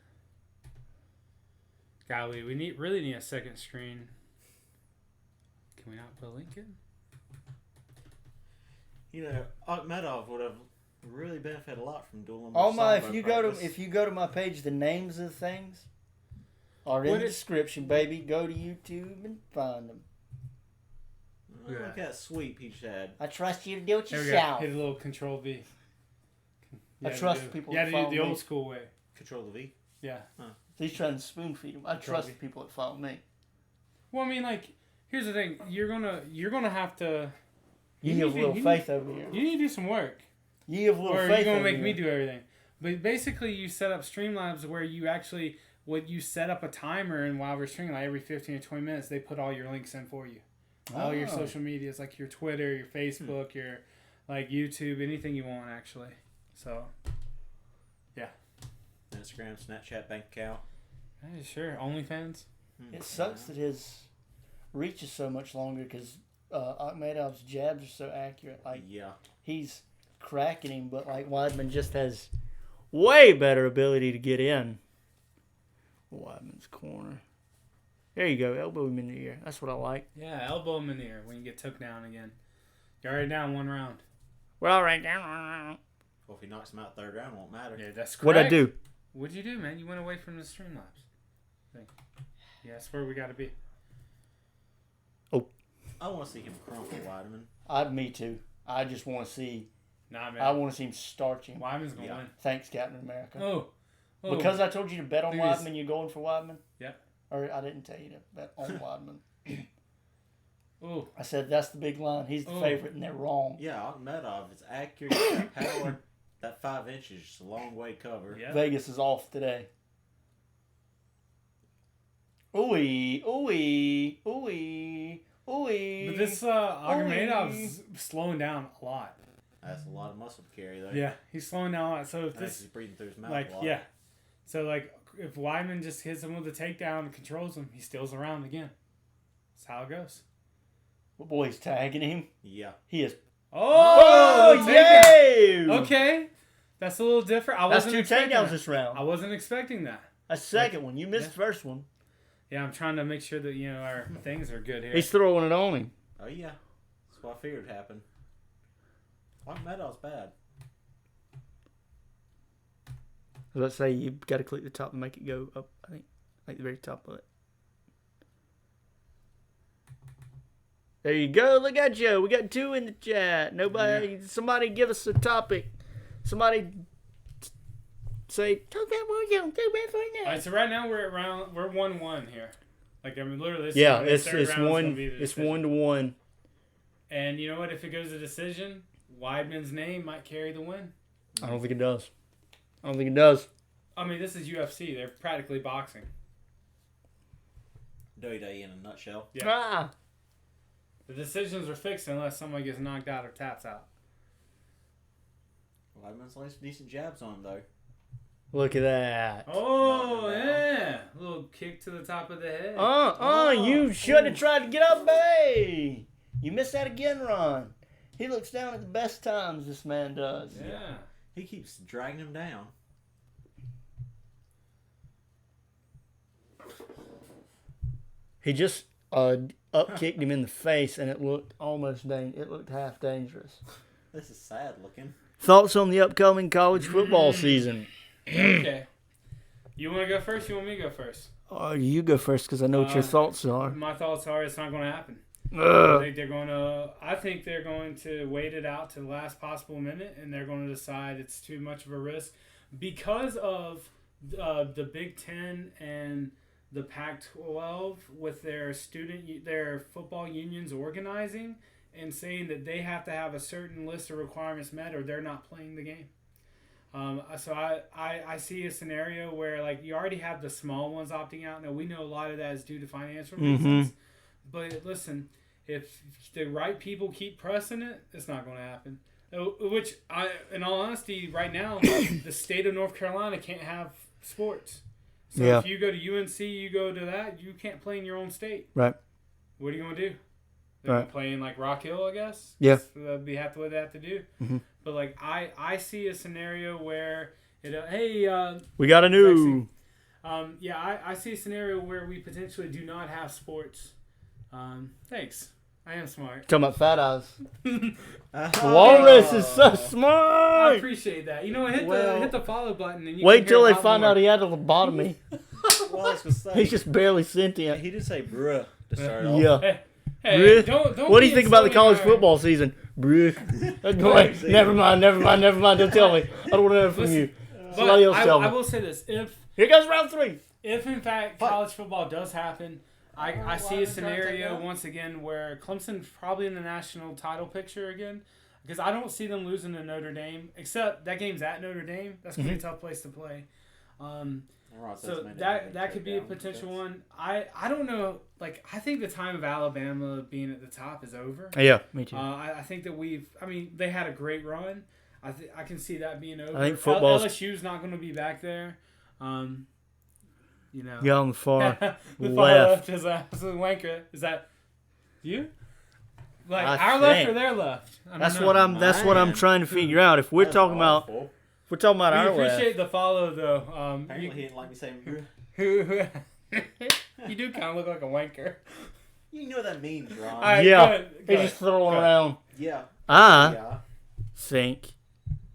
Golly, we really need a second screen. Can we not put a link in? You know, Akhmedov would have really benefited a lot from dual number Oh my! sambo If practice. you go to my page, the names of the things are in What the is- description, baby. Go to YouTube and find them. Oh, look at that sweep he just had. I trust you to do it There we go. yourself. Hit a little Control V. I trust people Yeah, that to do follow the me. old school way. Control the V. Yeah. He's trying to spoon feed him. I Control trust V. the people that follow me. Well, I mean, like, here's the thing. You're gonna have to. You need have to- little you faith over here. You need to do some work. You have little Or faith you're gonna over make here. me do everything. But basically, you set up Streamlabs where you actually, you set up a timer, and while we're streaming, like every 15 or 20 minutes, they put all your links in for you. All your Oh. social medias, like your Twitter, your Facebook, your like YouTube, anything you want, actually. So, Instagram, Snapchat, bank account. sure. OnlyFans. It sucks that his reaches so much longer because Akhmedov's jabs are so accurate. Like, Yeah. he's cracking him, but like Weidman just has way better ability to get in. Weidman's corner. There you go. Elbow him in the ear. That's what I like. Yeah, elbow him in the ear when you get took down again. You're already down 1 round. We're all right down. Well, if he knocks him out third round, it won't matter. Yeah, that's correct. What'd I do? What'd you do, man? You went away from the Streamlabs thing. Yeah, that's where we got to be. I want to see him crumple Weidman. Me too. I just want to see. Nah, man. I want to see him starch him. Weidman's going to Yeah. win. Thanks, Captain America. Oh. Because I told you to bet on Look at Weidman, you're going for Weidman? Yeah. Or I didn't tell you to bet on Weidman. Oh. I said that's the big line. He's the favorite, and they're wrong. Yeah, Akhmedov is accurate. He's got power. That 5 inches is a long way cover. Yeah. Vegas is off today. Ooey, ooey, ooey, ooey. But this Agamedov's slowing down a lot. That's a lot of muscle to carry, though. Yeah, he's slowing down a lot. So if He's this, breathing through his mouth like, a lot. yeah. So, like, if Weidman just hits him with a takedown and controls him, he steals the round again. That's how it goes. Oh, boy, he's tagging him. Yeah. He is. Oh, yay! Okay. That's a little different. That's 2 expecting takedowns that. this round. I wasn't expecting that. That's the second one. You missed Yeah. the first one. Yeah, I'm trying to make sure that, our things are good here. He's throwing it on him. Oh, yeah. That's what I figured would happen. Akhmedov's bad. Let's say you got to click the top and make it go up. I think like the very top of it. There you go. Look at you. We got 2 in the chat. Nobody. Somebody give us a topic. Somebody say talk about Warzone. Talk about All Fortnite. right, so right now we're 1-1 here. Like, I mean, literally, this Yeah, is it's one. It's 1-1. And you know what? If it goes to decision, Weidman's name might carry the win. I don't think it does. I mean, this is UFC. They're practically boxing. Day in a nutshell. Yeah. Ah. The decisions are fixed unless somebody gets knocked out or taps out. Weidman's got some decent jabs on him, though. Look at that. Oh, Knocked him yeah. A little kick to the top of the head. You should have tried to get up, babe. You missed that again, Ron. He looks down at the best times, this man does. Yeah. He keeps dragging him down. He just up kicked him in the face, and it looked it looked half dangerous. This is sad looking. Thoughts on the upcoming college football season? Okay. You want to go first? You want me to go first? You go first, because I know what your thoughts are. My thoughts are it's not going to happen. I think they're going to wait it out to the last possible minute, and they're going to decide it's too much of a risk because of the Big Ten and the Pac-12 with their football unions organizing and saying that they have to have a certain list of requirements met or they're not playing the game. So I see a scenario where, like, you already have the small ones opting out. Now, we know a lot of that is due to financial reasons. But listen, if the right people keep pressing it, it's not going to happen. Which, in all honesty, right now, the state of North Carolina can't have sports. So if you go to UNC, you go to that, you can't play in your own state. Right. What are you going to do? They're going to play in, like, Rock Hill, I guess? Yeah. That'd be half what they have to do. Mm-hmm. But, like, I see a scenario where, we got a new. I see a scenario where we potentially do not have sports. Thanks. I am smart. Talking about fat eyes. Walrus is so I smart. appreciate that. You know, hit the follow button. And you Wait can till hear they a lot find more. out he had a lobotomy. Well, I was gonna say, He's just barely sentient. he did say bruh to start off. Yeah. Hey, Bruh. don't What do you be think about the college insulting our- football season? Bruh. Go ahead. Never mind. Don't tell me. I don't want to know from you. But Somebody else tell me. I will say this: Here goes round 3. if in fact college football does happen, I see a scenario once again where Clemson's probably in the national title picture again, because I don't see them losing to Notre Dame. Except that game's at Notre Dame. That's gonna be a tough place to play. So that could be a potential one. I don't know. Like, I think the time of Alabama being at the top is over. Yeah, me too. I think that they had a great run. I can see that being over. I think football's- LSU's not going to be back there. Yeah, on the far the left. far left is a wanker. Is that You? Like I our left think. or their left? I don't That's know. what I'm. That's what I'm Man. trying to figure out. If we're That's talking about, awful. if we're talking about We our left, appreciate the follow though. Apparently, he didn't like me saying. Who you do kind of look like a wanker. You know what that means, Ron. All right, Yeah. go ahead, go they're ahead. just throwing Go ahead. around. Yeah. I Yeah. think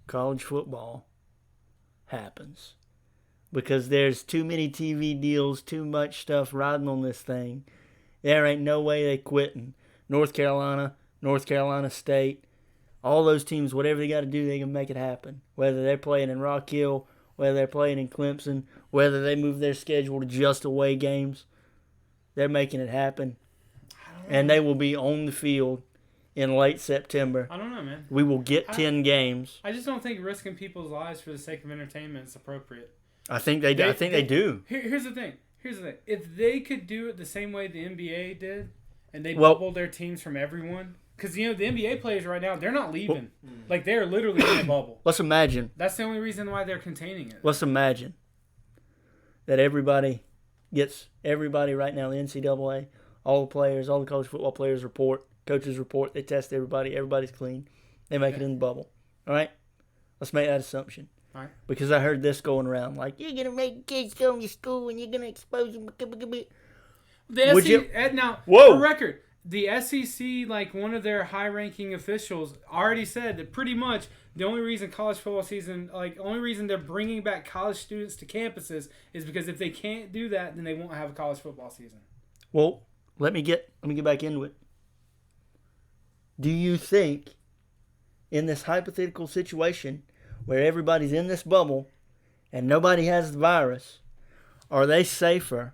college football happens because there's too many TV deals, too much stuff riding on this thing. There ain't no way they quitting. North Carolina State, all those teams, whatever they got to do, they can make it happen. Whether they're playing in Rock Hill, whether they're playing in Clemson, whether they move their schedule to just away games, they're making it happen. And they will be on the field in late September. I don't know, man. We will get 10 games. I just don't think risking people's lives for the sake of entertainment is appropriate. I think they do. I think they do. Here's the thing. If they could do it the same way the NBA did, and they Well- bubble their teams from everyone, because the NBA players right now, they're not leaving. Like they're literally in a bubble. Let's imagine. That's the only reason why they're containing it. Let's imagine that everybody right now, the NCAA, all the players, all the college football players report, coaches report, they test everybody, everybody's clean. They make it in the bubble. All right? Let's make that assumption. All right. Because I heard this going around, like, you're going to make kids go to school and you're going to expose them. The Would SEC, you- now, Whoa. for record, the SEC, like one of their high-ranking officials, already said that pretty much the only reason college football season, only reason they're bringing back college students to campuses is because if they can't do that, then they won't have a college football season. Well, let me get back into it. Do you think in this hypothetical situation where everybody's in this bubble and nobody has the virus, are they safer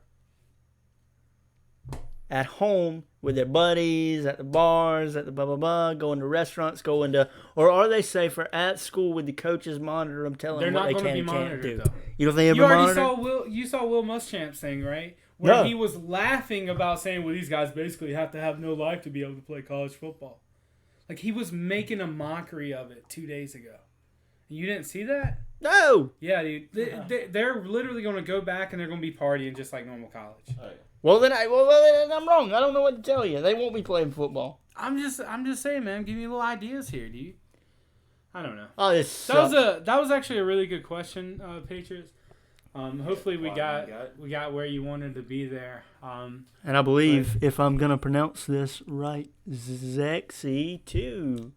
at home with their buddies, at the bars, at the blah, blah, blah, going to restaurants, or are they safer at school with the coaches monitor them, telling They're them what not they going to can be and can't monitored, do? though. You don't think they'll You be already monitored? saw Will Muschamp's thing, right? Where No. he was laughing about saying, well, these guys basically have to have no life to be able to play college football. Like, he was making a mockery of it 2 days ago. You didn't see that? No! Yeah, dude. They're literally going to go back and they're going to be partying just like normal college. Well, then I'm wrong. I don't know what to tell you. They won't be playing football. I'm just saying, man. Give me little ideas here, dude. I don't know. Oh, this sucks. That was actually a really good question, Patriots. Hopefully we got where you wanted to be there. And I believe, if I'm going to pronounce this right, Zexy 2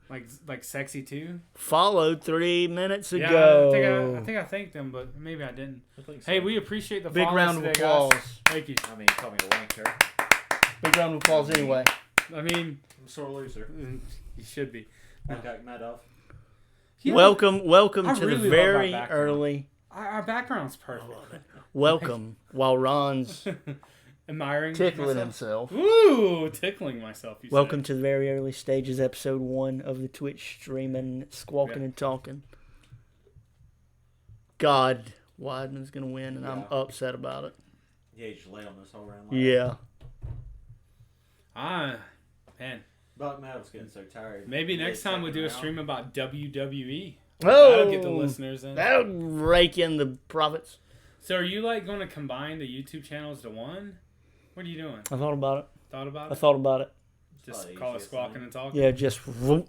like sexy too. followed 3 minutes Yeah, ago. I think I thanked them, but maybe I didn't. I think so. Hey, we appreciate the Big follows round of today, applause. guys. Thank you. I mean, call me a wanker. Big round of applause anyway. I mean, I'm a sore loser. you should be. I got Madoff. Yeah, Welcome I to really the love very our background. early. Our background's perfect. Welcome while Ron's Admiring tickling myself. himself. Ooh, tickling myself. You Welcome said. to the very early stages, episode 1 of the Twitch streaming, Squakin and Talkin. God, Weidman's going to win, and I'm Yeah. upset about it. Yeah, you just lay on this whole round. Yeah. Man. Buck Madoff's getting so tired. Maybe Yeah, next time we second do a round. stream about WWE. Oh, That'll get the listeners in. That'll rake in the profits. So are you like going to combine the YouTube channels to one? What are you doing? I thought about it. Thought about I it? thought about it. Just probably call it easiest Squawking thing. and Talking? Yeah, just whoop,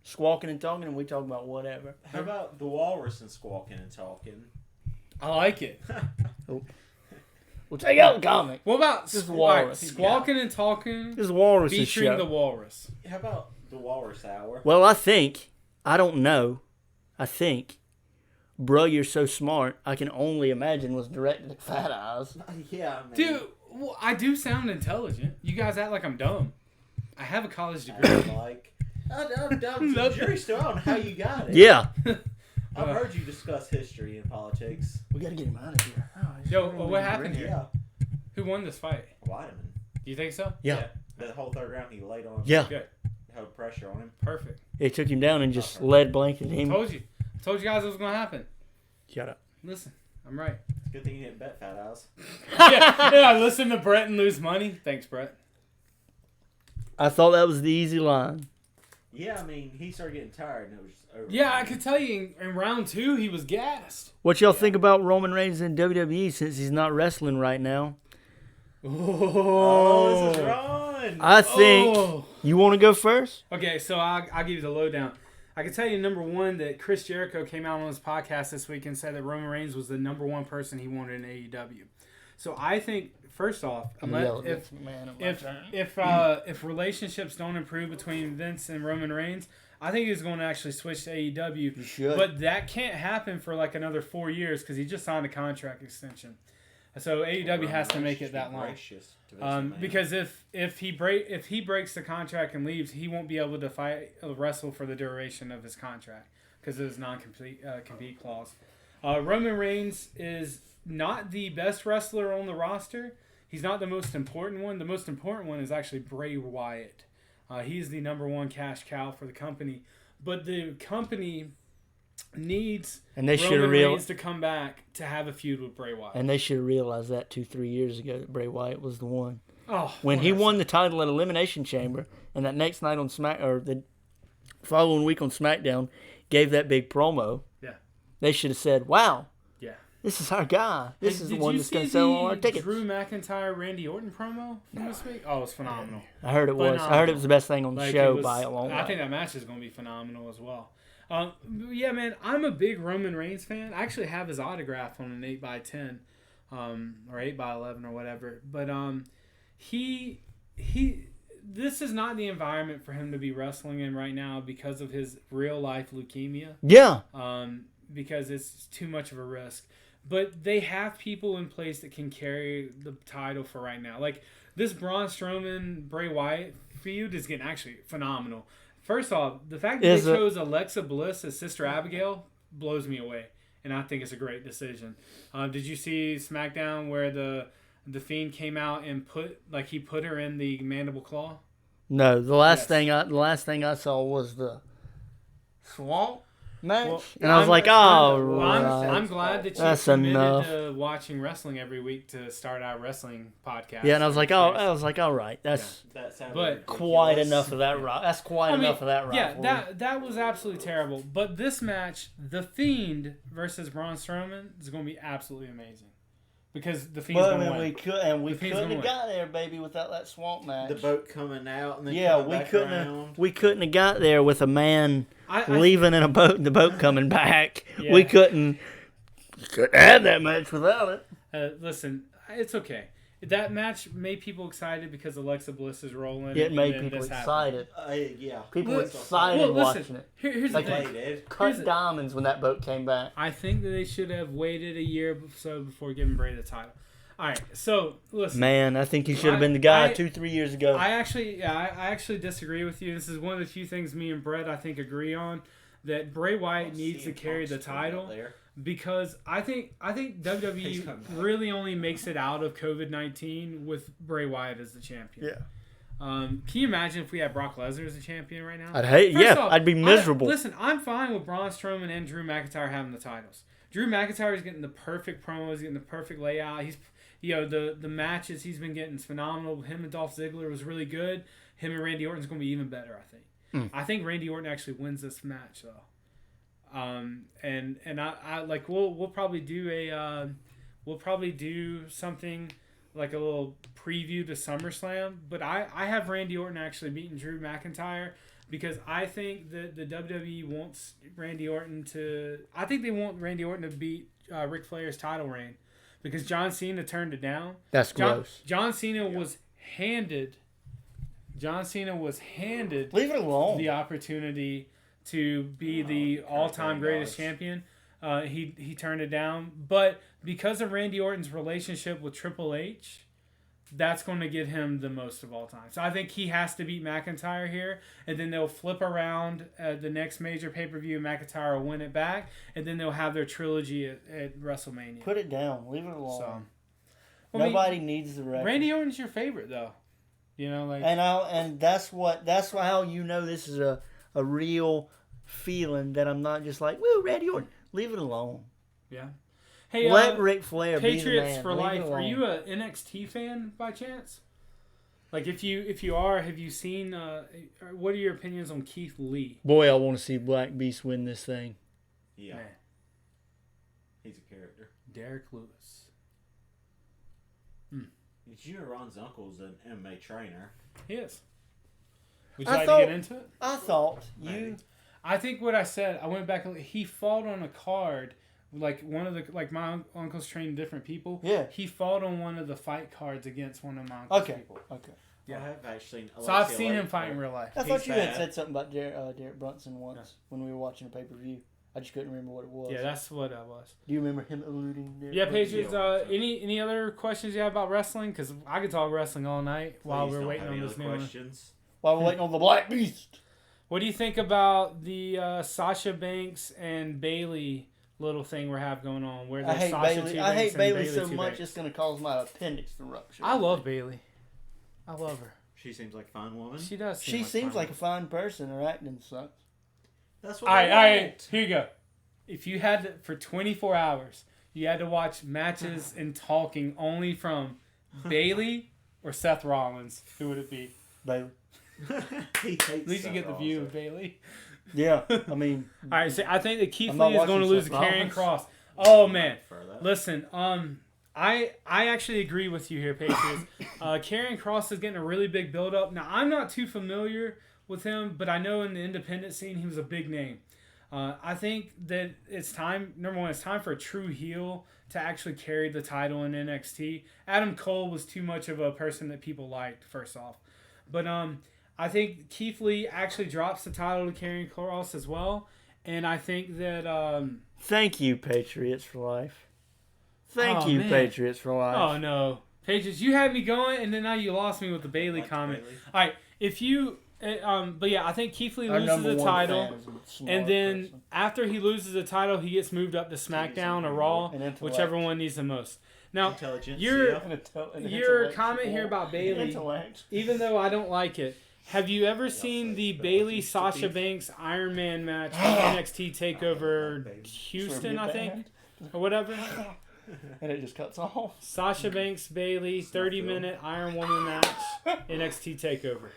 squawking and talking, and we talk about whatever. How about the Walrus and Squawking and Talking? I like it. We'll take out the comic. What about This is alright, Walrus. Squawking and Talking This is Walrus's featuring show. the Walrus? How about the Walrus Hour? Well, I don't know. I think, Bro, You're So Smart, I can only imagine was directed at Fat Eyes. Yeah, I mean, Dude, well, I do sound intelligent. You guys act like I'm dumb. I have a college degree. I'm down to the jury still. I don't know how you got it. Yeah. I've heard you discuss history and politics. We got to get him out of here. Yo, well, what happened here? Yeah, Who won this fight? Weidman. Do you think so? Yeah. The whole third round, he laid on him. Yeah. Good. Held pressure on him. Perfect. They took him down and just lead blanketed him. Told you. Told you guys it was going to happen. Shut up. Listen, I'm right. It's a good thing you didn't bet Fat Eyes. yeah, listen to Brett and lose money. Thanks, Brett. I thought that was the easy line. Yeah, I mean, he started getting tired and it was just over. Yeah, I could tell you in round 2 he was gassed. What y'all think about Roman Reigns in WWE since he's not wrestling right now? Oh, this is Ron. I think Oh. you want to go first. Okay, so I'll give you the lowdown. I can tell you, number one, that Chris Jericho came out on his podcast this week and said that Roman Reigns was the number one person he wanted in AEW. So I think, first off, if relationships don't improve between Vince and Roman Reigns, I think he's going to actually switch to AEW. You should. But that can't happen for like another 4 years because he just signed a contract extension. So AEW has to make it that long. Because if he breaks the contract and leaves, he won't be able to wrestle for the duration of his contract because of his non-compete clause. Roman Reigns is not the best wrestler on the roster. He's not the most important one. The most important one is actually Bray Wyatt. He's the number one cash cow for the company. But the company needs Roman Reigns to come back to have a feud with Bray Wyatt. And they should have realized that 2-3 years ago that Bray Wyatt was the one. Oh, when he won the title at Elimination Chamber, and that next night on the following week on SmackDown, gave that big promo. Yeah. They should have said, "Wow, yeah, this is our guy. This is the one that's going to sell all our tickets." Drew McIntyre, Randy Orton promo from this week? Oh, it was phenomenal. I heard it was. I heard it was the best thing on the show by a long way. I think that match is going to be phenomenal as well. Yeah, man, I'm a big Roman Reigns fan. I actually have his autograph on an 8x10, or 8x11 or whatever. But this is not the environment for him to be wrestling in right now because of his real life leukemia. Yeah. Because it's too much of a risk. But they have people in place that can carry the title for right now. Like this Braun Strowman Bray Wyatt feud is getting actually phenomenal. First off, the fact that they chose Alexa Bliss as Sister Abigail blows me away, and I think it's a great decision. Did you see SmackDown where the Fiend came out and put her in the mandible claw? No, the last thing I saw was the Swamp match, and I was like, "Oh, I'm glad that you committed to watching wrestling every week to start our wrestling podcast." Yeah, and I was like, all right, that's quite enough of that. That's quite enough of that. Yeah, that was absolutely terrible. But this match, The Fiend versus Braun Strowman, is going to be absolutely amazing. Because the Fiend's going to win. We couldn't have got there, baby, without that swamp match. The boat coming out and then coming back around. We couldn't have got there with a man leaving in a boat and the boat coming back. Yeah. We couldn't have that match without it. Listen, it's okay. That match made people excited because Alexa Bliss is rolling. It made people excited. People were excited watching it. Here's the thing. Cut diamonds when that boat came back. I think that they should have waited a year or so before giving Bray the title. All right, so listen. Man, I think he should have been the guy 2-3 years ago. I actually disagree with you. This is one of the few things me and Brett I think agree on, that Bray Wyatt needs to carry the title. Because I think WWE really only makes it out of COVID-19 with Bray Wyatt as the champion. Yeah. Can you imagine if we had Brock Lesnar as the champion right now? I'd be miserable. Listen, I'm fine with Braun Strowman and Drew McIntyre having the titles. Drew McIntyre is getting the perfect promos, getting the perfect layout. He's, the matches he's been getting is phenomenal. Him and Dolph Ziggler was really good. Him and Randy Orton's going to be even better, I think. I think Randy Orton actually wins this match, though. And I like we'll probably do something like a little preview to SummerSlam, but I have Randy Orton actually beating Drew McIntyre because I think that the WWE wants Randy Orton to beat Ric Flair's title reign because John Cena turned it down. That's gross. John Cena was handed Leave it alone. the opportunity to be the all-time greatest champion. He turned it down. But because of Randy Orton's relationship with Triple H, that's going to get him the most of all time. So I think he has to beat McIntyre here, and then they'll flip around the next major pay-per-view, and McIntyre will win it back, and then they'll have their trilogy at WrestleMania. Put it down. Leave it alone. So, nobody needs the record. Randy Orton's your favorite, though. And that's how you know this is a real feeling that I'm not just like, woo, Randy Orton. Leave it alone. Yeah. Hey, let Ric Flair be the man. Patriots for life. Are you a NXT fan by chance? Like, if you are, have you seen? What are your opinions on Keith Lee? Boy, I want to see Black Beast win this thing. Yeah, man. He's a character. Derek Lewis. Did you know Ron's uncle's an MMA trainer? He is. Would you I like thought- to get into it? I thought you. Maybe. I think what I said, I went back. He fought on a card, like one of the my uncle's trained different people. Yeah. He fought on one of the fight cards against one of my uncle's Okay. people. Okay. Yeah, I have actually seen. So I've seen him fight in real life. I thought He's you had bad. said something about Derek Brunson once when we were watching a pay per view. I just couldn't remember what it was. Yeah, that's what I was. Do you remember him alluding there? Yeah, Patriots. Any other questions you have about wrestling? Because I could talk wrestling all night while we're waiting on this new one. questions. While we're waiting on the Black Beast. What do you think about the Sasha Banks and Bailey little thing we have going on? Where I there's hate Sasha Bailey. two I Banks hate and Bailey so two much Banks. it's going to cause my appendix to rupture. I love Bailey. I love her. She seems like a fine woman. She does. She seems like a fine person. Her acting sucks. That's what All I right. want. Here you go. If you had to, for 24 hours, you had to watch matches and talking only from Bailey or Seth Rollins, who would it be? Bailey. He hates At least you get the view of Bailey. Yeah, I mean, All right, so I think that Keith I'm not Lee is going to watching lose to Seth Karrion Rollins. Cross. Oh man, For that. listen. I actually agree with you here, Patriots. Karrion Cross is getting a really big build up. Now I'm not too familiar with him, but I know in the independent scene he was a big name. I think that it's time. Number one, it's time for a true heel to actually carry the title in NXT. Adam Cole was too much of a person that people liked. First off, but I think Keith Lee actually drops the title to Karrion Cross as well, and I think that thank you, Patriots for life. Thank Oh, you, man. Patriots for life. oh no, Patriots, you had me going, and then now you lost me with the Bailey Like comment. Bailey. All right, if you, but yeah, I think Keith Lee Our loses number the one title. fan is a smart And then person. after he loses the title, he gets moved up to SmackDown or Raw, An intellect. whichever one needs the most. Now, Intelligence. you're- yeah. your comment here about Bailey, Intellect. even though I don't like it, have you ever seen the so Bailey it's Sasha beef. Banks Iron Man match at NXT Takeover Bailey. Houston, Sure, I get think, that. or whatever? And it just cuts off. Sasha Banks Bailey 30-minute Iron Woman match NXT Takeover.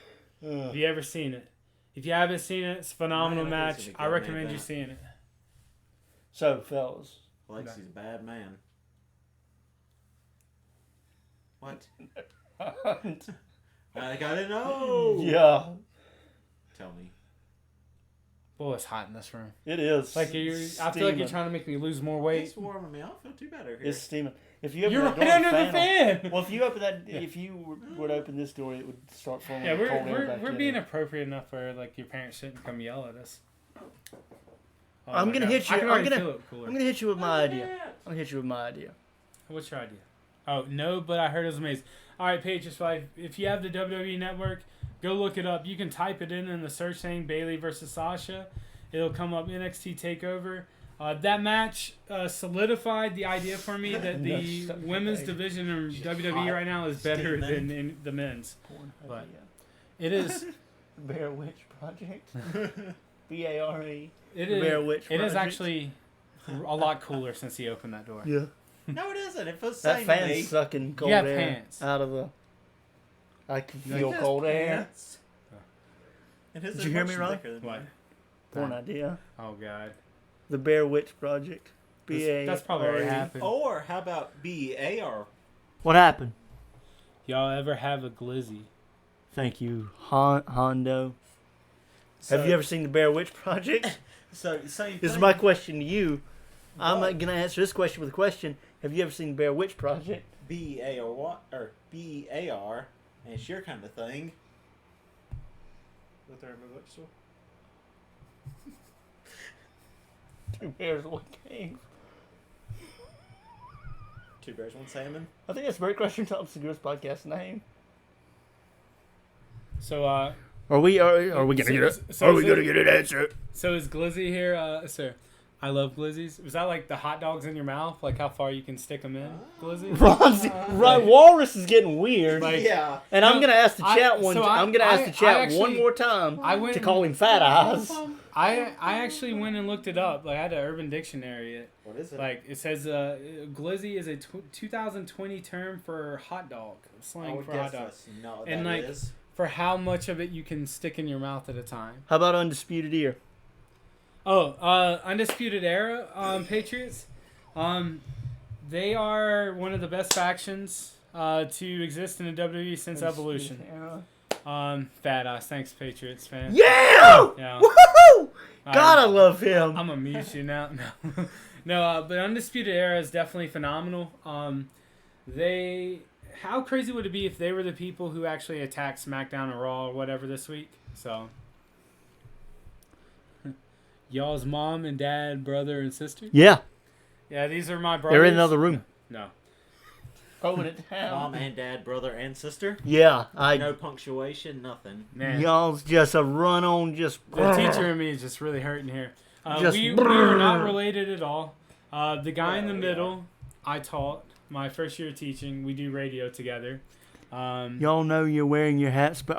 Have you ever seen it? If you haven't seen it, it's a phenomenal Man, I think match. it's a I good recommend main you event. seeing it. So, fellas. Lexi's a bad man. What? I gotta know. Yeah, Tell me. Boy, it's hot in this room. it is. Like I feel like you're Steaming. trying to make me lose more weight. It's warming me. I don't feel too bad over here. It's steaming. If you open You're that right door, under the will. fan. Well, if you open that, if you were to open this door, it would start flowing. Yeah, cold air we're back we're in. being appropriate enough where like your parents shouldn't come yell at us. Oh I'm my gonna God. hit you. I can I'm already gonna. feel it cooler. I'm gonna hit you with my idea. I'm gonna hit you with my idea. What's your idea? Oh no, but I heard it was amazing. All right, Patriots, if you have the WWE Network, go look it up. You can type it in the search thing, Bailey versus Sasha. It'll come up NXT Takeover. That match solidified the idea for me that the That's women's okay. division in WWE hot, right now is better steaming. than in the men's. But- Idea. It is. Bear Witch Project. BARE. It The Bear is. Witch It is Project. actually a lot lot since he opened that door. Yeah. No, it isn't. It feels the That same to me. fan's sucking cold have air pants. out of the. I can Like feel It has cold air. pants. It isn't Did you hear me, much Ron? thicker than What? mine. Porn idea. Oh God. The Bear Witch Project. BA. That's probably already happened. Or how about BAR? What happened? Y'all ever have a glizzy? Thank you, Hondo. Have you ever seen the Bear Witch Project? So same This is thing. my question to you. I'm What? going to answer this question with a question. Have you ever seen the Bear Witch Project? BAR what or BAR, and it's your kind of thing. With our bookstore. Two bears, one cave. Two bears, one salmon. I think that's Bert Crusher Thompson Gross podcast name. So Are we gonna get it? so Are we is gonna it- get an answer? So is glizzy here, sir? I love glizzies. Was that like the hot dogs in your mouth? Like how far you can stick them in? Glizzy? Ron Walrus is getting weird. Like- Yeah. And I'm gonna ask the chat I'm gonna ask the chat one more time I went to call him Fat Eyes. I actually went and looked it up. Like I had an Urban Dictionary. What is it? Like it says, glizzy is a 2020 term for hot dog, I slang would for hot guess dog, that's not what And, that like, is. for how much of it you can stick in your mouth at a time. How about Undisputed Ear? Oh, Undisputed Era Patriots. They are one of the best factions to exist in the WWE since Evolution. Fat ass. Thanks, Patriots fan. Yeah! Yeah. Woohoo! God, I love him. I'm gonna mute you now. No, no. But Undisputed Era is definitely phenomenal. How crazy would it be if they were the people who actually attacked SmackDown or Raw or whatever this week? So, y'all's mom and dad, brother and sister. Yeah, Yeah, these are my brothers. they're in another room. No. Holding it down. Mom and dad, brother and sister. Yeah, No punctuation, nothing. Man. y'all's just a run on, just. The teacher in me is just really hurting here. Just we are not related at all. The guy in the Yeah, we middle, I taught my first year of teaching. We do radio together. Y'all know you're wearing your hats, but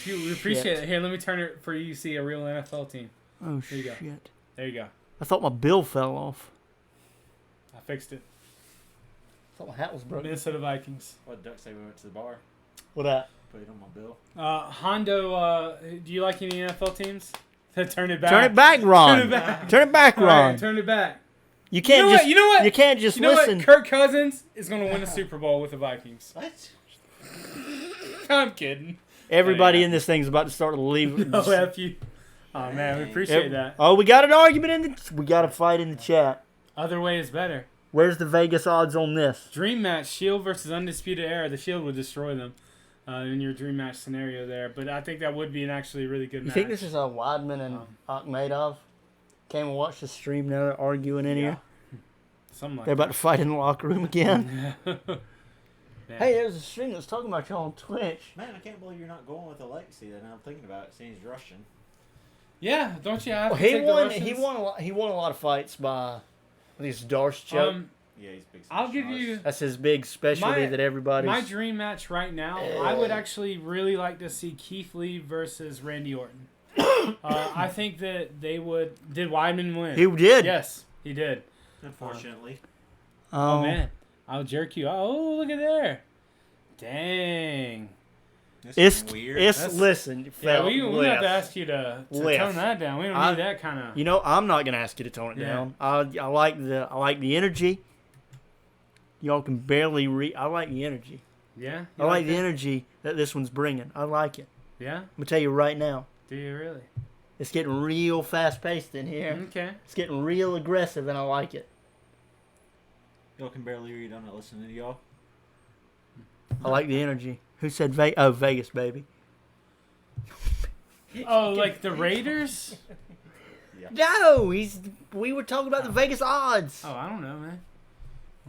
We appreciate it. Here, let me turn it for you to see a real NFL team. Oh There you go. shit! There you go. I thought my bill fell off. I fixed it. I thought my hat was broken. Minnesota Vikings. What Duck say we went to the bar? What that? Put it on my bill. Hondo, do you like any NFL teams? Turn it back. Turn it back, Ron. Turn it back. Turn it back, All Ron. right, turn it back. You can't You know just. what? You know what? You can't just You know listen. what? Kirk Cousins is going to win a Super Bowl with the Vikings. What? I'm kidding. Everybody Yeah. in this thing's about to start to leave. No, F you. Oh, man, we appreciate that. Oh, we got an argument in the. We got a fight in the chat. Other way is better. Where's the Vegas odds on this? Dream match, Shield versus Undisputed Era. The Shield would destroy them in your dream match scenario there. But I think that would be an actually really good You match. think this is Weidman and Akhmedov? Came and watched the stream. Now they're arguing in here. Something like They're about to fight in the locker room again. that. Hey, there's a stream that was talking about you on Twitch. Man, I can't believe you're not going with Alexi. Then I'm thinking about it. Seeing he's Russian. Yeah, don't you have Well, to he take won. the He Russians? won a lot. He won a lot of fights by. I think it's Darshchuk. Yeah, he's big. I'll give you That's his big specialty that everybody's. my dream match right now. I would actually really like to see Keith Lee versus Randy Orton. I think that they would. Did Weidman win? He did. Yes, he did. Unfortunately. Oh man, I'll jerk you. Oh, look at there. Dang. This It's is weird. it's listen. Yeah, we have Lift. to ask you to Lift. tone that down. We don't I- need that kind of. You know, I'm not gonna ask you to tone it Yeah. down. I like the energy. Y'all can barely read. I like the energy. Yeah. I like the that? energy that this one's bringing. I like it. Yeah. I'm gonna tell you right now. Do you really? It's getting real fast paced in here. Okay. It's getting real aggressive, and I like it. Y'all can barely read. I'm not listening to y'all. I like the energy. Who said Vegas, baby? Oh, like the Raiders? No, we were talking about the Vegas odds. Oh, I don't know, man.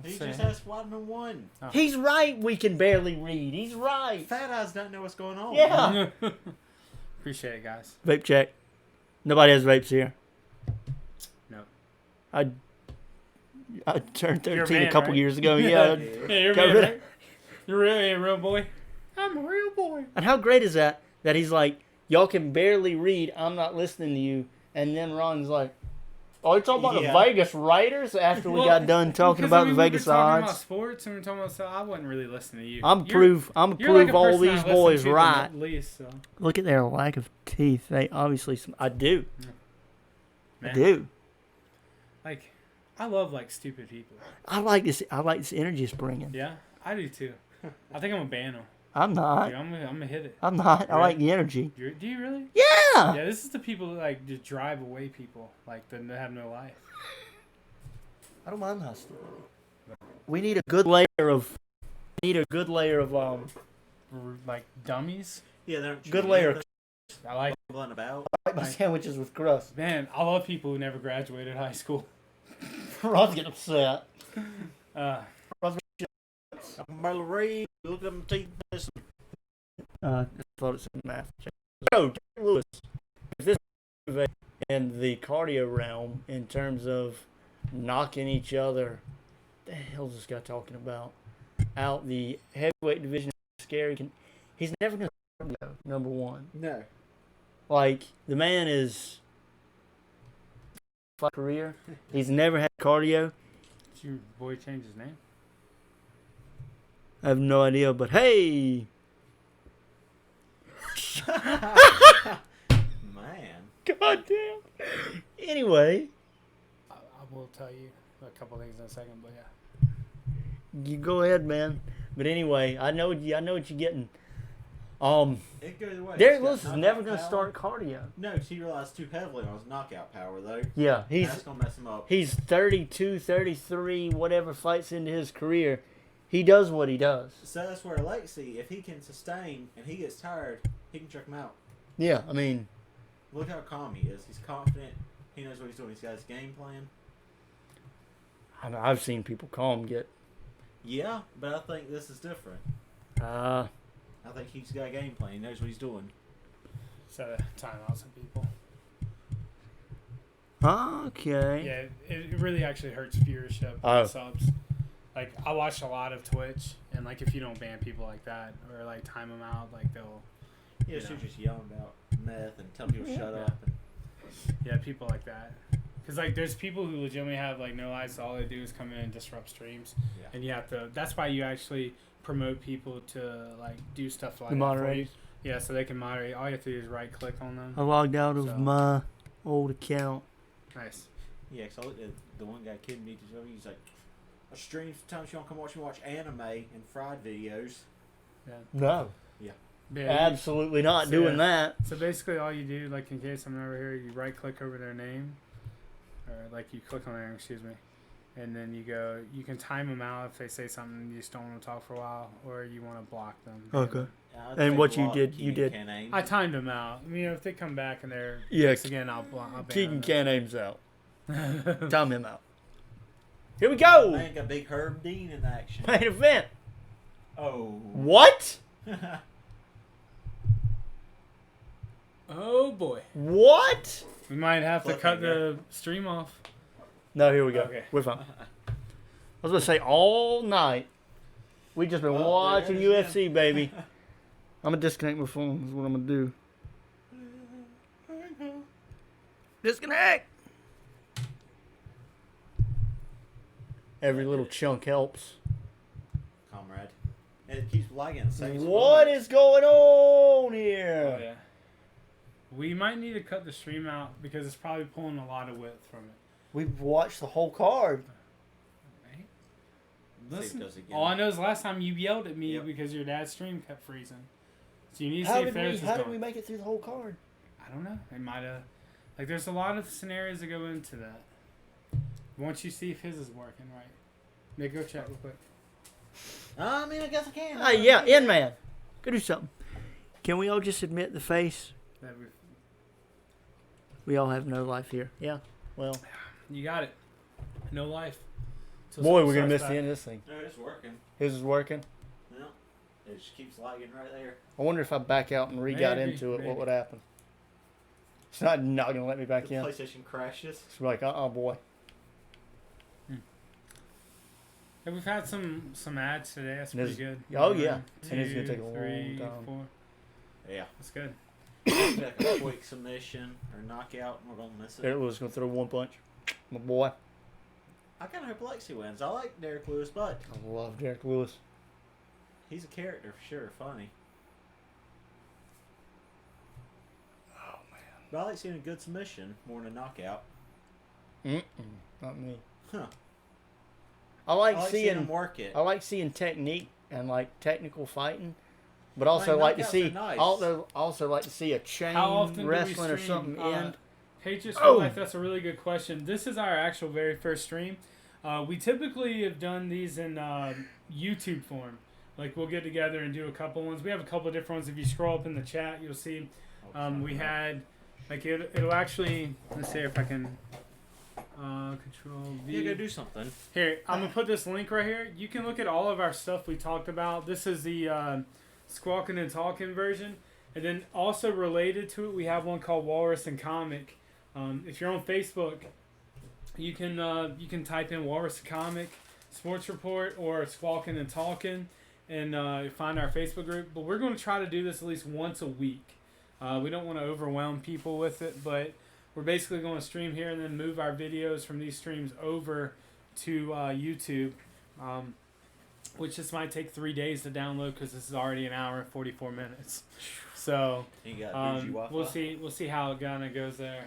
He Say just it. asked Weidman won. He's right. We can barely read. He's right. Fat Eyes don't know what's going on. Yeah. Appreciate it, guys. Vape check. Nobody has vapes here. No. I turned You're a 13 man, a couple right? years ago. Yeah. Yeah, you're Got man, rid of- right? You're really a real boy. I'm a real boy. And how great is that? That he's like, y'all can barely read. I'm not listening to you. And then Ron's like, oh, you're talking about Yeah. the Vegas Raiders after we Well, got done talking because, about I mean, the Vegas we were talking odds. about sports and we were talking about stuff. I wasn't really listening to you. I'm You're- prove you're like a all person I these listen boys to the right. Least, so. Look at their lack of teeth. They obviously. I do. I Man. do. Like, I love like stupid people. I like this. I like this energy it's bringing. Yeah, I do too. I think I'm gonna ban them. I'm not. Dude, I'm gonna hit it. I'm not. I Really? like the energy. Do you really? Yeah. Yeah, this is the people that like just drive away people, like that have no life. I don't mind hostility. We need a good layer of. Or, like dummies. Yeah, they're Good layer. I like. Blunt about. I like my sandwiches with crust. Man, I love people who never graduated high school. Ron's getting upset. Mallory, look at them teeth. I thought it's a math check. So, Jack Lewis, if this is in the cardio realm in terms of knocking each other, what the hell is this guy talking about? Out the heavyweight division, scary. He's never going to cardio, number one. No. Like, the man is career. He's never had cardio. Did your boy change his name? I have no idea, but hey! Man. God damn. Anyway, I will tell you a couple things in a second, but yeah. you go ahead, man. But anyway, I know what you're getting. It goes away. Derek He's got Lewis is knockout never going to power. start cardio. No, he relies too heavily on his knockout power, though. Yeah, That's going to mess him up. he's 32, 33, whatever fights into his career. He does what he does. So that's where Alexei, if he can sustain and he gets tired, he can check him out. Yeah, I mean, Look how calm he is. He's confident. He knows what he's doing. He's got his game plan. I've seen people calm get. Yeah, but I think this is different. I think he's got a game plan. He knows what he's doing. Set a timeout some people. Okay. Yeah, it really actually hurts viewership on subs. Like, I watch a lot of Twitch, and like if you don't ban people like that or like time them out, like they'll. Yeah, You so know. just yelling about meth and telling people to shut up. And, Yeah, people like that. Because like there's people who legitimately have like no lives. All they do is come in and disrupt streams, Yeah. and you have to. That's why you actually promote people to like do stuff like The that for you. moderators. Yeah, so they can moderate. All you have to do is right click on them. I logged out of So- my old account. Nice. yeah, because I looked at the one guy kidding me. He's like, I stream sometimes you don't come watch me watch anime and fried videos. No. Yeah, Absolutely not So, doing yeah. that. So basically, all you do, like in case I'm over here, you right click over their name, or like you click on their name, excuse me, and then you go. You can time them out if they say something you just don't want to talk for a while, or you want to block them. Okay. I'd And take what a you lot did- of you Keegan did- can aim. I timed them out. I mean, if they come back and they're Yeah, dicks again, I'll ban Keegan them. can aims out. Time him out. Here we go. Man, got Big Herb Dean in action. Main event. Oh. What? Oh boy, What? we might have to cut Cliffhanger. the stream off. No, here we go. Okay. We're fine. I was going to say all night. We just been Oh, there watching it is UFC, baby. I'm going to disconnect my phone is what I'm going to do. Disconnect. Every little chunk helps. Comrade. And it keeps lagging. What is going on Oh here? yeah. We might need to cut the stream out because it's probably pulling a lot of width from it. We've watched the whole card. Right? See if it Listen, does again. all I know is last time you yelled at me Yep. because your dad's stream kept freezing. So you need to How see if did theirs is we going. make it through the whole card? I don't know. It might have. Like, there's a lot of scenarios that go into that. Once you see if his is working right. Nick, go check real quick. I mean, I guess I can. Yeah, in man. Go do something. Can we all just admit the face? That We all have no life here. Yeah. Well, you got it. No life. Till boy, school we're gonna miss starts the back. end of this thing. No, it's working. His is working. No. It just keeps lagging right there. I wonder if I back out and re-got Maybe, into it, maybe. what would happen? It's not gonna let me back The in. PlayStation crashes. It's like, boy. Yeah, we've had some ads today. That's This- pretty good. oh, yeah. One, And it's gonna two, take a long three, time. 4. Yeah. That's good. Like a quick submission or knockout, and we're gonna miss it. Derek Lewis gonna throw one punch. My boy. I kind of hope Lexi wins. I like Derek Lewis, but I love Derek Lewis. he's a character for sure. Funny. Oh man. But I like seeing a good submission more than a knockout. Not me. Huh. I like, I like seeing him seeing work it. I like seeing technique and like technical fighting, but also Like, like to knockouts see are nice. also like to see a chain How often do we wrestling or stream? something end. Patriots Oh! for Life, that's a really good question. This is our actual very first stream. We typically have done these in YouTube form. Like, we'll get together and do a couple ones. We have a couple of different ones. If you scroll up in the chat, you'll see we had, like, it'll actually, let's see if I can control V. You gotta do something. Here, I'm going to put this link right here. You can look at all of our stuff we talked about. This is the Squakin and Talkin version. And then also related to it, we have one called Walrus and Comic. If you're on Facebook, you can type in Walrus and Comic, Sports Report, or Squakin and Talkin, and find our Facebook group. But we're going to try to do this at least once a week. We don't want to overwhelm people with it, but we're basically going to stream here and then move our videos from these streams over to YouTube, which just might take 3 days to download because this is already an hour and 44 minutes. So You got bougie Wi-Fi. we'll see how it kind of goes there.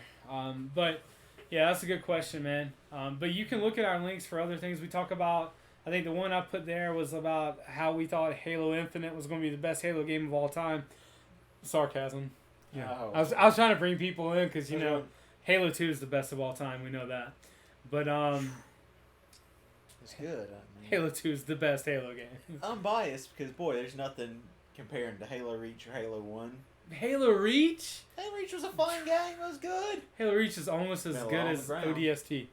But yeah, that's a good question, man. But you can look at our links for other things. We talk about I think the one I put there was about how we thought Halo Infinite was going to be the best Halo game of all time. Sarcasm. Yeah. Oh. I was trying to bring people in because, you know, Halo 2 is the best of all time. We know that. But It's good. I mean, Halo 2 is the best Halo game. I'm biased because, boy, there's nothing comparing to Halo Reach or Halo 1. Halo Reach? Halo Reach was a fun game. It was good. Halo Reach is almost as Fell good on as the ground. ODST.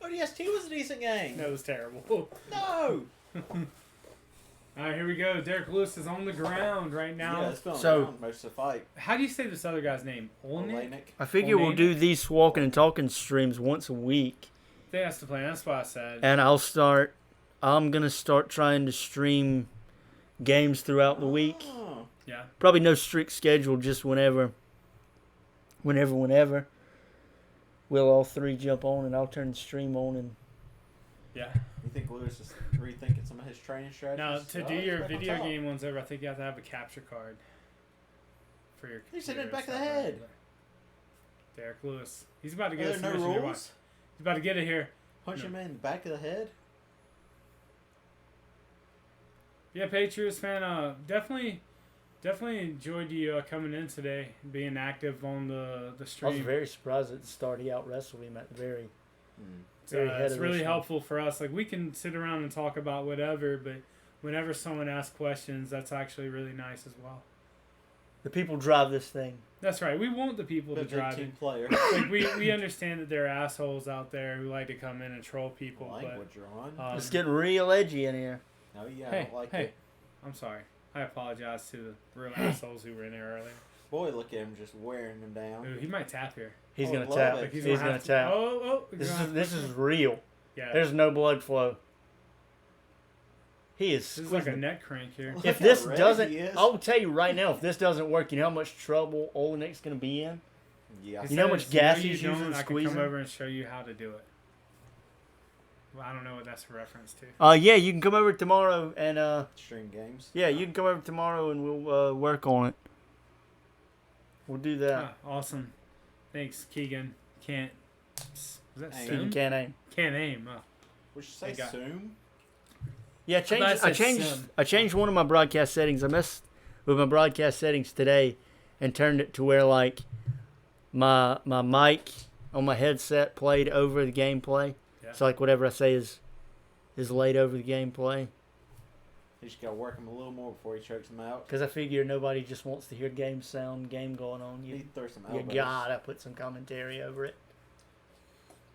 ODST was a decent game. That was terrible. No. All right, here we go. Derek Lewis is on the ground right now. Yeah, it's been So- around most of the fight. How do you say this other guy's name? Olnick? Olenek. I figure we'll do these Squakin and Talkin streams once a week, I think that's the plan. That's what I said. and I'm gonna start trying to stream games throughout the week. Oh. Yeah. Probably no strict schedule, just whenever. We'll all three jump on, and I'll turn the stream on, and Yeah. You think Lewis is rethinking some of his training strategies? Now, to Oh, do he's your back on video top. game ones over, I think you have to have a capture card for your. He's hitting it computer back of the stuff, head. Derek Lewis. He's about to Are get a there no submission here. Watch. rules? He's about to get it here. Punch No. him in the back of the head? Yeah, Patriots fan. Definitely enjoyed you coming in today, being active on the I was stream. very surprised at the start he out wrestled him at the very. very head It's of really this helpful for us. Like, we can sit around and talk about whatever, but whenever someone asks questions, that's actually really nice as well. The people drive this thing. That's right. We want the people to Big drive team it. player. Like, we understand that there are assholes out there who like to come in and troll people, Language you're on. but It's getting real edgy in here. No, yeah, I hey, don't like hey, it. I'm sorry. I apologize to the real assholes who were in there earlier. Boy, look at him just wearing them down. Ooh, he might tap here. He's Oh, gonna love tap. it. Like, He's gonna gonna have to- tap. Oh, he's This gonna is have to- real. yeah. There's no blood flow. He is. This is like a squeezing. neck crank here. Look If how this red doesn't, he is. I'll tell you right now, if this doesn't work, you know how much trouble Olenek's gonna be in. Yeah. You know how much says, gas you he's don't, using I can squeezing? come over and show you how to do it. Well, I don't know what that's a reference to. Yeah, you can come over tomorrow and Stream games. yeah, you can come over tomorrow and we'll work on it. We'll do that. Ah, awesome. Thanks, Keegan. Can't. Was that Aim. soon? Can't aim. Can't aim. Oh. Would you say They got- Zoom? Yeah, thought it said sim. I changed one of my broadcast settings. I messed with my broadcast settings today and turned it to where like my mic on my headset played over the gameplay. Yeah. So like whatever I say is laid over the gameplay. You just gotta work him a little more before he chokes him out. Because I figure nobody just wants to hear game sound, game going on. He You throw some elbows. gotta put some commentary over it.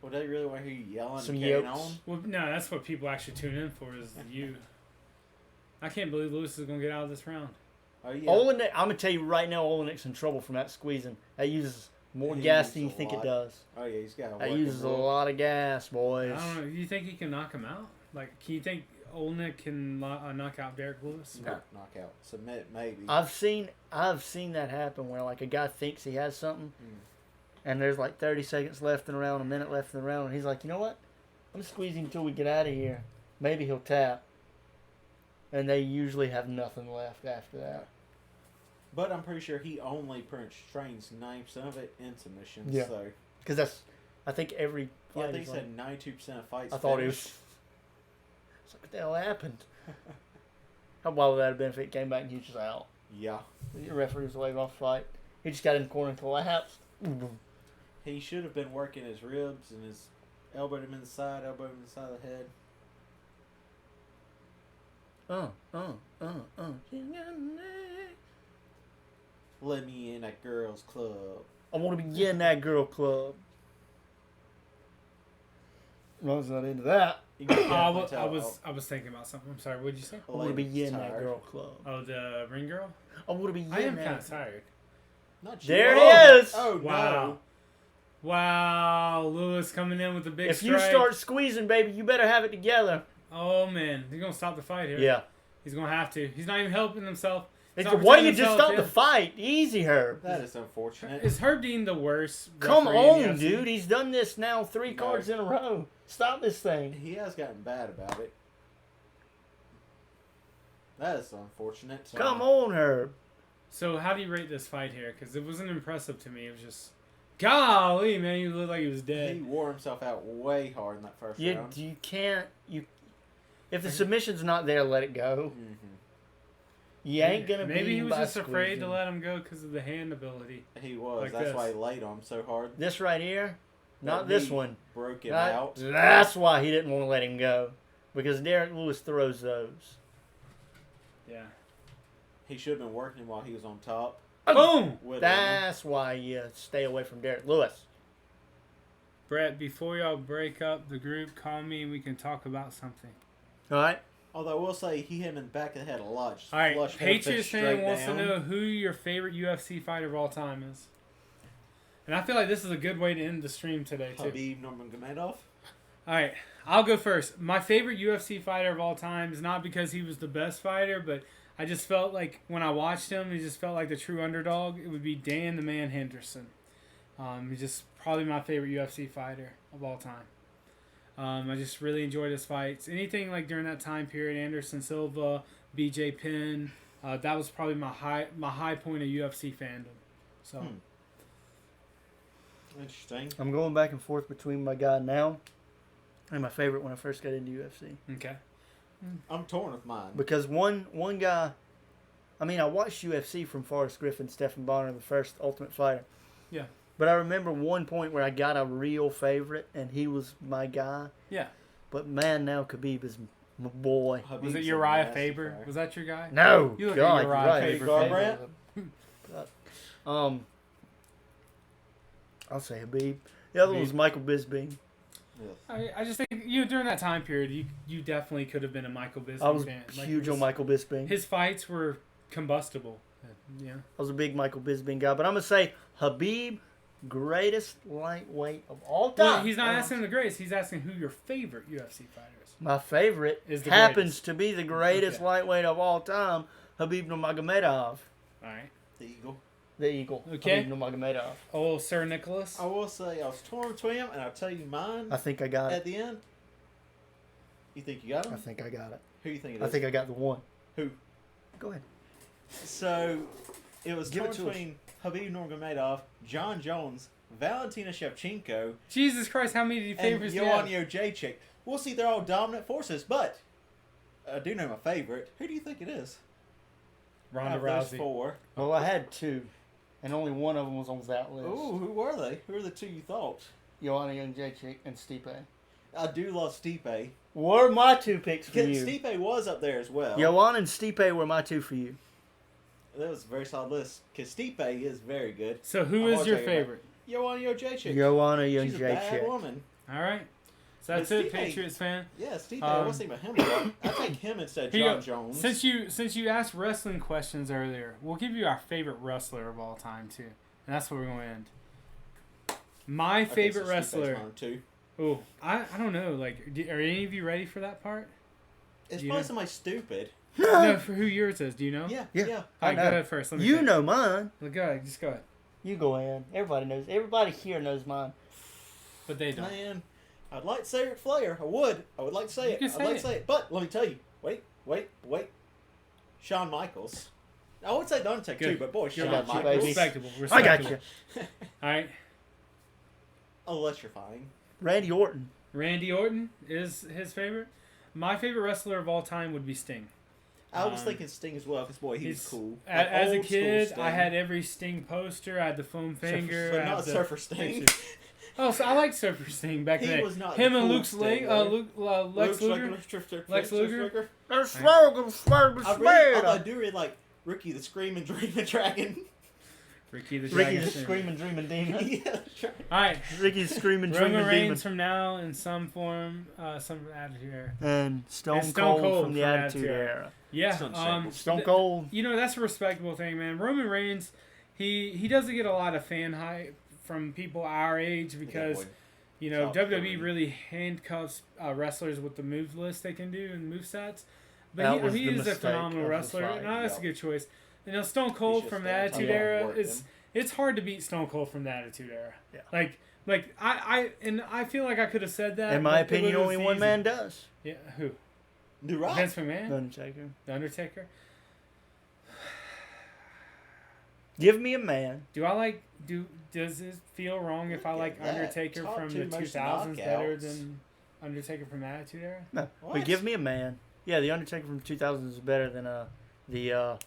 Well, they really want to hear you yelling Some and carrying yokes. on. Well, no, that's what people actually tune in for is you. I can't believe Lewis is going to get out of this round. Oh yeah. Olenek, I'm gonna tell you right now, Olenek's in trouble from that squeezing. That uses more He gas uses than you a think lot. it does. Oh yeah, he's got. That uses a lot of gas, boys. I don't know. You think he can knock him out? Like, can you think Olnick can knock out Derek Lewis? Knockout. Submit maybe. I've seen that happen where like a guy thinks he has something, and there's like 30 seconds left in the round, a minute left in the round, and he's like, you know what? I'm squeezing until we get out of here. Maybe he'll tap. And they usually have nothing left after that. But I'm pretty sure he only pretty much trains 90% of it in submissions. Yeah. So Because I think every yeah, I fight think is he like, said 92% of fights. I thought it finish. was. It's like, what the hell happened? How wild would that have been if it came back and he was just out? Yeah. The referee was waving off the fight. He just got in the corner and collapsed. He should have been working his ribs and his elbowed him in the side, elbowed him in the side of the head. Let me in that girls' club. I want to be in that girl club. Ron's not into that. You can Oh, definitely tell. I was thinking about something. I'm sorry. What did you say? The I want to be lady's in that tired. girl club. Oh, the ring girl. I want to be in I am that. kind of tired. Not you. There it Oh, is. Oh Wow. no. Wow, Lewis coming in with the big If strike. you start squeezing, baby, you better have it together. Oh man, he's gonna stop the fight here. Yeah. He's gonna have to. He's not even helping himself. He's Why not don't you protecting just himself, stop yeah. the fight? Easy, Herb. That is unfortunate. Is Herb Dean the worst? Come referee in the on, UFC? dude. He's done this now 3 No. cards in a row. Stop this thing. He has gotten bad about it. That is unfortunate. Come on, Herb. So how do you rate this fight here? Because it wasn't impressive to me. It was just Golly, man, he looked like he was He dead. wore himself out way hard in that first round. You can't. If the submission's not there, let it go. Mm-hmm. You ain't gonna beat Maybe he him was by just afraid to squeezing. let him go because of the hand ability. He was. Like That's this. why he laid on him so hard. This right here, not That this knee one. Broke him That- out. That's why he didn't want to let him go, because Derek Lewis throws those. Yeah. He should have been working him while he was on top. Boom! With him. That's why you stay away from Derek Lewis. Brett, before y'all break up the group, call me and we can talk about something. All right. Although I will say he hit him in the back of the head a lot. Just All right, flushed Patriots headfirst fan straight wants down. to know who your favorite UFC fighter of all time is. And I feel like this is a good way to end the stream today, too. Habib Nurmagomedov. All right, I'll go first. My favorite UFC fighter of all time is not because he was the best fighter, but I just felt like when I watched him, he just felt like the true underdog. It would be Dan the Man Henderson. He's just probably my favorite UFC fighter of all time. I just really enjoyed his fights. Anything like during that time period, Anderson Silva, BJ Penn, that was probably my high point of UFC fandom. So Interesting. I'm going back and forth between my guy now and my favorite when I first got into UFC. okay, I'm torn with mine. Because one guy, I mean, I watched UFC from Forrest Griffin, Stephen Bonner, the first Ultimate Fighter. Yeah. But I remember one point where I got a real favorite, and he was my guy. yeah. But man, now Khabib is my boy. Was Habib's it a Uriah nasty Faber? fighter. Was that your guy? No, You look God, at Uriah you're right. Faber. Garbrandt? I'll say Khabib. The other one was Khabib. Michael Bisping. I just think during that time period, you definitely could have been a Michael Bisping I was fan. Like, huge on Michael Bisping. His fights were combustible. Yeah. I was a big Michael Bisping guy, but I'm gonna say Khabib, greatest lightweight of all time. Well, he's not asking the greatest. He's asking who your favorite UFC fighter is. My favorite Is the happens greatest. to be the greatest Okay. lightweight of all time, Khabib Nurmagomedov, All right. The Eagle. the Eagle. Okay. Khabib Nurmagomedov. Oh, Sir Nicholas. I will say I was torn between him, and I'll tell you mine I think I got at it. the end. You think you got him? I think I got it. Who you think it is? I think I got the one. Who? Go ahead. So, it was Give torn it to between Habib Nurmagomedov, John Jones, Valentina Shevchenko, Jesus Christ, how many and favorites do you have? Joanna Jacek. We'll see, they're all dominant forces, but I do know my favorite. Who do you think it is? Ronda Out of those Rousey. four. Well, I had two, and only one of them was on that list. Ooh, who were they? Who are the two you thought? Joanna Jędrzejczyk and Stipe. I do love Stipe. Were my two picks for you. Stipe was up there as well. Joanna and Stipe were my two for you. That was a very solid list. Because Stipe is very good. So who I'm is your gonna take it back. favorite? Joanna Jacek. Joanna She's a bad Jędrzejczyk. woman. All right. So that's But it, Stipe- Patriots fan. Yeah, Stipe. I was thinking about him a lot. I take him instead of Here you John go. Jones. Since you asked wrestling questions earlier, we'll give you our favorite wrestler of all time too, and that's where we're going to end. My Okay, favorite so Stipe's wrestler. mine too. Oh, I don't know. Like, are any of you ready for that part? It's You probably know- somebody stupid. No, for who yours is. Do you know? Yeah, Yeah. yeah. All I right, go know. ahead first. Let me You think. know mine. Go ahead. Just go ahead. You go in. Everybody knows. Everybody here knows mine. But they don't. Man, I'd like to say Ric Flair. I would like to say You it. can I'd say like it. to say it. But let me tell you. Wait. Shawn Michaels. I would say The Undertaker Good. too, but boy, You're Shawn got you, Michaels. baby. Respectable. I got you. All right. Electrifying. Randy Orton. Randy Orton is his favorite. My favorite wrestler of all time would be Sting. I was Um, thinking Sting as well, because boy, he was He's- cool. A- Like As a old school kid, Sting. I had every Sting poster. I had the foam finger. but I had not the Surfer Sting. pictures. Oh, so I like Surfer Sting back He then. was not Him the and cool Luke's Sting, leg, though. Lex Luger. Lex Luger? I do really like Ricky the Screaming Dreaming Dragon. Ricky the Ricky Dragon. the Steamboat. Screaming Dreaming Demon. Yeah, that's right. All right. Ricky's Screaming Roman Dreaming Reigns Demon. from now in some form, some Attitude Era. And Stone, And Stone Cold, Cold from the from Attitude Attitude Era. Yeah. It's unshakable. Stone Cold. You know, that's a respectable thing, man. Roman Reigns, he doesn't get a lot of fan hype from people our age because, you know, Top WWE 30. really handcuffs wrestlers with the move list they can do and move sets. But That was he the is a mistake phenomenal of the wrestler. fight, No, that's a yeah. good choice. You know, Stone Cold should from the stay on Attitude top. Era Work is him. it's hard to beat Stone Cold from the Attitude Era. Yeah. Like I feel like I could have said that. In my but it opinion, was only one easy. man does. Yeah, who? The Rock. Vince McMahon, The Undertaker. The Undertaker. Give me a man. Does it feel wrong if I like That Undertaker top from two the most 2000s better knockouts. than Undertaker from Attitude Era? No, What? but give me a man. Yeah, the Undertaker from 2000s is better than the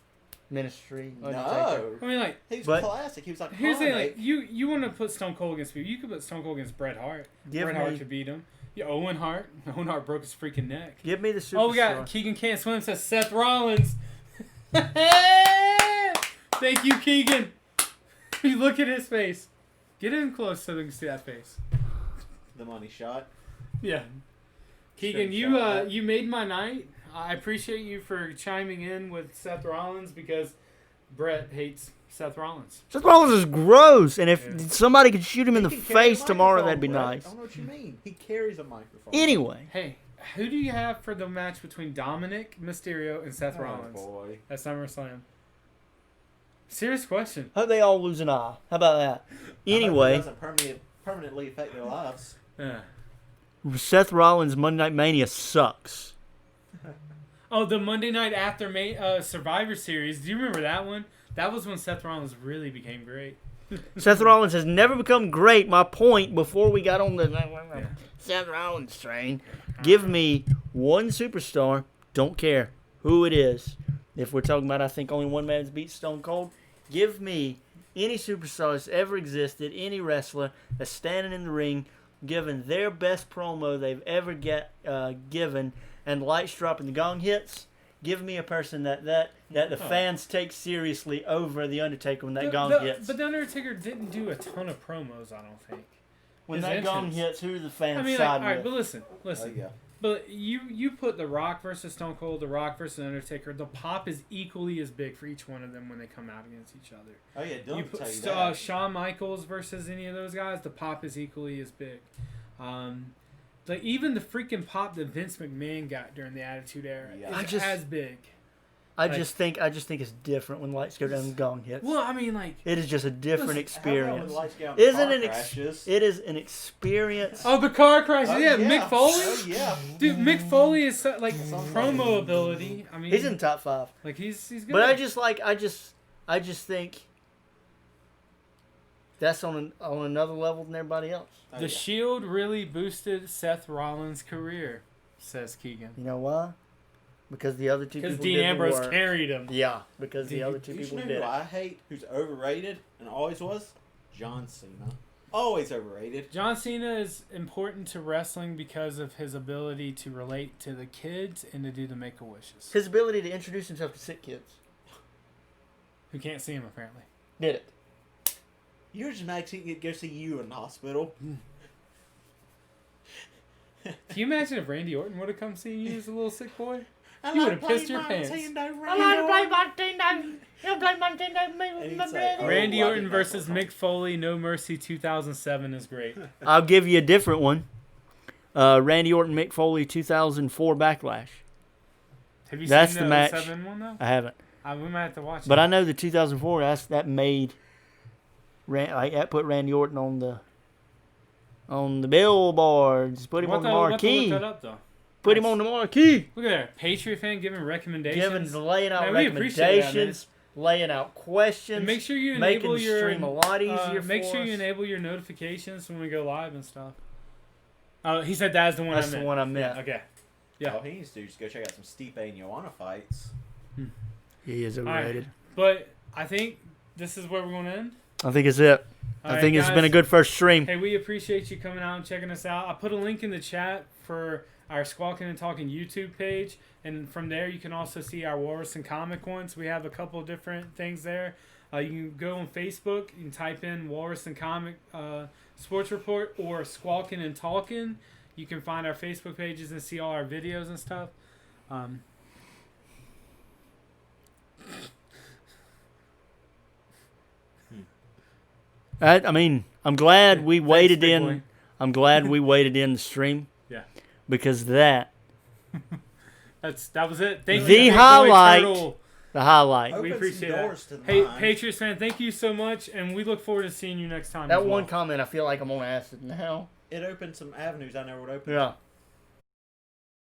Ministry Undertaker. No. I mean, like, He was But- classic. He was like, here's the thing, like, you want to put Stone Cold against people. You could put Stone Cold against Bret Hart. Give Bret Hart me, could beat him. Yeah, Owen Hart. Owen Hart broke his freaking neck. give me the superstar. Oh, we got Keegan Can't Swim says Seth Rollins. Thank you, Keegan. You look at his face. Get in close so they can see that face. the money shot. Yeah. Keegan, you made my night. I appreciate you for chiming in with Seth Rollins because Brett hates Seth Rollins. Seth Rollins is gross, and if Yeah. somebody could shoot him in the He can carry a face tomorrow, microphone, that'd be Brett. nice. I don't know what you mean. He carries a microphone. Anyway, Hey, who do you have for the match between Dominic Mysterio and Seth Oh, Rollins boy. at SummerSlam? Serious question. hope they all lose an eye. How about that? I hope it Anyway, doesn't permanently affect their lives. Yeah. Seth Rollins Monday Night Mania sucks. Oh, the Monday night after Survivor Series. Do you remember that one? That was when Seth Rollins really became great. Seth Rollins has never become great. My point before we got on the Seth Rollins train, give me one superstar, don't care who it is. If we're talking about, I think only one man's beat Stone Cold, give me any superstar that's ever existed, any wrestler that's standing in the ring, giving their best promo they've ever given, and lights drop and the gong hits. Give me a person that the fans take seriously over the Undertaker when that gong hits. But the Undertaker didn't do a ton of promos, I don't think. When his that gong entrance. hits, who do the fans I mean, like, side all right, with? but listen. Oh, yeah. But you put The Rock versus Stone Cold, The Rock versus Undertaker. The pop is equally as big for each one of them when they come out against each other. Oh, yeah. Don't You put tell you that. Shawn Michaels versus any of those guys, the pop is equally as big. Like even the freaking pop that Vince McMahon got during the Attitude Era Yeah. is as big. I like- just think it's different when lights go down and gong hits. Well, I mean, like, It is just a different Listen, how about when experience. the lights go out and Isn't car it? crashes? It is an experience. oh, the car crash. Oh, yeah, Mick Foley. Oh, yeah. Dude, Mick Foley is like Something promo ability. I mean, He's in top 5. like he's good. But I just think that's on another level than everybody else. Oh, The yeah. Shield really boosted Seth Rollins' career, says Keegan. You know why? Because the other two Because people Dean did Ambrose the work. carried him. Yeah, because Dude, the other two You people know did who it. I hate? Who's overrated and always was? John Cena. Always overrated. John Cena is important to wrestling because of his ability to relate to the kids and to do the Make-A-Wishes. His ability to introduce himself to sick kids. Who can't see him, apparently. Did it. You're just mad 'cause he can go see you in the hospital. Can you imagine if Randy Orton would have come see you as a little sick boy? I You like would've pissed playing your pants. Nintendo, Randy "Oh, I Orton didn't know versus what Mick Foley, No Mercy 2007 is great. I'll give you a different one. Randy Orton, Mick Foley, 2004 Backlash. Have you That's seen the match. 07 one, though? I haven't. We might have to watch But it. I know the 2004, that made that put Randy Orton on the billboards, put him on the We'll have to marquee, look that up, though. put him on the marquee, Look at that. Patriot fan giving recommendations. laying out Man, we appreciate that, recommendations, laying out questions, And make sure you making enable the your stream a lot easier make for sure us. you enable your notifications when we go live and stuff. Oh, he said that's the one That's I the meant. one I meant. Okay. Yeah. All he needs to do is go check out some Stipe and Joanna fights. He is right. overrated. But I think this is where we're going to end. I think it's it. All I right, think it's guys. been a good first stream. Hey, we appreciate you coming out and checking us out. I put a link in the chat for our Squakin and Talkin YouTube page, and from there you can also see our Walrus and Comic ones. We have a couple of different things there. You can go on Facebook, you can type in Walrus and Comic Sports Report or Squakin and Talkin. You can find our Facebook pages and see all our videos and stuff. I mean, I'm glad we Thanks, waited big in. boy. I'm glad we waited in the stream. Yeah. Because that That was it. Thank The you, Big Boy highlight. Turtle. the highlight. Open We some appreciate doors that. to the Hey, mind. Patriots fan, thank you so much, and we look forward to seeing you next time. That as one well. comment, I feel like I'm on acid now. It opened some avenues I never would open. Yeah.